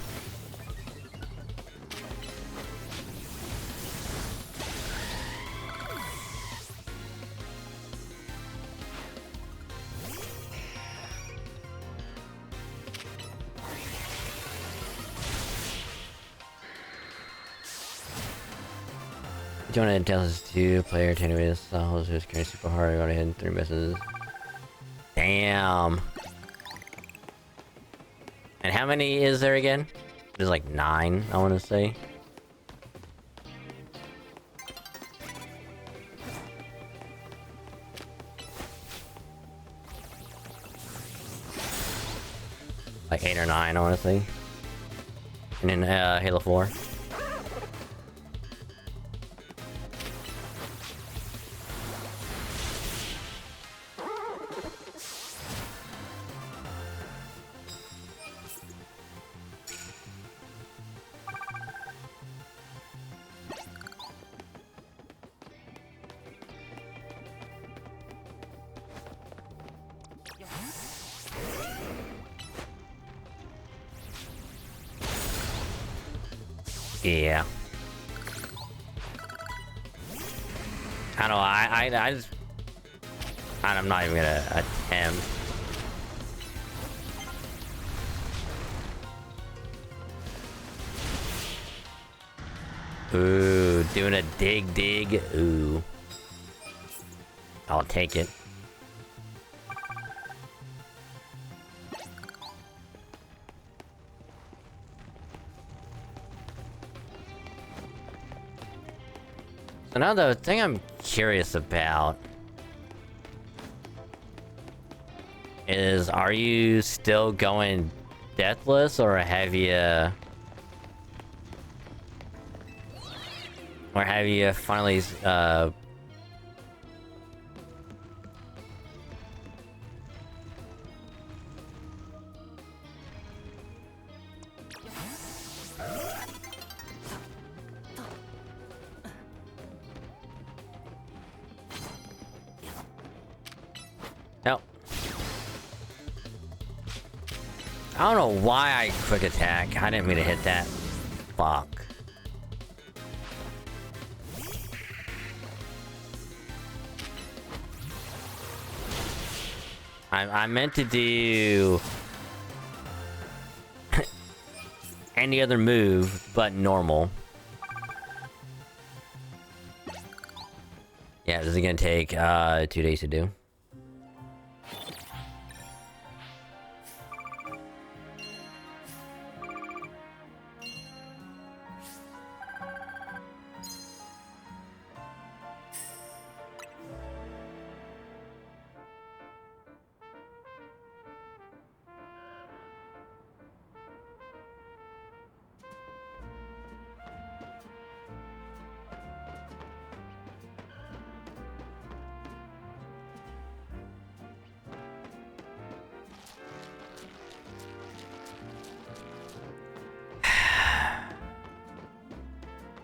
Join it tells us to player 10 ways. So who's carrying super hard. Go ahead and 3 misses. Damn. And how many is there again? There's like 9, I want to say. Like 8 or 9, I want to say. And then Halo 4. Yeah. I don't know, I just... I'm not even gonna attempt. Ooh, doing a dig. Ooh. I'll take it. So now the thing I'm curious about is, are you still going deathless, or have you... Or have you finally, Nope. I don't know why I quick attack. I didn't mean to hit that. Fuck. I meant to do any other move but normal. Yeah, this is gonna take 2 days to do.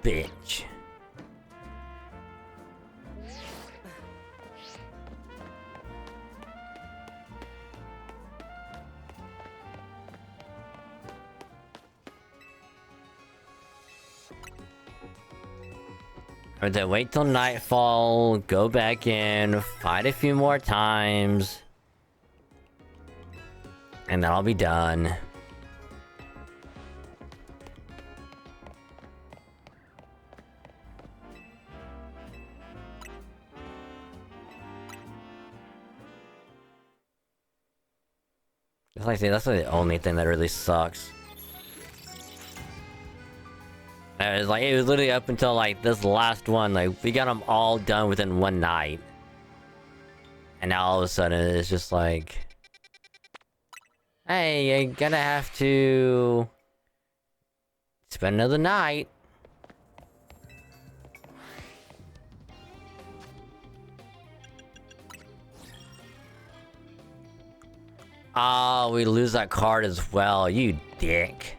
Bitch. Or then wait till nightfall, go back in, fight a few more times, and then I'll be done. It's like, see, that's the only thing that really sucks. It was literally up until like this last one, like we got them all done within one night. And now all of a sudden it's just like, hey, you're gonna have to spend another night. Oh, we lose that card as well, you dick.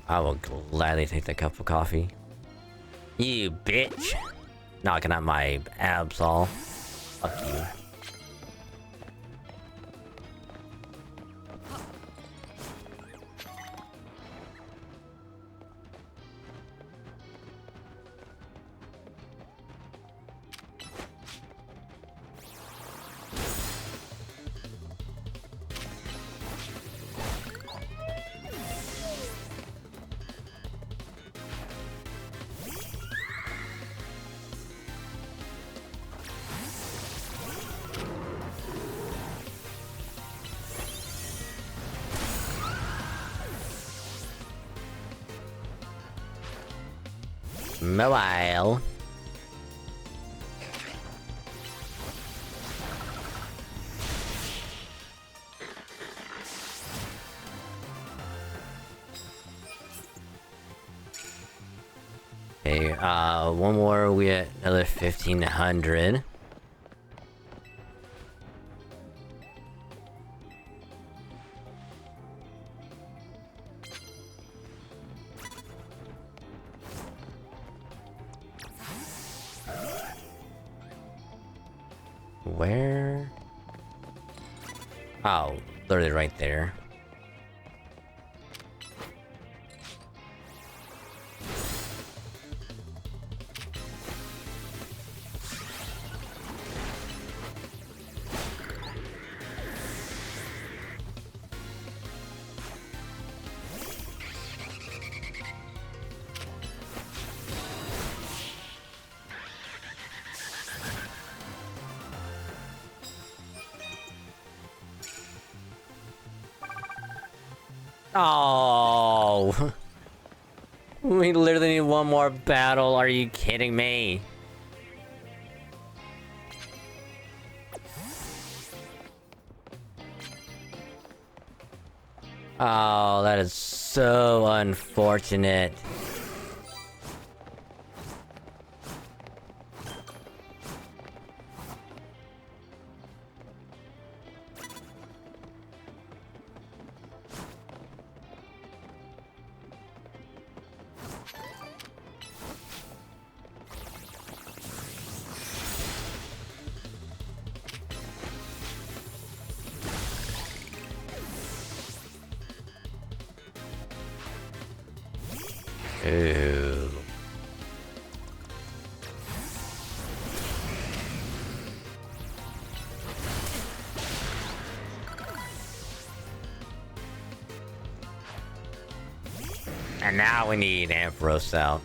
I will gladly take that cup of coffee. You bitch! Knocking out my Absol. Fuck you. Mobile. Okay, one more, we at another 1500. Where? Oh, literally right there. Oh, we literally need one more battle. Are you kidding me? Oh, that is so unfortunate. Ooh. And now we need Ampharos out.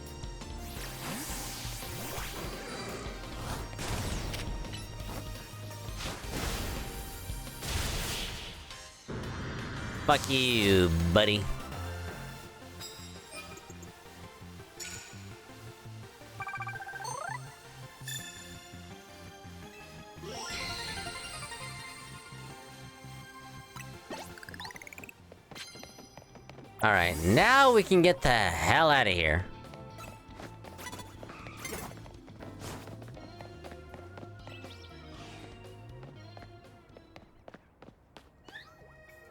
Fuck you, buddy. Alright, now we can get the hell out of here.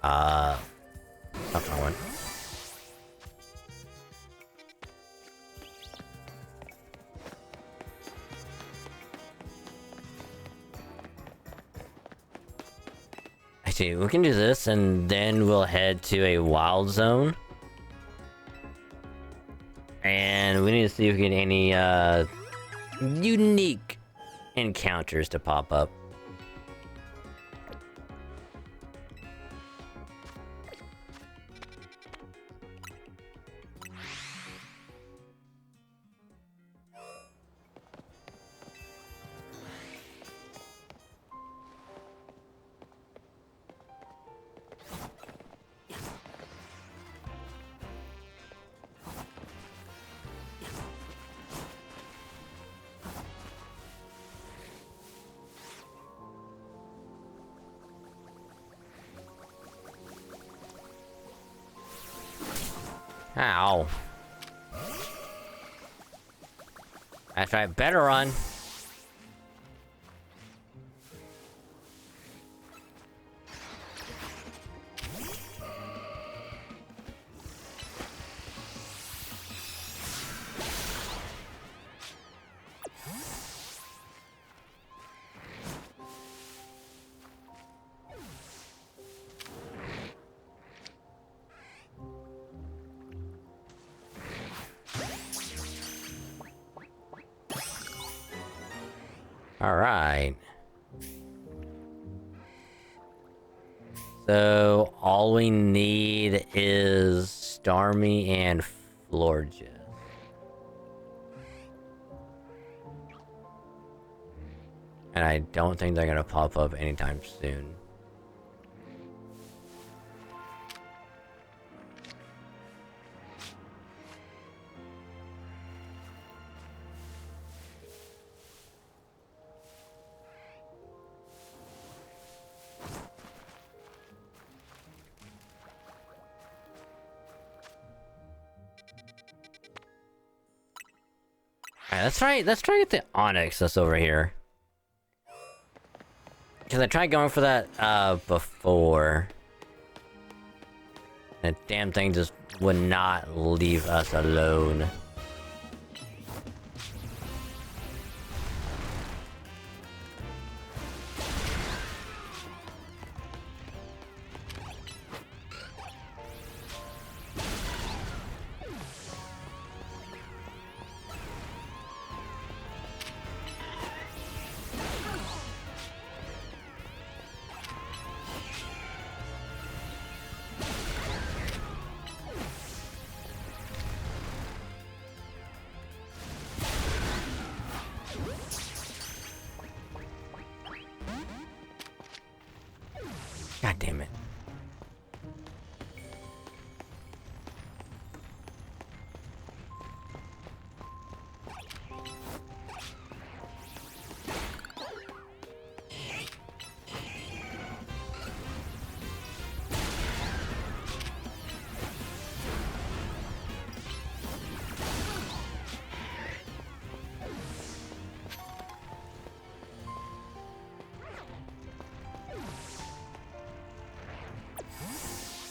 Not that one. Actually, we can do this and then we'll head to a wild zone. And we need to see if we get any, unique encounters to pop up. Ow. That's right, better run. Alright. So, all we need is Starmie and Florges. And I don't think they're gonna pop up anytime soon. Alright, let's try to get the Onyx that's over here. Cause I tried going for that, before. And the damn thing just would not leave us alone. God damn it.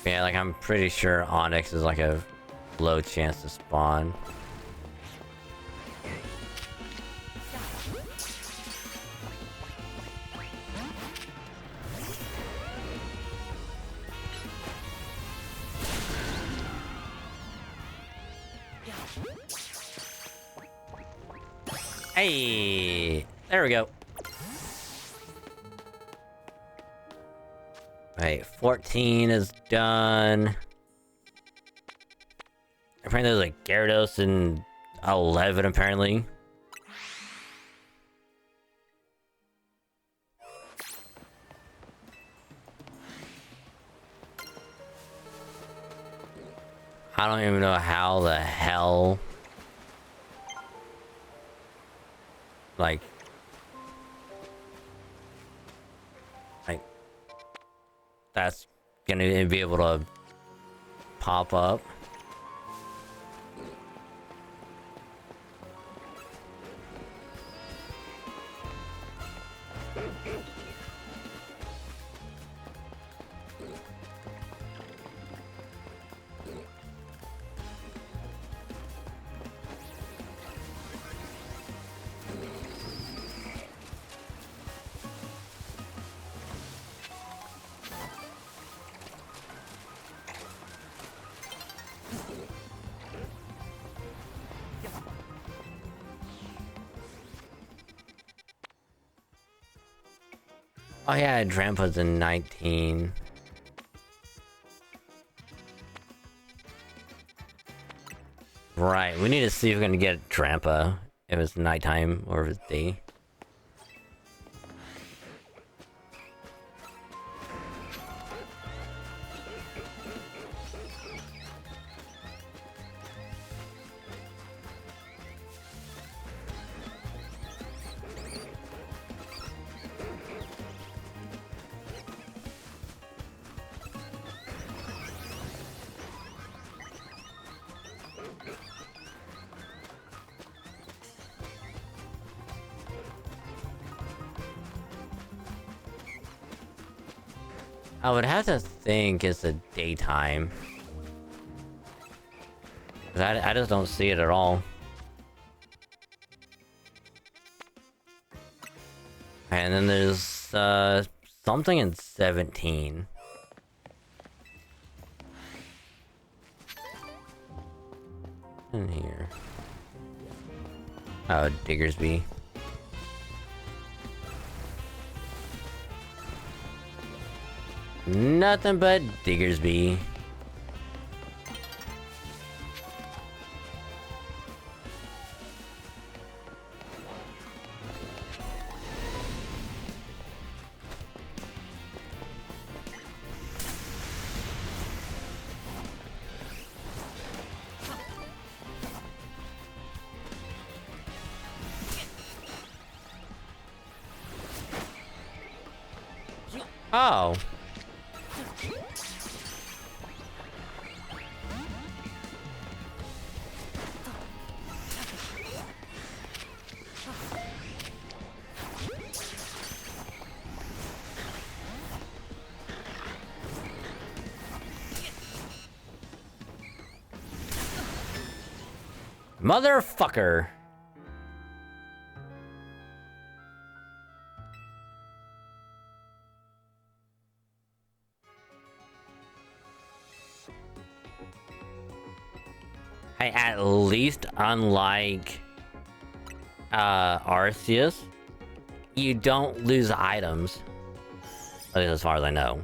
Yeah, like I'm pretty sure Onyx is like a low chance to spawn. Hey, there we go. Right, 14 is done. Apparently there's like Gyarados and 11 apparently. I don't even know how the hell... Like... That's gonna be able to pop up. Oh yeah, Drampa's in 19. Right, we need to see if we're gonna get Drampa, if it's nighttime or if it's day. I would have to think it's a daytime. 'Cause I just don't see it at all. And then there's something in 17. In here. Oh, Diggersby. Nothing but Diggersby. Oh. Motherfucker. Hey, at least unlike Arceus, you don't lose items. At least as far as I know.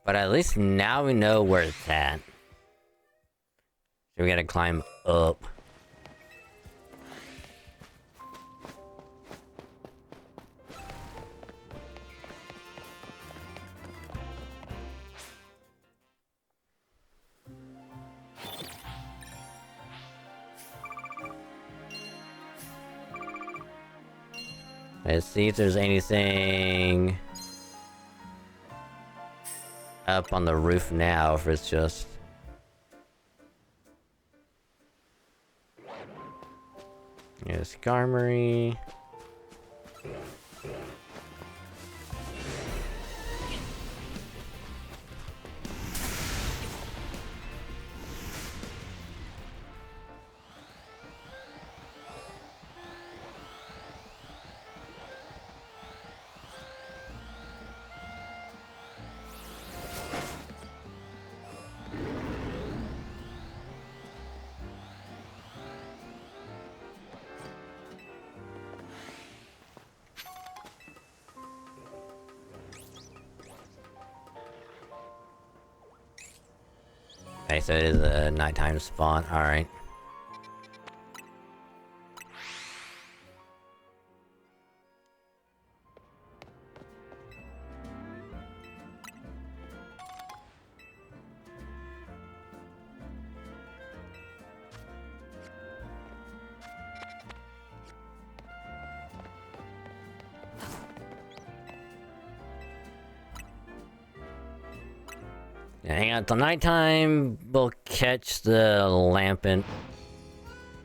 But at least now we know where it's at. So we gotta climb up. Let's see if there's anything up on the roof now, if it's just... Yeah, Skarmory. Okay, so it is a nighttime spawn, alright. Yeah, hang on till nighttime, we'll catch the Lampent.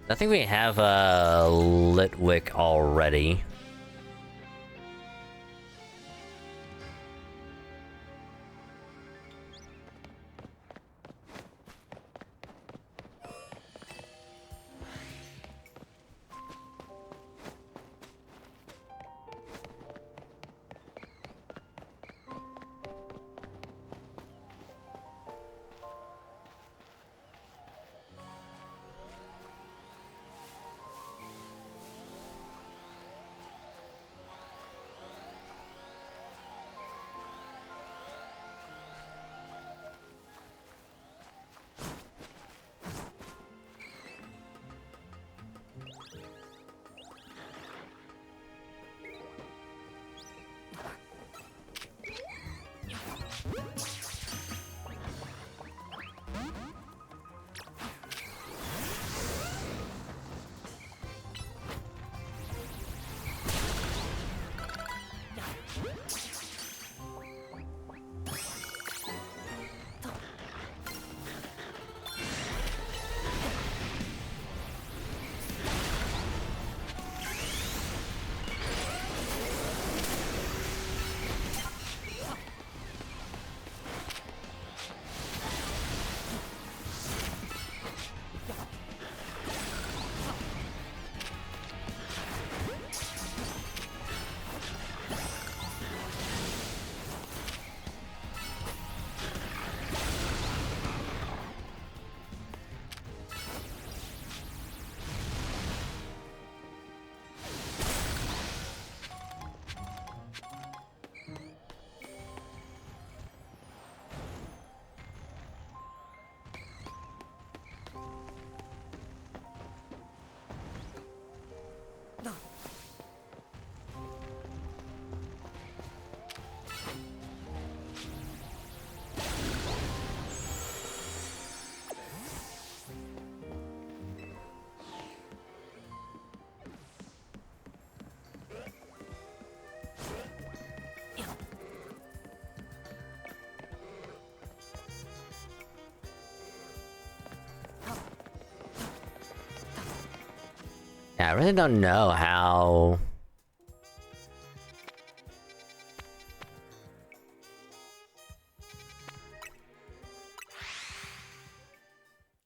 I think we have a Litwick already. Yeah, I really don't know how...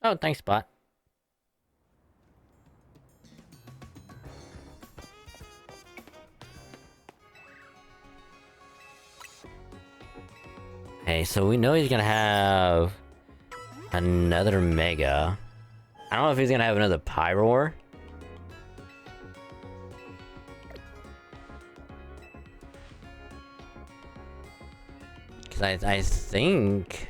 Oh, thanks, bot. Okay, so we know he's gonna have... another Mega. I don't know if he's gonna have another Pyroar. Cause I think...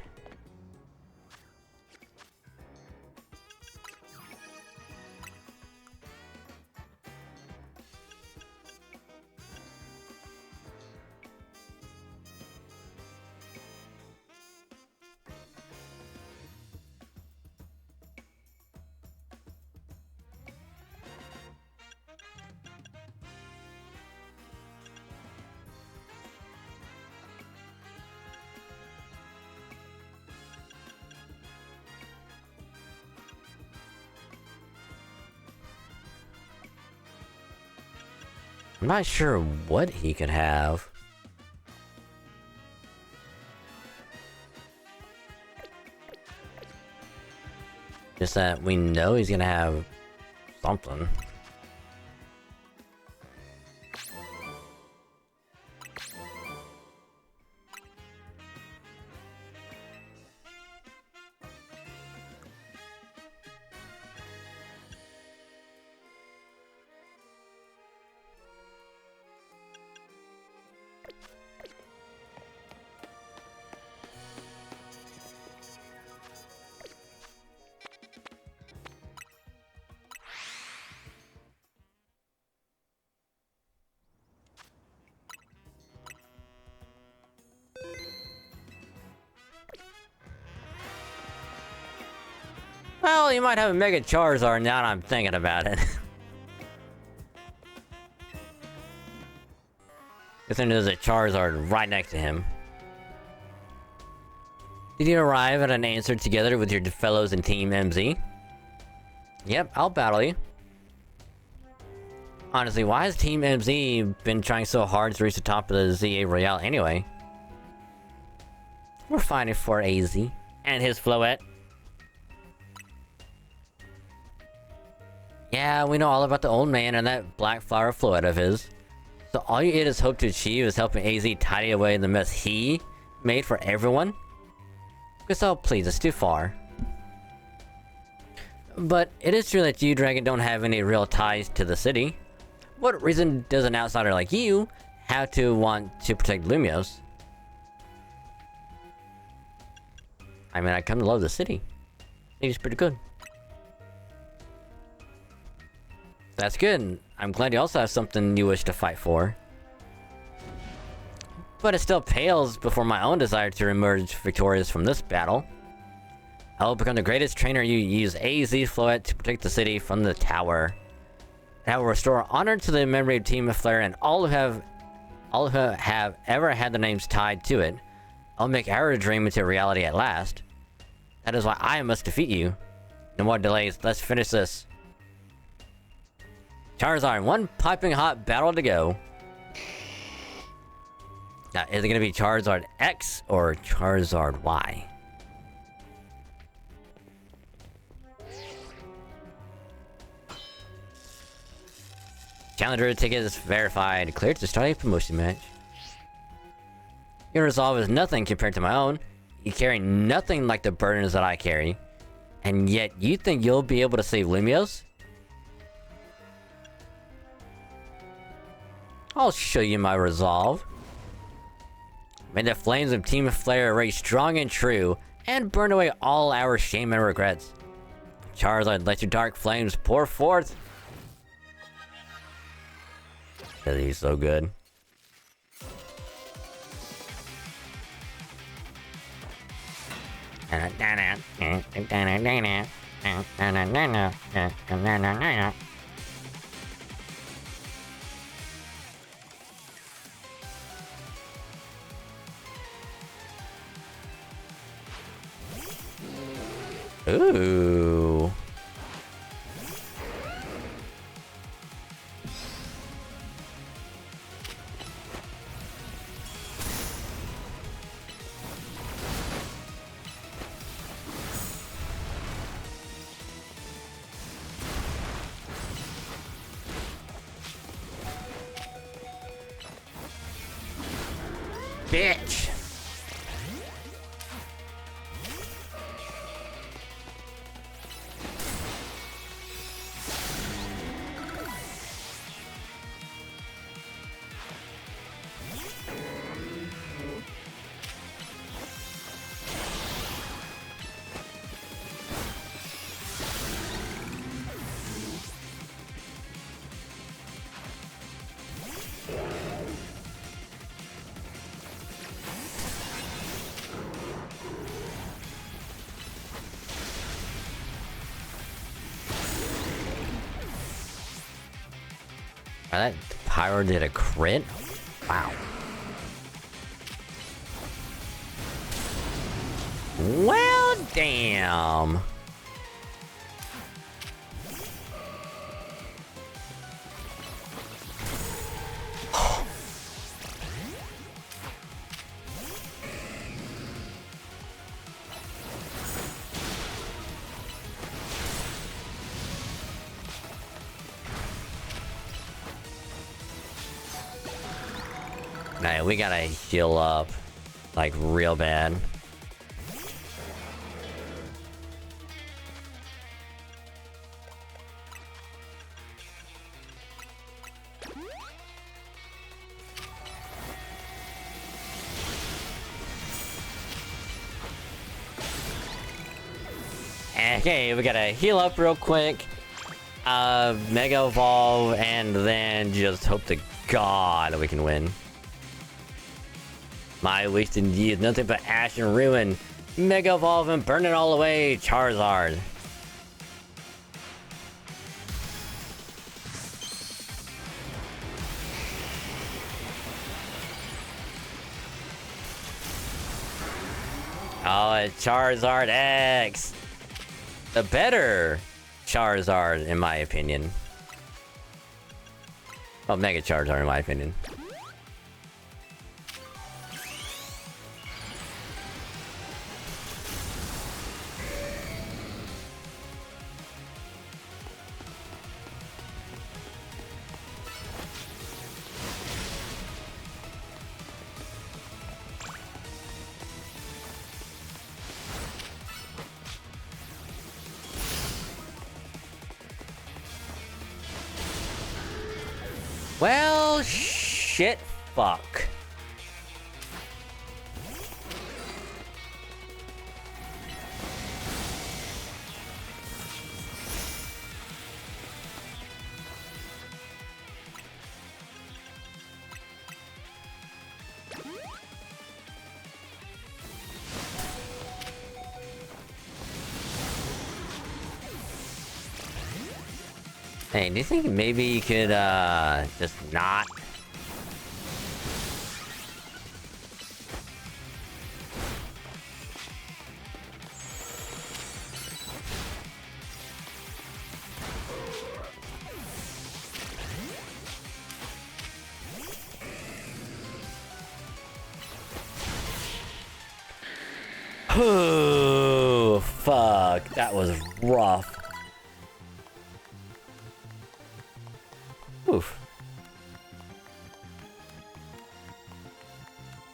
I'm not sure what he could have. Just that we know he's gonna have something. Well, you might have a Mega Charizard now that I'm thinking about it. Because then there's a Charizard right next to him. Did you arrive at an answer together with your fellows in Team MZ? Yep, I'll battle you. Honestly, why has Team MZ been trying so hard to reach the top of the ZA Royale anyway? We're fighting for AZ. And his Floette. Yeah, we know all about the old man and that black flower Floette of his. So all you idiots hope to achieve is helping AZ tidy away the mess he made for everyone? Because oh please, it's too far. But it is true that you, Dragon, don't have any real ties to the city. What reason does an outsider like you have to want to protect Lumios? I mean, I come to love the city. City's pretty good. That's good. I'm glad you also have something you wish to fight for. But it still pales before my own desire to emerge victorious from this battle. I will become the greatest trainer. You use AZ Floette to protect the city from the tower. That will restore honor to the memory of Team Flare and all who have ever had their names tied to it. I'll make our dream into reality at last. That is why I must defeat you. No more delays. Let's finish this. Charizard, one piping hot battle to go. Now, is it gonna be Charizard X or Charizard Y? Challenger ticket is verified. Cleared to start a promotion match. Your resolve is nothing compared to my own. You carry nothing like the burdens that I carry. And yet, you think you'll be able to save Lumios? I'll show you my resolve. May the flames of Team Flare rage strong and true, and burn away all our shame and regrets. Charizard, let your dark flames pour forth. Cause he's so good. Ooh. bitch! That pyro did a crit? Wow. Well, damn. Nah, we gotta heal up, like, real bad. Okay, we gotta heal up real quick, Mega Evolve, and then just hope to God we can win. My wasted years, nothing but ash and ruin. Mega Evolve and burn it all away, Charizard. Oh, it's Charizard X. The better Charizard, in my opinion. Oh, Mega Charizard, in my opinion. Well, shit, fuck. Hey, do you think maybe you could, just not? Oh, fuck. That was rough. Oof.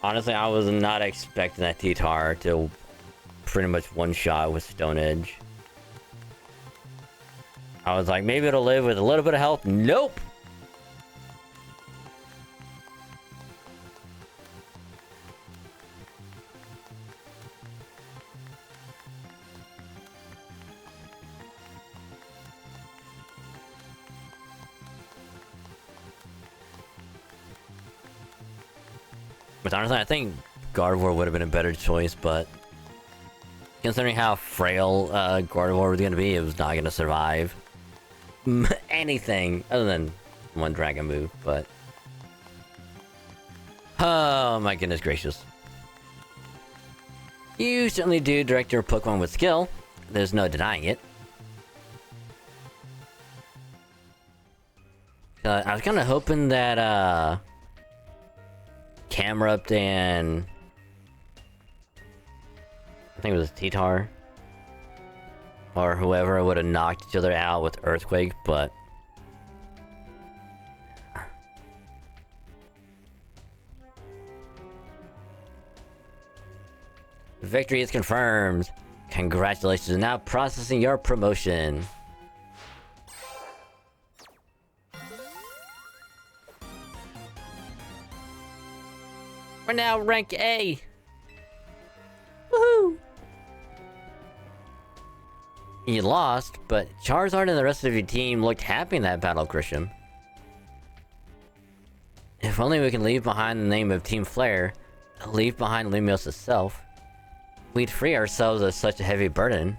Honestly, I was not expecting that T-Tar to pretty much one-shot with Stone Edge. I was like, maybe it'll live with a little bit of health. Nope! But honestly, I think Gardevoir would have been a better choice, but considering how frail Gardevoir was going to be, it was not going to survive anything other than one dragon move, but... Oh my goodness gracious. You certainly do direct your Pokemon with skill. There's no denying it. I was kind of hoping that, Camerupt and... I think it was T-Tar. Or whoever would have knocked each other out with Earthquake, but... Victory is confirmed. Congratulations, now processing your promotion. We're now rank A. Woohoo! You lost, but Charizard and the rest of your team looked happy in that battle, Grisham. If only we can leave behind the name of Team Flare, leave behind Lumiose itself, we'd free ourselves of such a heavy burden.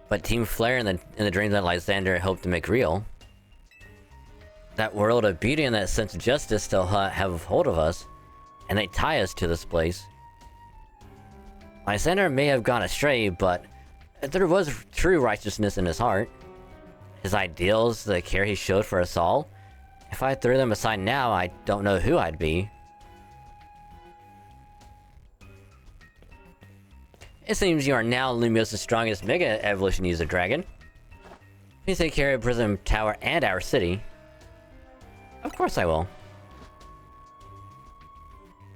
But Team Flare and the dreams that Lysander hoped to make real. That world of beauty and that sense of justice still have hold of us, and they tie us to this place. Lysander may have gone astray, but there was true righteousness in his heart. His ideals, the care he showed for us all. If I threw them aside now, I don't know who I'd be. It seems you are now Lumiose's strongest Mega Evolution user, Dragon. Please take care of Prism Tower and our city. Of course I will.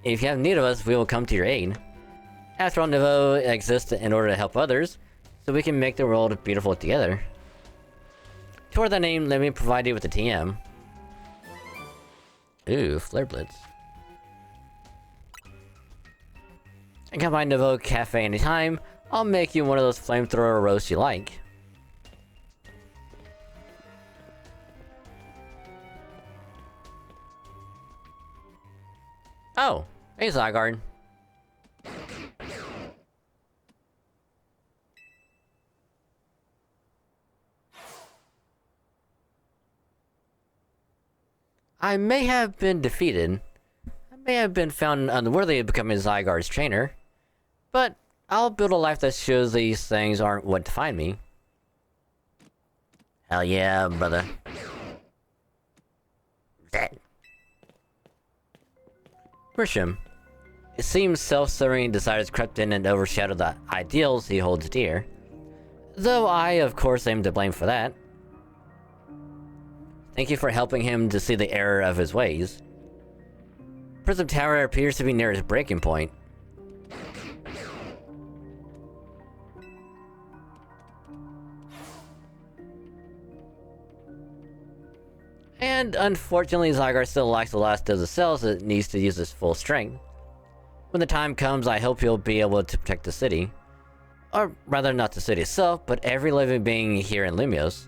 If you have need of us, we will come to your aid. After all, Nouveau exists in order to help others, so we can make the world beautiful together. Toward that name, let me provide you with a TM. Ooh, Flare Blitz. And come by Nouveau Cafe anytime, I'll make you one of those flamethrower roasts you like. Oh, hey Zygarde. I may have been defeated. I may have been found unworthy of becoming Zygarde's trainer. But I'll build a life that shows these things aren't what define me. Hell yeah, brother. Grisham. It seems self-serving desires crept in and overshadowed the ideals he holds dear. Though I, of course, am to blame for that. Thank you for helping him to see the error of his ways. Prism Tower appears to be near its breaking point. And unfortunately, Zygarde still lacks the last dozen cells it needs to use its full strength. When the time comes, I hope you'll be able to protect the city. Or rather, not the city itself, but every living being here in Lumiose.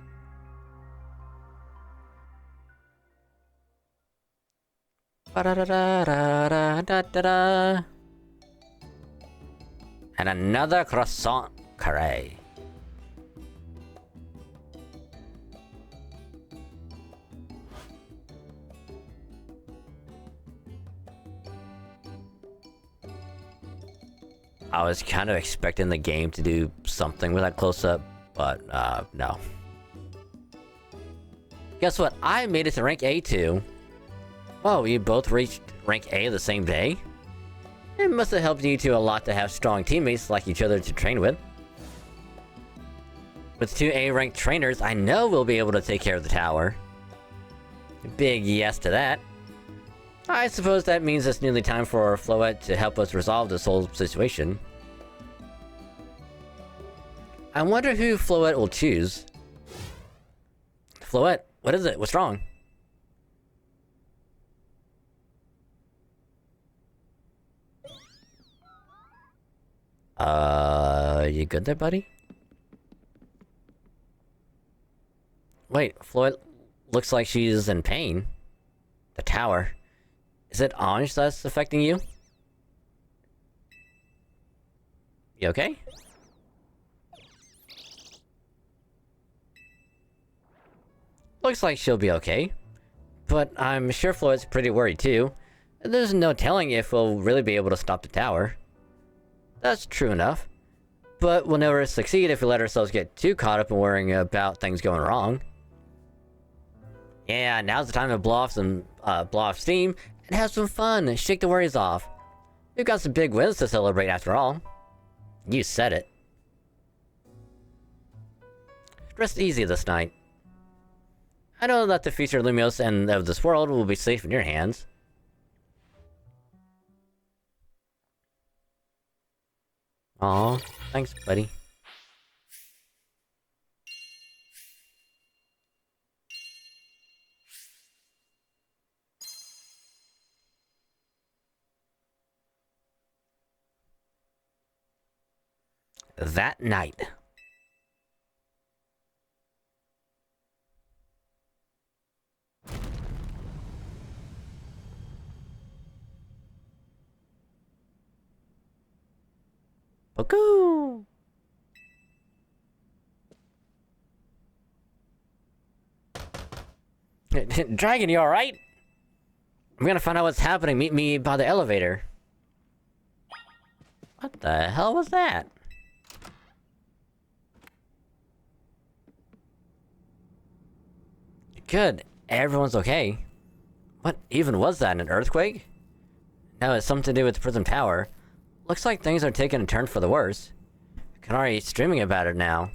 Ba-da-da-da-da-da-da-da. And another croissant carré. I was kind of expecting the game to do something with that close-up, but no. Guess what? I made it to rank A too. Whoa, you both reached rank A the same day? It must have helped you two a lot to have strong teammates like each other to train with. With 2 A-ranked trainers, I know we'll be able to take care of the tower. Big yes to that. I suppose that means it's nearly time for Floette to help us resolve this whole situation. I wonder who Floette will choose. Floette, what is it? What's wrong? You good there, buddy? Wait, Floette looks like she's in pain. The tower. Is it Ange that's affecting you? You okay? Looks like she'll be okay. But I'm sure Floette's pretty worried too. There's no telling if we'll really be able to stop the tower. That's true enough. But we'll never succeed if we let ourselves get too caught up in worrying about things going wrong. Yeah, now's the time to blow off steam and have some fun and shake the worries off. We've got some big wins to celebrate after all. You said it. Rest easy this night. I know that the future of Lumiose and of this world will be safe in your hands. Aw, thanks, buddy. That night. Boku! Dragon, you alright? I'm gonna find out what's happening. Meet me by the elevator. What the hell was that? Good. Everyone's okay. What even was that? An earthquake? No, it's something to do with the prison tower. Looks like things are taking a turn for the worse. Kanari's streaming about it now.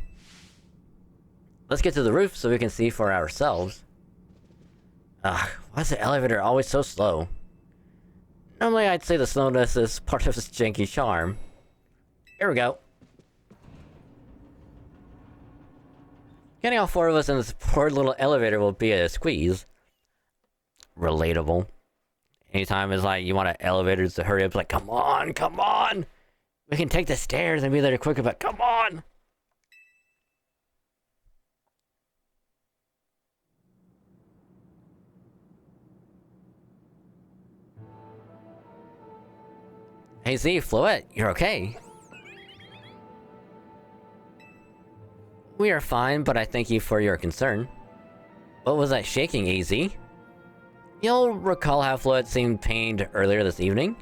Let's get to the roof so we can see for ourselves. Ugh, why is the elevator always so slow? Normally I'd say the slowness is part of its janky charm. Here we go. Getting all four of us in this poor little elevator will be a squeeze. Relatable. Anytime it's like you want elevators to hurry up, it's like, come on, come on! We can take the stairs and be there quicker, but come on! Hey Z, Floette, you're okay? We are fine, but I thank you for your concern. What was that shaking, AZ? You'll recall how Floette seemed pained earlier this evening?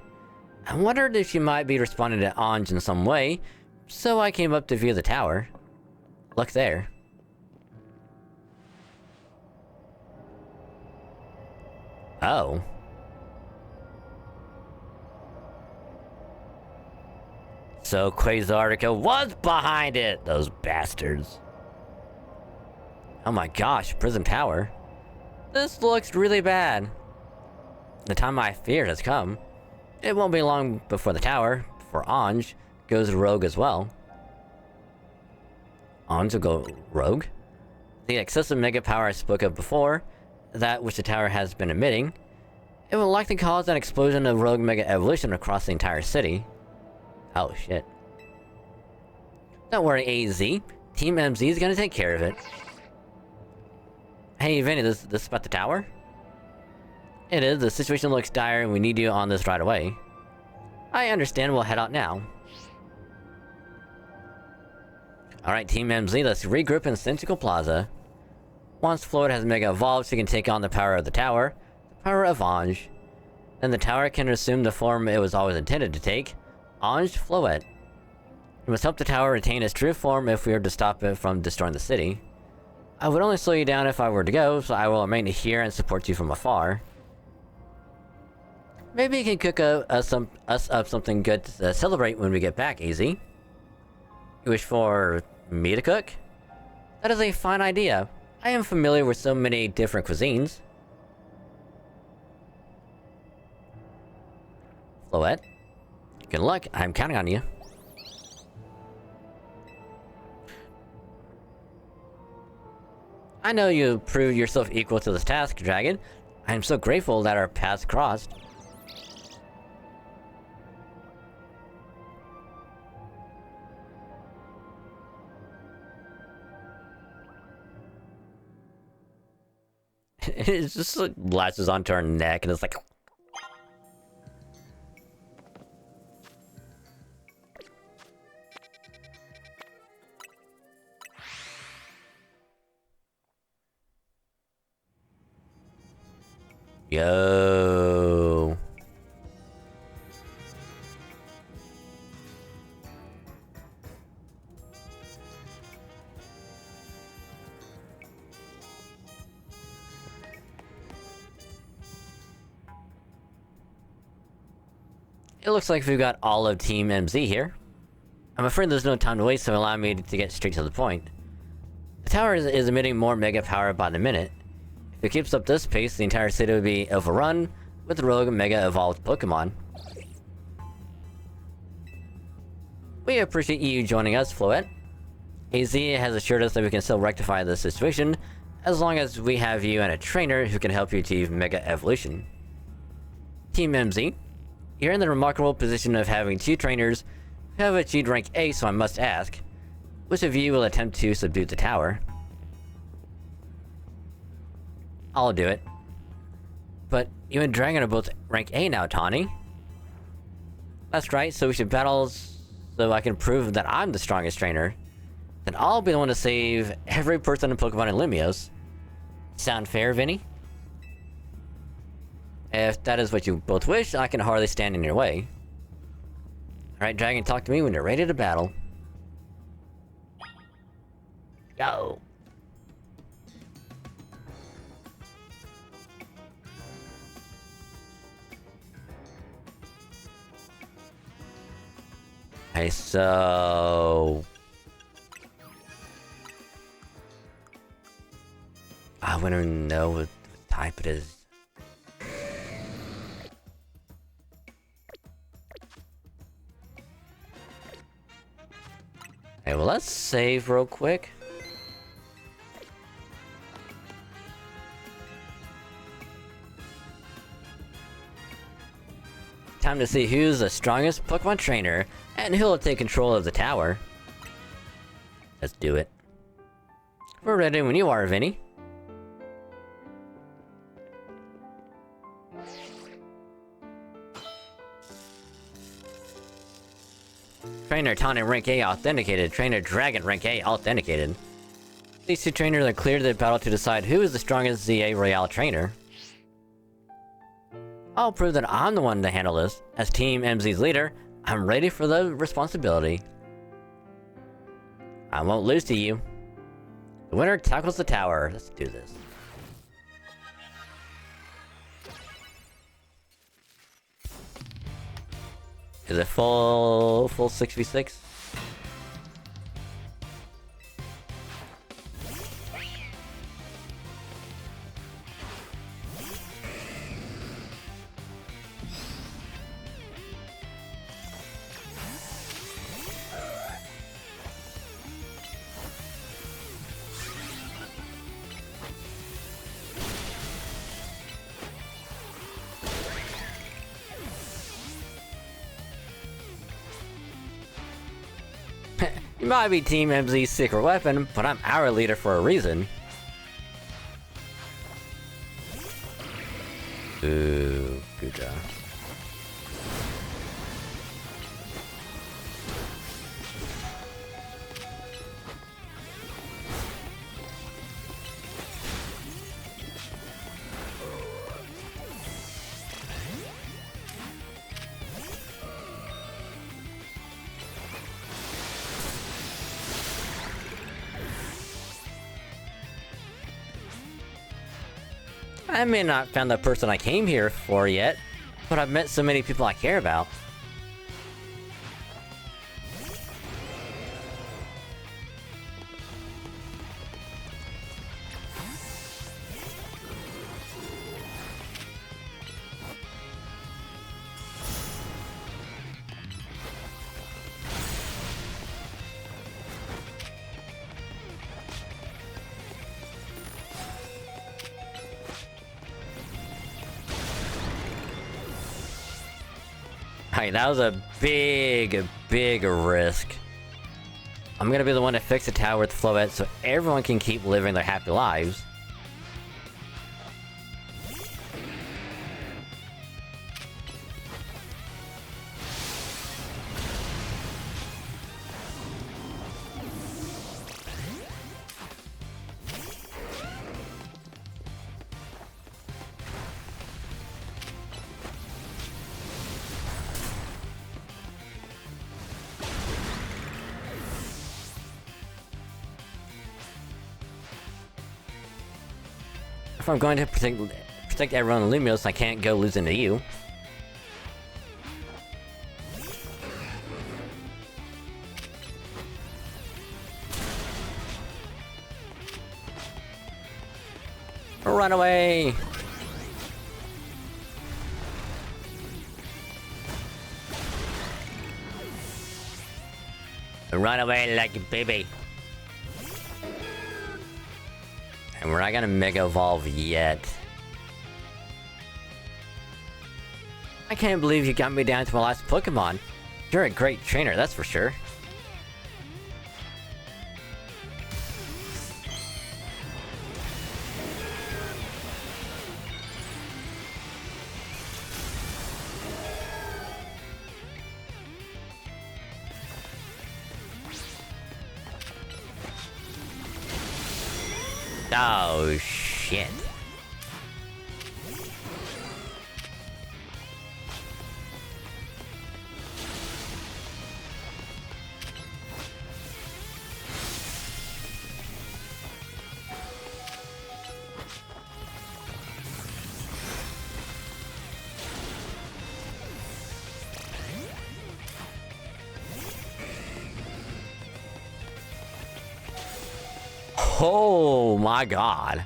I wondered if she might be responding to Ange in some way, so I came up to view the tower. Look there. Oh. So Quasartica was behind it! Those bastards. Oh my gosh, prison tower. This looks really bad. The time I feared has come. It won't be long before the tower, before Ange, goes rogue as well. Ange will go rogue? The excessive mega power I spoke of before, that which the tower has been emitting, it will likely cause an explosion of rogue mega evolution across the entire city. Oh shit. Don't worry, AZ. Team MZ is gonna take care of it. Hey, Vinny, this about the tower? It is. The situation looks dire and we need you on this right away. I understand. We'll head out now. Alright, Team MZ, let's regroup in Central Plaza. Once Floyd has Mega Evolved, she can take on the power of the tower, the power of Ange. Then the tower can assume the form it was always intended to take, Ange Floette. We must help the tower retain its true form if we are to stop it from destroying the city. I would only slow you down if I were to go, so I will remain here and support you from afar. Maybe you can cook us up something good to celebrate when we get back, AZ. You wish for me to cook? That is a fine idea. I am familiar with so many different cuisines. Floette, good luck. I'm counting on you. I know you proved yourself equal to this task, Dragon. I am so grateful that our paths crossed. It just like latches onto her neck and it's like... Yo. It looks like we've got all of Team MZ here. I'm afraid there's no time to waste, so allow me to get straight to the point. The tower is emitting more mega power by the minute. If it keeps up this pace, the entire city will be overrun with rogue mega evolved Pokemon. We appreciate you joining us, Floette. AZ has assured us that we can still rectify this situation, as long as we have you and a trainer who can help you achieve Mega Evolution. Team MZ, you're in the remarkable position of having 2 trainers who have achieved rank A, so I must ask, which of you will attempt to subdue the tower? I'll do it. But you and Dragon are both rank A now, Tawny. That's right, so we should battle so I can prove that I'm the strongest trainer. Then I'll be the one to save every person in Pokemon and Lumios. Sound fair, Vinny? If that is what you both wish, I can hardly stand in your way. Alright, Dragon, talk to me when you're ready to battle. Go! Okay, so... I wouldn't even know what type it is. Okay, well, let's save real quick. Time to see who's the strongest Pokemon trainer, and who'll take control of the tower. Let's do it. We're ready when you are, Vinny. Trainer Tawny rank A authenticated. Trainer Dragon rank A authenticated. These 2 trainers are cleared to the battle to decide who is the strongest Z-A Royale trainer. I'll prove that I'm the one to handle this. As Team MZ's leader, I'm ready for the responsibility. I won't lose to you. The winner tackles the tower. Let's do this. Is it full 6v6? You might be Team MZ's secret weapon, but I'm our leader for a reason. Ooh, good job. I may not have found the person I came here for yet, but I've met so many people I care about. Hey, that was a big risk. I'm gonna be the one to fix the tower with Floette so everyone can keep living their happy lives. If I'm going to protect everyone in Lumios, I can't go losing to you. Run away! Run away like a baby. And we're not gonna Mega Evolve yet. I can't believe you got me down to my last Pokemon. You're a great trainer, that's for sure. Oh, shit. Oh my god.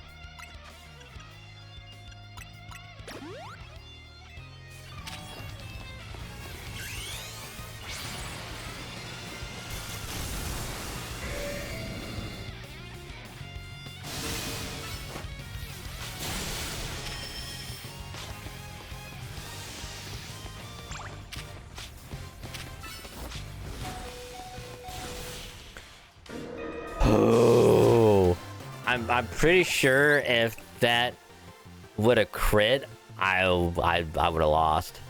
Oh, I'm pretty sure if that would have crit, I would have lost.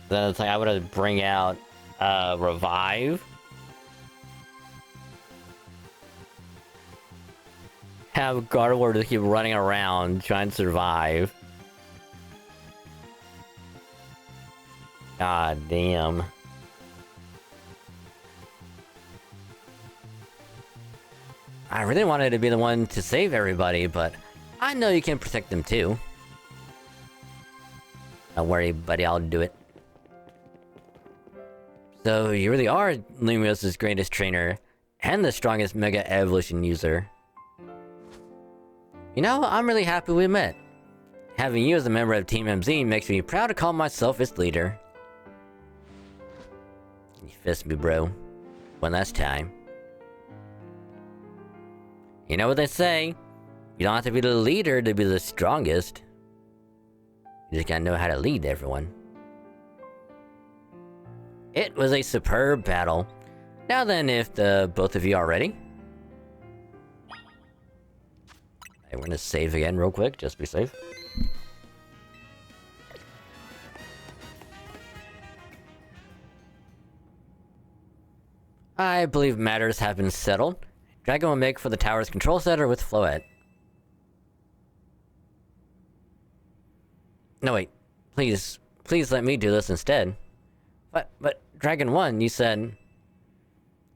Then it's like I would have bring out revive. Have Gardevoir to keep running around trying to survive. God damn. I really wanted to be the one to save everybody, but I know you can protect them too. Don't worry, buddy, I'll do it. So, you really are Lumios's greatest trainer, and the strongest Mega Evolution user. You know, I'm really happy we met. Having you as a member of Team MZ makes me proud to call myself its leader. You fist me, bro. One last time. You know what they say? You don't have to be the leader to be the strongest. You just gotta know how to lead everyone. It was a superb battle. Now then, if the both of you are ready. We're gonna save again real quick, just to be safe. I believe matters have been settled. Dragon will make for the tower's control center with Floette. No wait, please let me do this instead. But Dragon 1, you said...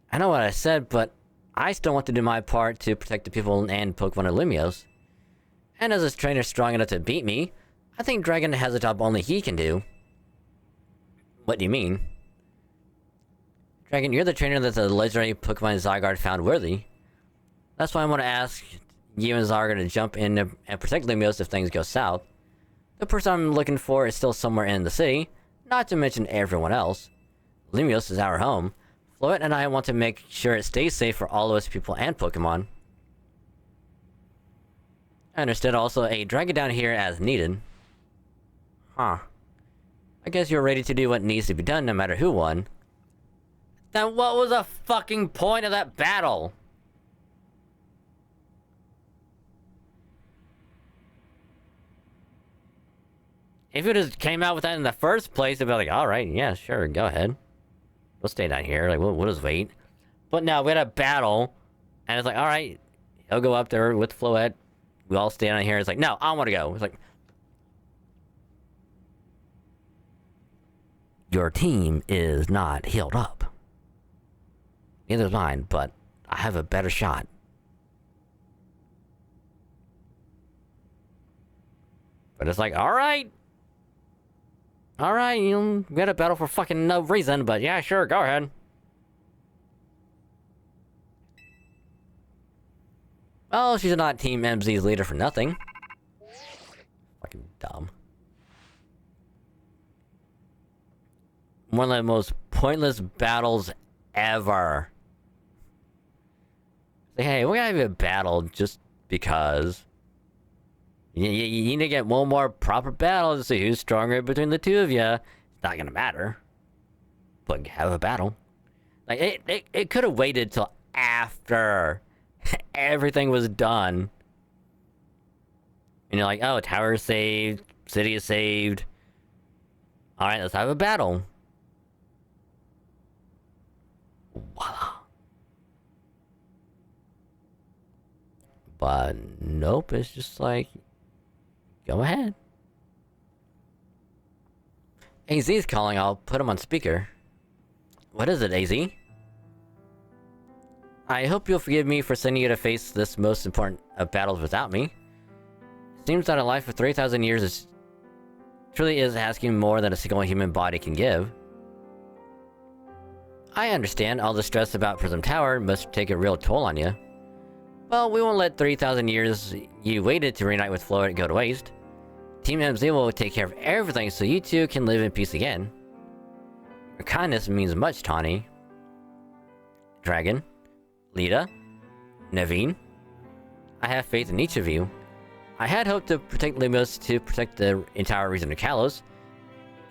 I know what I said, but I still want to do my part to protect the people and Pokemon of Lumiose. And as a trainer strong enough to beat me, I think Dragon has a job only he can do. What do you mean? Dragon, you're the trainer that the legendary Pokemon Zygarde found worthy. That's why I want to ask you and Zygarde to jump in and protect Lumiose if things go south. The person I'm looking for is still somewhere in the city, not to mention everyone else. Lumiose is our home. Floette and I want to make sure it stays safe for all of us people and Pokemon. I understood also drag it down here as needed. Huh. I guess you're ready to do what needs to be done no matter who won. Then what was the fucking point of that battle? If it just came out with that in the first place, it'd be like, alright, yeah, sure, go ahead. We'll stay down here, like, we'll just wait. But no, we had a battle, and it's like, alright, he'll go up there with Floette. We all stay down here, it's like, no, I want to go. It's like... Your team is not healed up. Neither is mine, but I have a better shot. But it's like, alright! Alright, you get a battle for fucking no reason, but yeah, sure, go ahead. Well, she's not Team MZ's leader for nothing. Fucking dumb. One of the most pointless battles ever. Like, hey, we're gonna have a battle just because. You need to get one more proper battle to see who's stronger between the two of you. It's not gonna matter. But have a battle. Like, it could have waited till after everything was done. And you're like, oh, tower is saved, city is saved. Alright, let's have a battle. Voila. But nope, it's just like, go ahead. AZ's calling, I'll put him on speaker. What is it, AZ? I hope you'll forgive me for sending you to face this most important of battles without me. Seems that a life of 3,000 years truly is asking more than a single human body can give. I understand all the stress about Prism Tower must take a real toll on you. Well, we won't let 3,000 years you waited to reunite with Floet go to waste. Team MZ will take care of everything so you two can live in peace again. Your kindness means much, Tawny. Dragon, Lita, Naveen. I have faith in each of you. I had hoped to protect Lumos to protect the entire region of Kalos.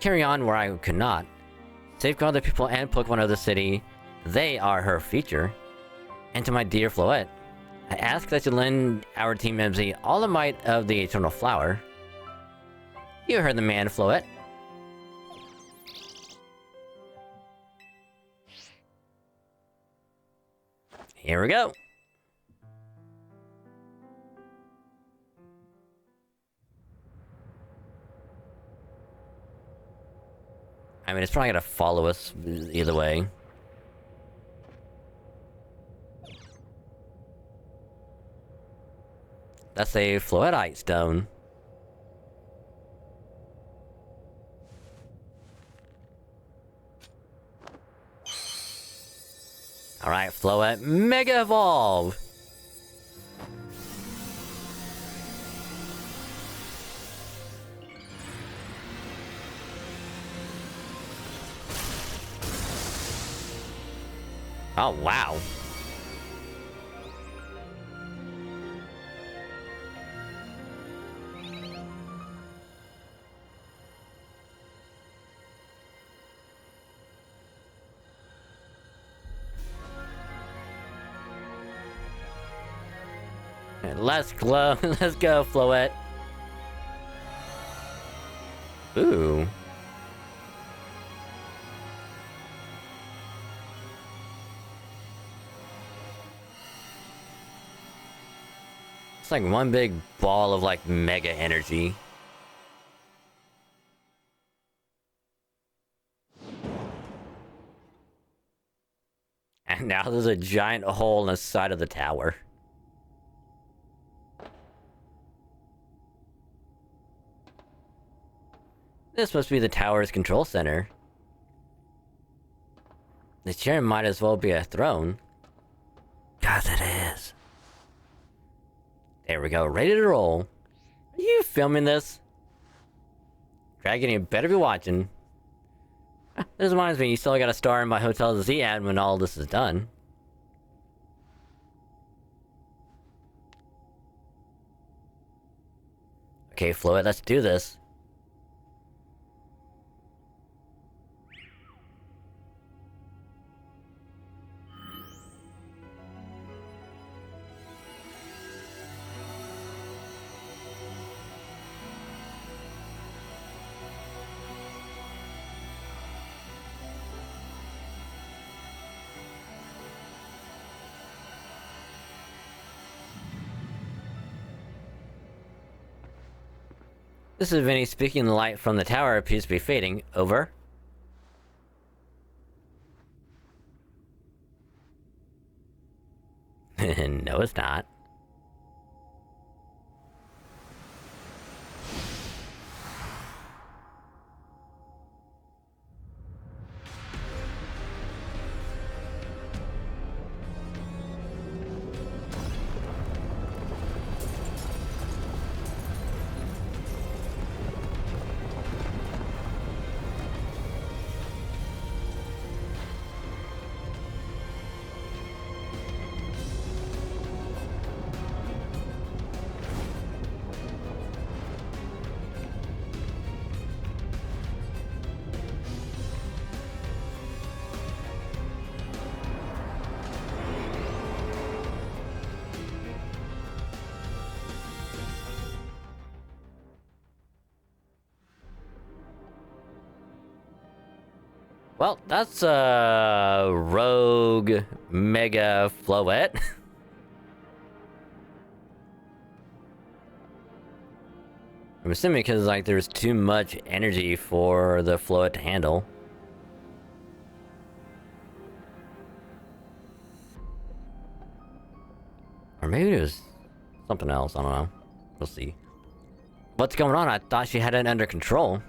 Carry on where I could not. Safeguard the people and Pokemon of the city. They are her future. And to my dear Floet, I ask that you lend our Team MZ all the might of the Eternal Flower. You heard the man, Floet. Here we go. I mean, it's probably gonna follow us either way. That's a Floetite stone. Alright, Floet, Mega Evolve! Oh, wow. Let's glow. Let's go, Floet. Ooh. It's like one big ball of like mega energy. And now there's a giant hole in the side of the tower. This must be the tower's control center. The chair might as well be a throne. 'Cause it is. There we go, ready to roll. Are you filming this? Dragon, you better be watching. This reminds me, you still got a star in my Hotel Z ad when all this is done. Okay, Floet, let's do this. This is Vinny speaking. The light from the tower appears to be fading. Over. No, it's not. Well, that's a rogue mega floette. I'm assuming because like there's too much energy for the floette to handle. Or maybe it was something else, I don't know. We'll see. What's going on? I thought she had it under control.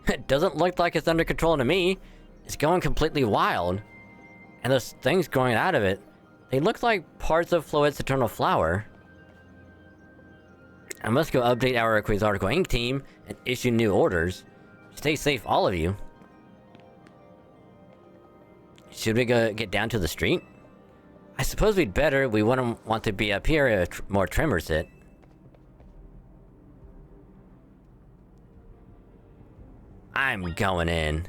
It doesn't look like it's under control to me. It's going completely wild. And those things growing out of it, they look like parts of Floette's eternal flower. I must go update our Quasarticle Inc. team and issue new orders. Stay safe, all of you. Should we go get down to the street? I suppose we'd better. We wouldn't want to be up here if more tremors hit. I'm going in.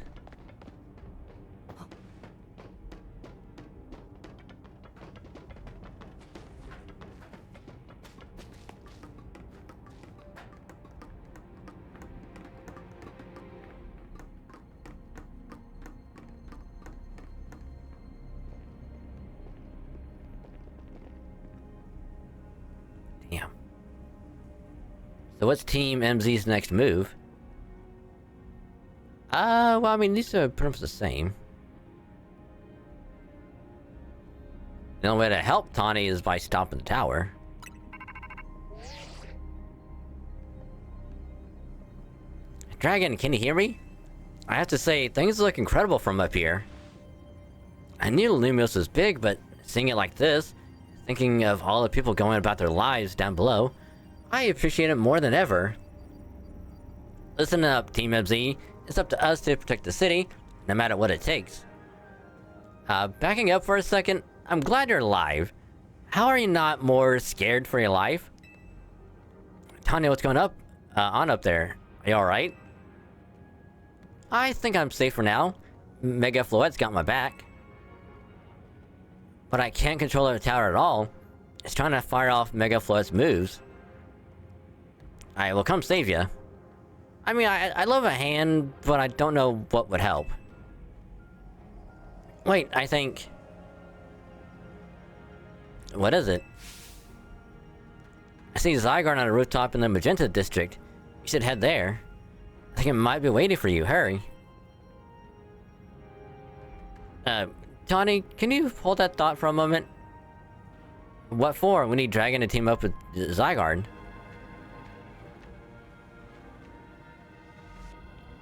Damn. So what's Team MZ's next move? Well, I mean, these are pretty much the same. The only way to help Tawny is by stopping the tower. Dragon, can you hear me? I have to say, things look incredible from up here. I knew Lumios was big, but seeing it like this, thinking of all the people going about their lives down below, I appreciate it more than ever. Listen up, Team MZ. It's up to us to protect the city, no matter what it takes. Backing up for a second, I'm glad you're alive. How are you not more scared for your life? Tanya, what's going on up there? Are you alright? I think I'm safe for now. Mega Floette's got my back. But I can't control the tower at all. It's trying to fire off Mega Floette's moves. I will come save you. I mean, I love a hand, but I don't know what would help. Wait, I think... What is it? I see Zygarde on a rooftop in the Magenta district. You should head there. I think it might be waiting for you. Hurry. Tawny, can you hold that thought for a moment? What for? We need Dragon to team up with Zygarde.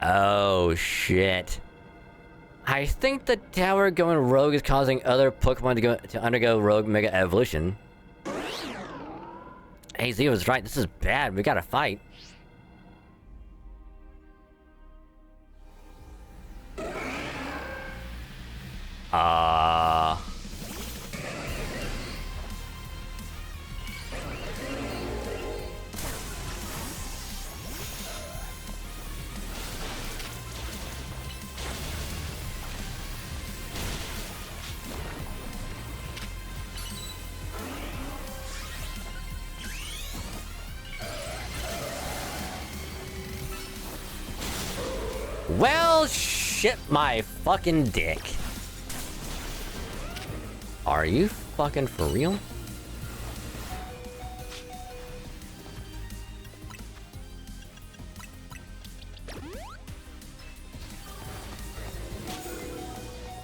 Oh, shit. I think the tower going rogue is causing other Pokemon to undergo rogue mega evolution. AZ was right, this is bad, we gotta fight. Well, shit my fucking dick. Are you fucking for real?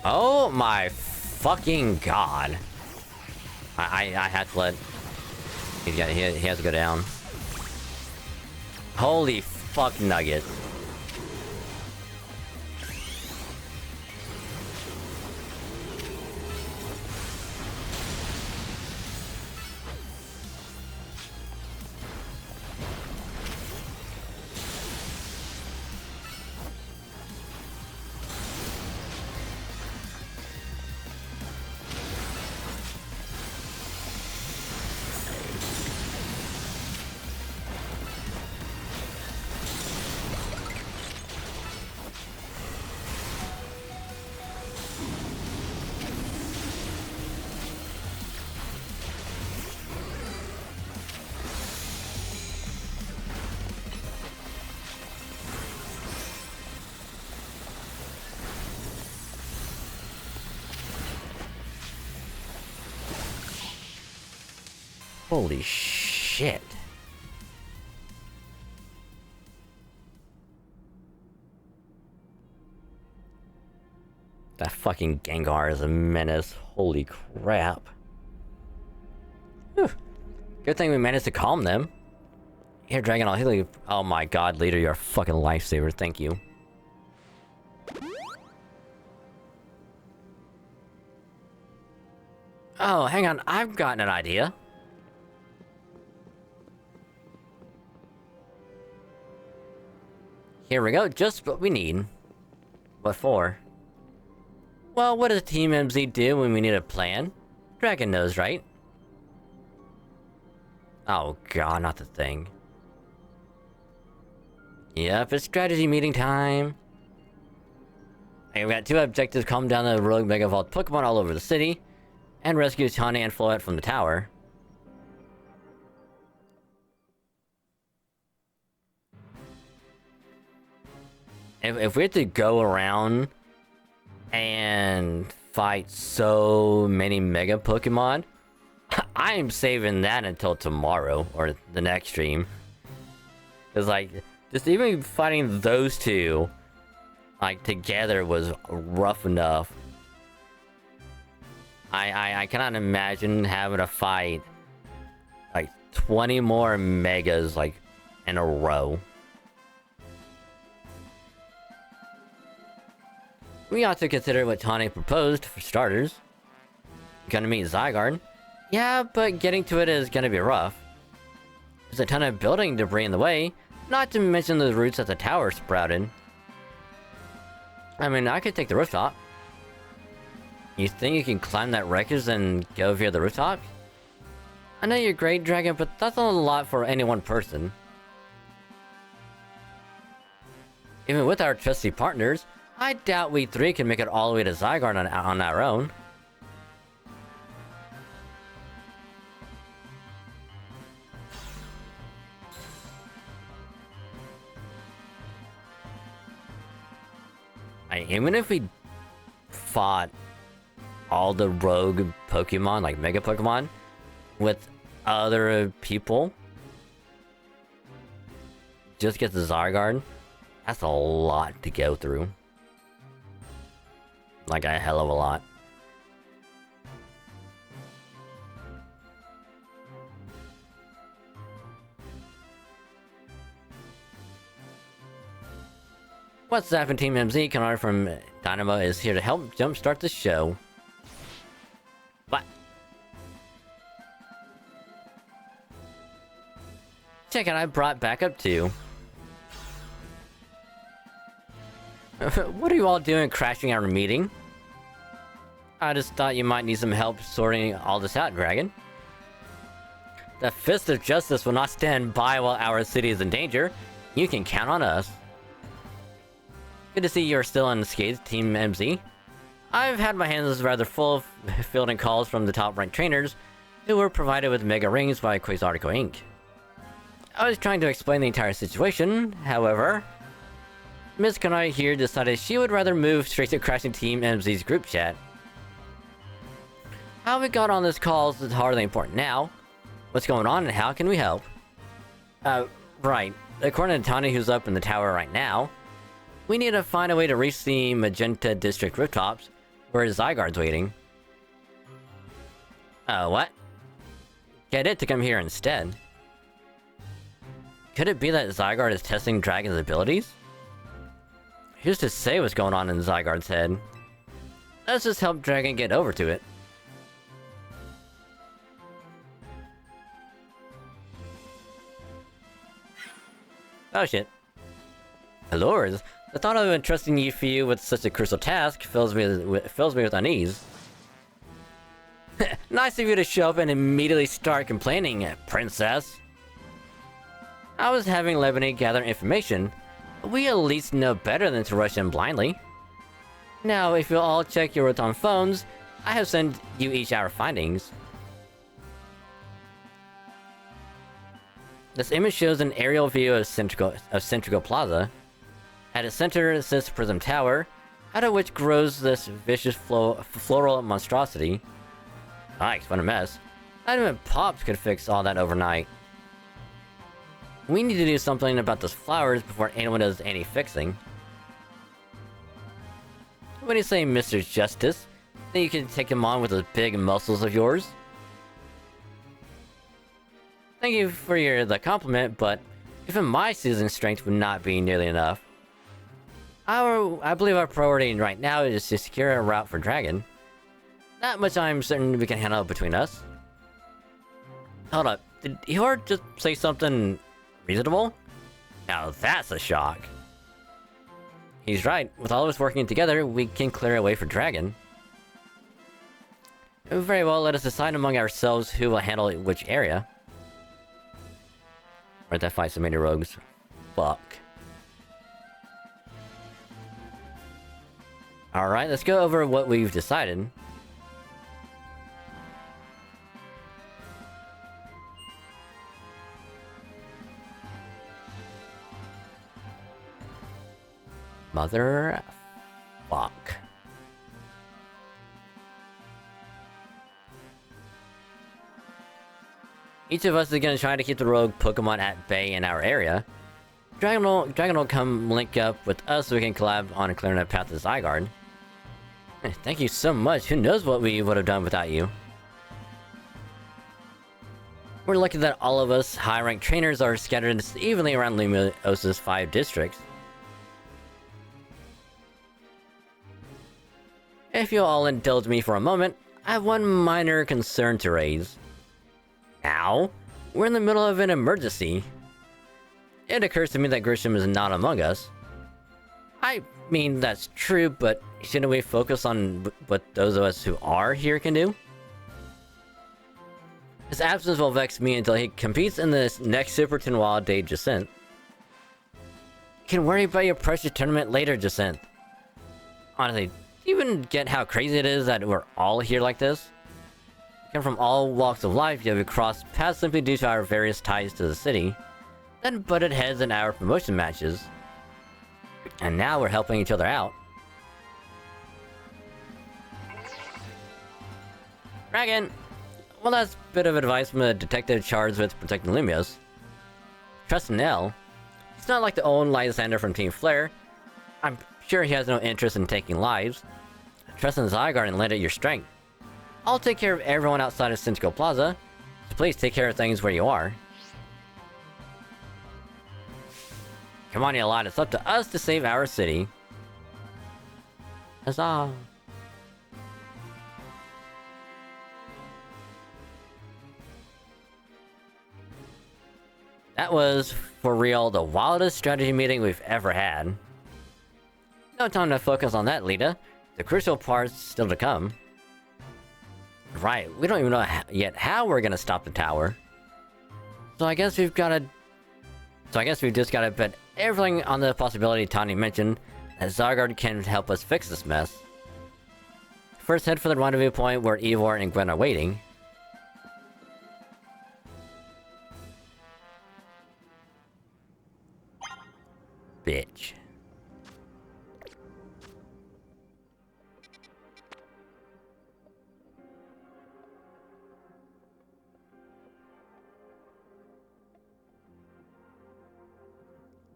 Oh my fucking god. I had to let... he has to go down. Holy fuck nugget. Holy shit. That fucking Gengar is a menace. Holy crap. Whew. Good thing we managed to calm them. Here, Dragon, I'll heal you. Oh my god, leader, you're a fucking lifesaver. Thank you. Oh, hang on. I've gotten an idea. Here we go. Just what we need. What for? Well, what does Team MZ do when we need a plan? Dragon knows, right? Oh god, not the thing. Yep, it's strategy meeting time. Okay, we got two objectives: calm down the rogue Mega Evolved Pokemon all over the city, and rescue Tawny and Floette from the tower. If we have to go around and fight so many Mega Pokemon, I am saving that until tomorrow or the next stream. Cause like, just even fighting those two, like together, was rough enough. I cannot imagine having to fight like 20 more Megas like in a row. We ought to consider what Tawny proposed for starters. Gonna meet Zygarde. Yeah, but getting to it is gonna be rough. There's a ton of building debris in the way, not to mention the roots that the tower sprouted. I mean, I could take the rooftop. You think you can climb that wreckage and go via the rooftop? I know you're great, Dragon, but that's not a lot for any one person. Even with our trusty partners, I doubt we three can make it all the way to Zygarde on our own. Even if we fought all the rogue Pokemon, like Mega Pokemon, with other people, just get the Zygarde, that's a lot to go through. Like a hell of a lot. What's happening, Team MZ? Kanar from Dynamo is here to help jumpstart the show. What? Check out, I brought backup too. What are you all doing crashing our meeting? I just thought you might need some help sorting all this out, Dragon. The Fist of Justice will not stand by while our city is in danger. You can count on us. Good to see you're still unscathed, Team MZ. I've had my hands rather full fielding calls from the top-ranked trainers who were provided with Mega Rings by Quasartico Inc. I was trying to explain the entire situation, however, Ms. Kanai here decided she would rather move straight to crashing Team MZ's group chat. How we got on this call is hardly important now. What's going on and how can we help? Right. According to Tawny, who's up in the tower right now, we need to find a way to reach the Magenta District rooftops, where Zygarde's waiting. What? Get it to come here instead. Could it be that Zygarde is testing Dragon's abilities? Who's to say what's going on in Zygarde's head? Let's just help Dragon get over to it. Oh shit. Lords, the thought of entrusting you with such a crucial task fills me with unease. Nice of you to show up and immediately start complaining, princess. I was having Lebanese gather information. We at least know better than to rush in blindly. Now, if you'll all check your Rotom phones, I have sent you each our findings. This image shows an aerial view of Centrico Plaza. At its center sits Prism Tower, out of which grows this vicious floral monstrosity. Yikes, what a mess. Not even Pops could fix all that overnight. We need to do something about those flowers before anyone does any fixing. What do you say, Mr. Justice? Think you can take him on with those big muscles of yours? Thank you for the compliment, but even my seasoned strength would not be nearly enough. I believe our priority right now is to secure a route for Dragon. That much I'm certain we can handle between us. Hold up, did Eeyore just say something reasonable? Now that's a shock. He's right, with all of us working together, we can clear a way for Dragon. Very well, let us decide among ourselves who will handle which area. Right, that fight so many rogues. Fuck. Alright, let's go over what we've decided. Mother... fuck. Each of us is gonna try to keep the rogue Pokemon at bay in our area. Dragon will come link up with us so we can collab on clearing a path to Zygarde. Thank you so much, who knows what we would have done without you. We're lucky that all of us high-ranked trainers are scattered evenly around Lumios's 5 districts. If you'll all indulge me for a moment, I have one minor concern to raise. Now, we're in the middle of an emergency. It occurs to me that Grisham is not among us. I mean, that's true, but shouldn't we focus on what those of us who are here can do? His absence will vex me until he competes in this next Super Tournoi de Jacinthe. You can worry about your precious tournament later, Jacinthe. Honestly, do you even get how crazy it is that we're all here like this? We come from all walks of life, yet we cross paths simply due to our various ties to the city, then butted heads in our promotion matches. And now we're helping each other out. Dragon! Well, that's a bit of advice from a detective charged with protecting Lumios. Trust Nell. He's not like the old Lysander from Team Flare. I'm sure he has no interest in taking lives. Trust in Zygarde and lend it your strength. I'll take care of everyone outside of Cinco Plaza, so please take care of things where you are. Come on, you lot, it's up to us to save our city. Huzzah! That was, for real, the wildest strategy meeting we've ever had. No time to focus on that, Lita. The crucial part's still to come. Right, we don't even know yet how we're gonna stop the tower. So I guess we've just gotta bet everything on the possibility Tani mentioned that Zygarde can help us fix this mess. First, head for the rendezvous point where Eivor and Gwen are waiting. Bitch.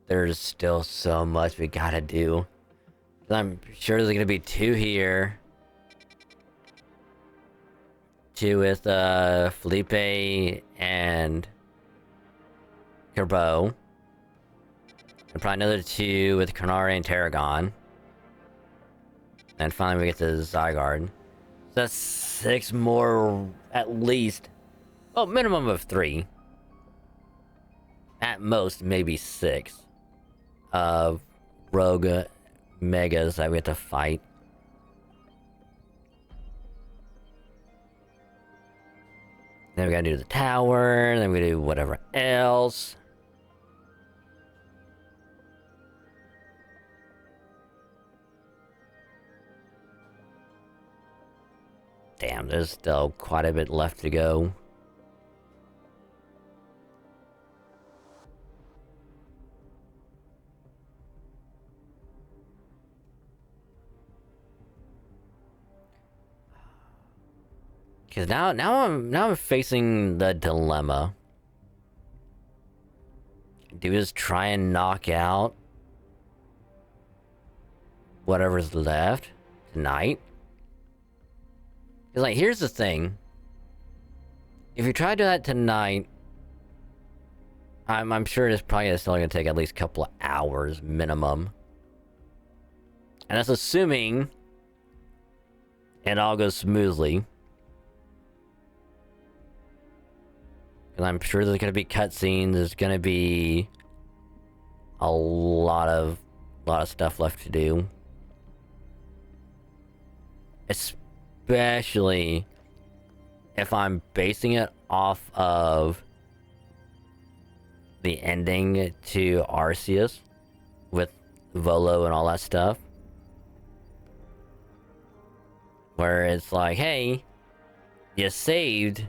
There's still so much we gotta do. I'm sure there's gonna be 2 here. 2 with Felipe and Kerbo. And probably another 2 with Carnare and Tarragon. And finally we get to Zygarde. So that's 6 more at least. Well, minimum of 3. At most, maybe 6. Of rogue megas that we have to fight. Then we gotta do the tower, then we do whatever else. Damn, there's still quite a bit left to go. Because now I'm facing the dilemma. Do we just try and knock out whatever's left tonight? Because, like, here's the thing. If you try to do that tonight, I'm sure it's probably still gonna take at least a couple of hours minimum. And that's assuming it all goes smoothly. Because I'm sure there's gonna be cutscenes, there's gonna be a lot of stuff left to do. Especially if I'm basing it off of the ending to Arceus with Volo and all that stuff. Where it's like, hey, you saved,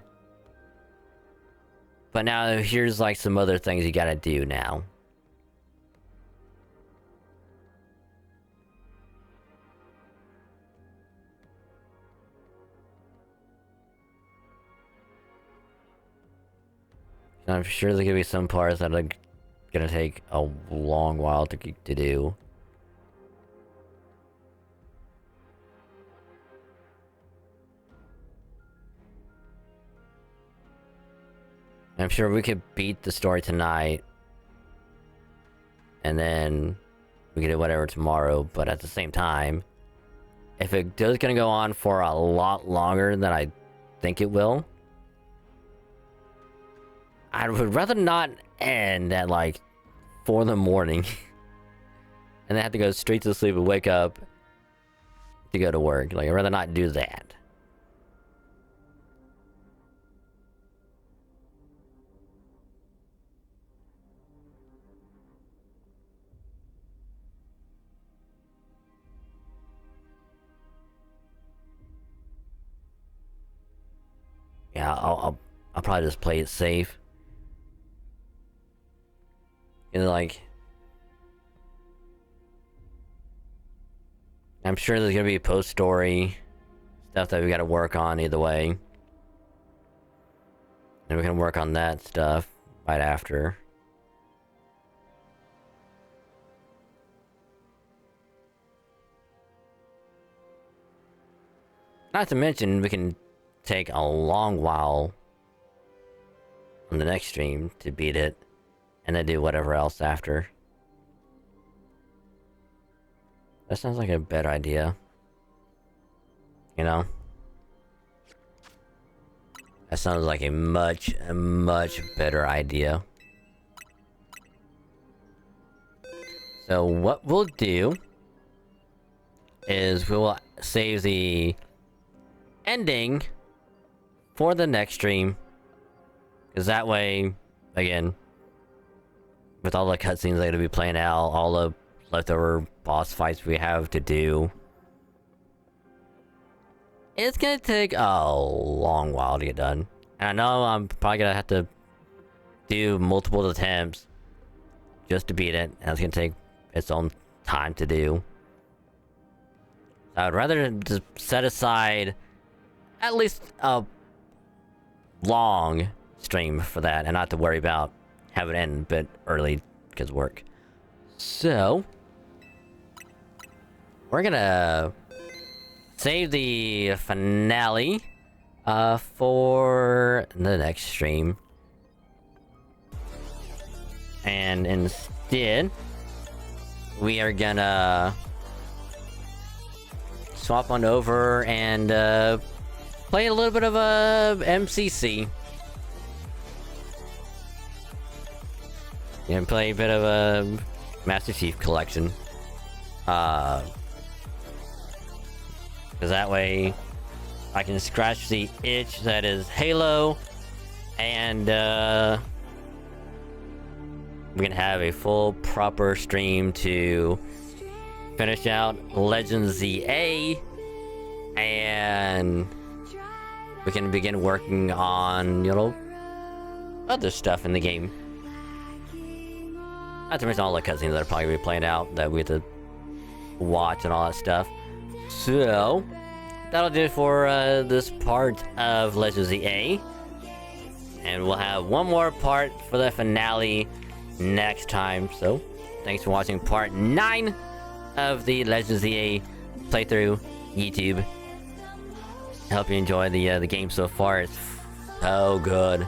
but now here's like some other things you gotta do now. I'm sure there's gonna be some parts that are gonna take a long while to do. I'm sure we could beat the story tonight, and then we could do whatever tomorrow, but at the same time, if it does gonna go on for a lot longer than I think it will, I would rather not end at like 4 in the morning and then have to go straight to sleep and wake up to go to work. Like, I'd rather not do that. Yeah, I'll probably just play it safe. You know, like, I'm sure there's gonna be post-story stuff that we gotta work on either way. And we can work on that stuff right after. Not to mention, we can take a long while on the next stream to beat it, and then do whatever else after. That sounds like a better idea. You know? That sounds like a much better idea. So what we'll do is we will save the ending for the next stream. Because that way, again, with all the cutscenes that are going to be playing out, all the leftover boss fights we have to do, it's going to take a long while to get done. And I know I'm probably going to have to do multiple attempts just to beat it, and it's going to take its own time to do. So I'd rather just set aside at least a long stream for that, and not have to worry about having it end a bit early because of work. So we're gonna save the finale for the next stream, and instead we are gonna swap on over and play a little bit of a MCC. And play a bit of a Master Chief Collection. Because that way I can scratch the itch that is Halo, and we can have a full proper stream to finish out Legends ZA, and we can begin working on, you know, other stuff in the game. Not to mention all the cutscenes that are probably be playing out that we have to watch and all that stuff. So that'll do it for this part of Legends ZA. And we'll have one more part for the finale next time. So, thanks for watching part 9 of the Legends ZA playthrough YouTube. I hope you enjoy the game so far. It's so good.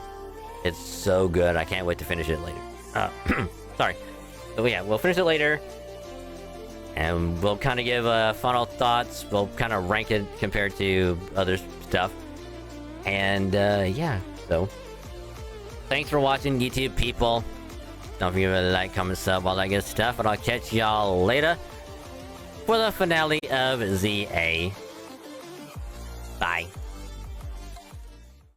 It's so good. I can't wait to finish it later. Sorry. So yeah, we'll finish it later. And we'll kind of give final thoughts. We'll kind of rank it compared to other stuff. And yeah, so thanks for watching, YouTube people. Don't forget to like, comment, sub, all that good stuff. And I'll catch y'all later for the finale of ZA. Bye.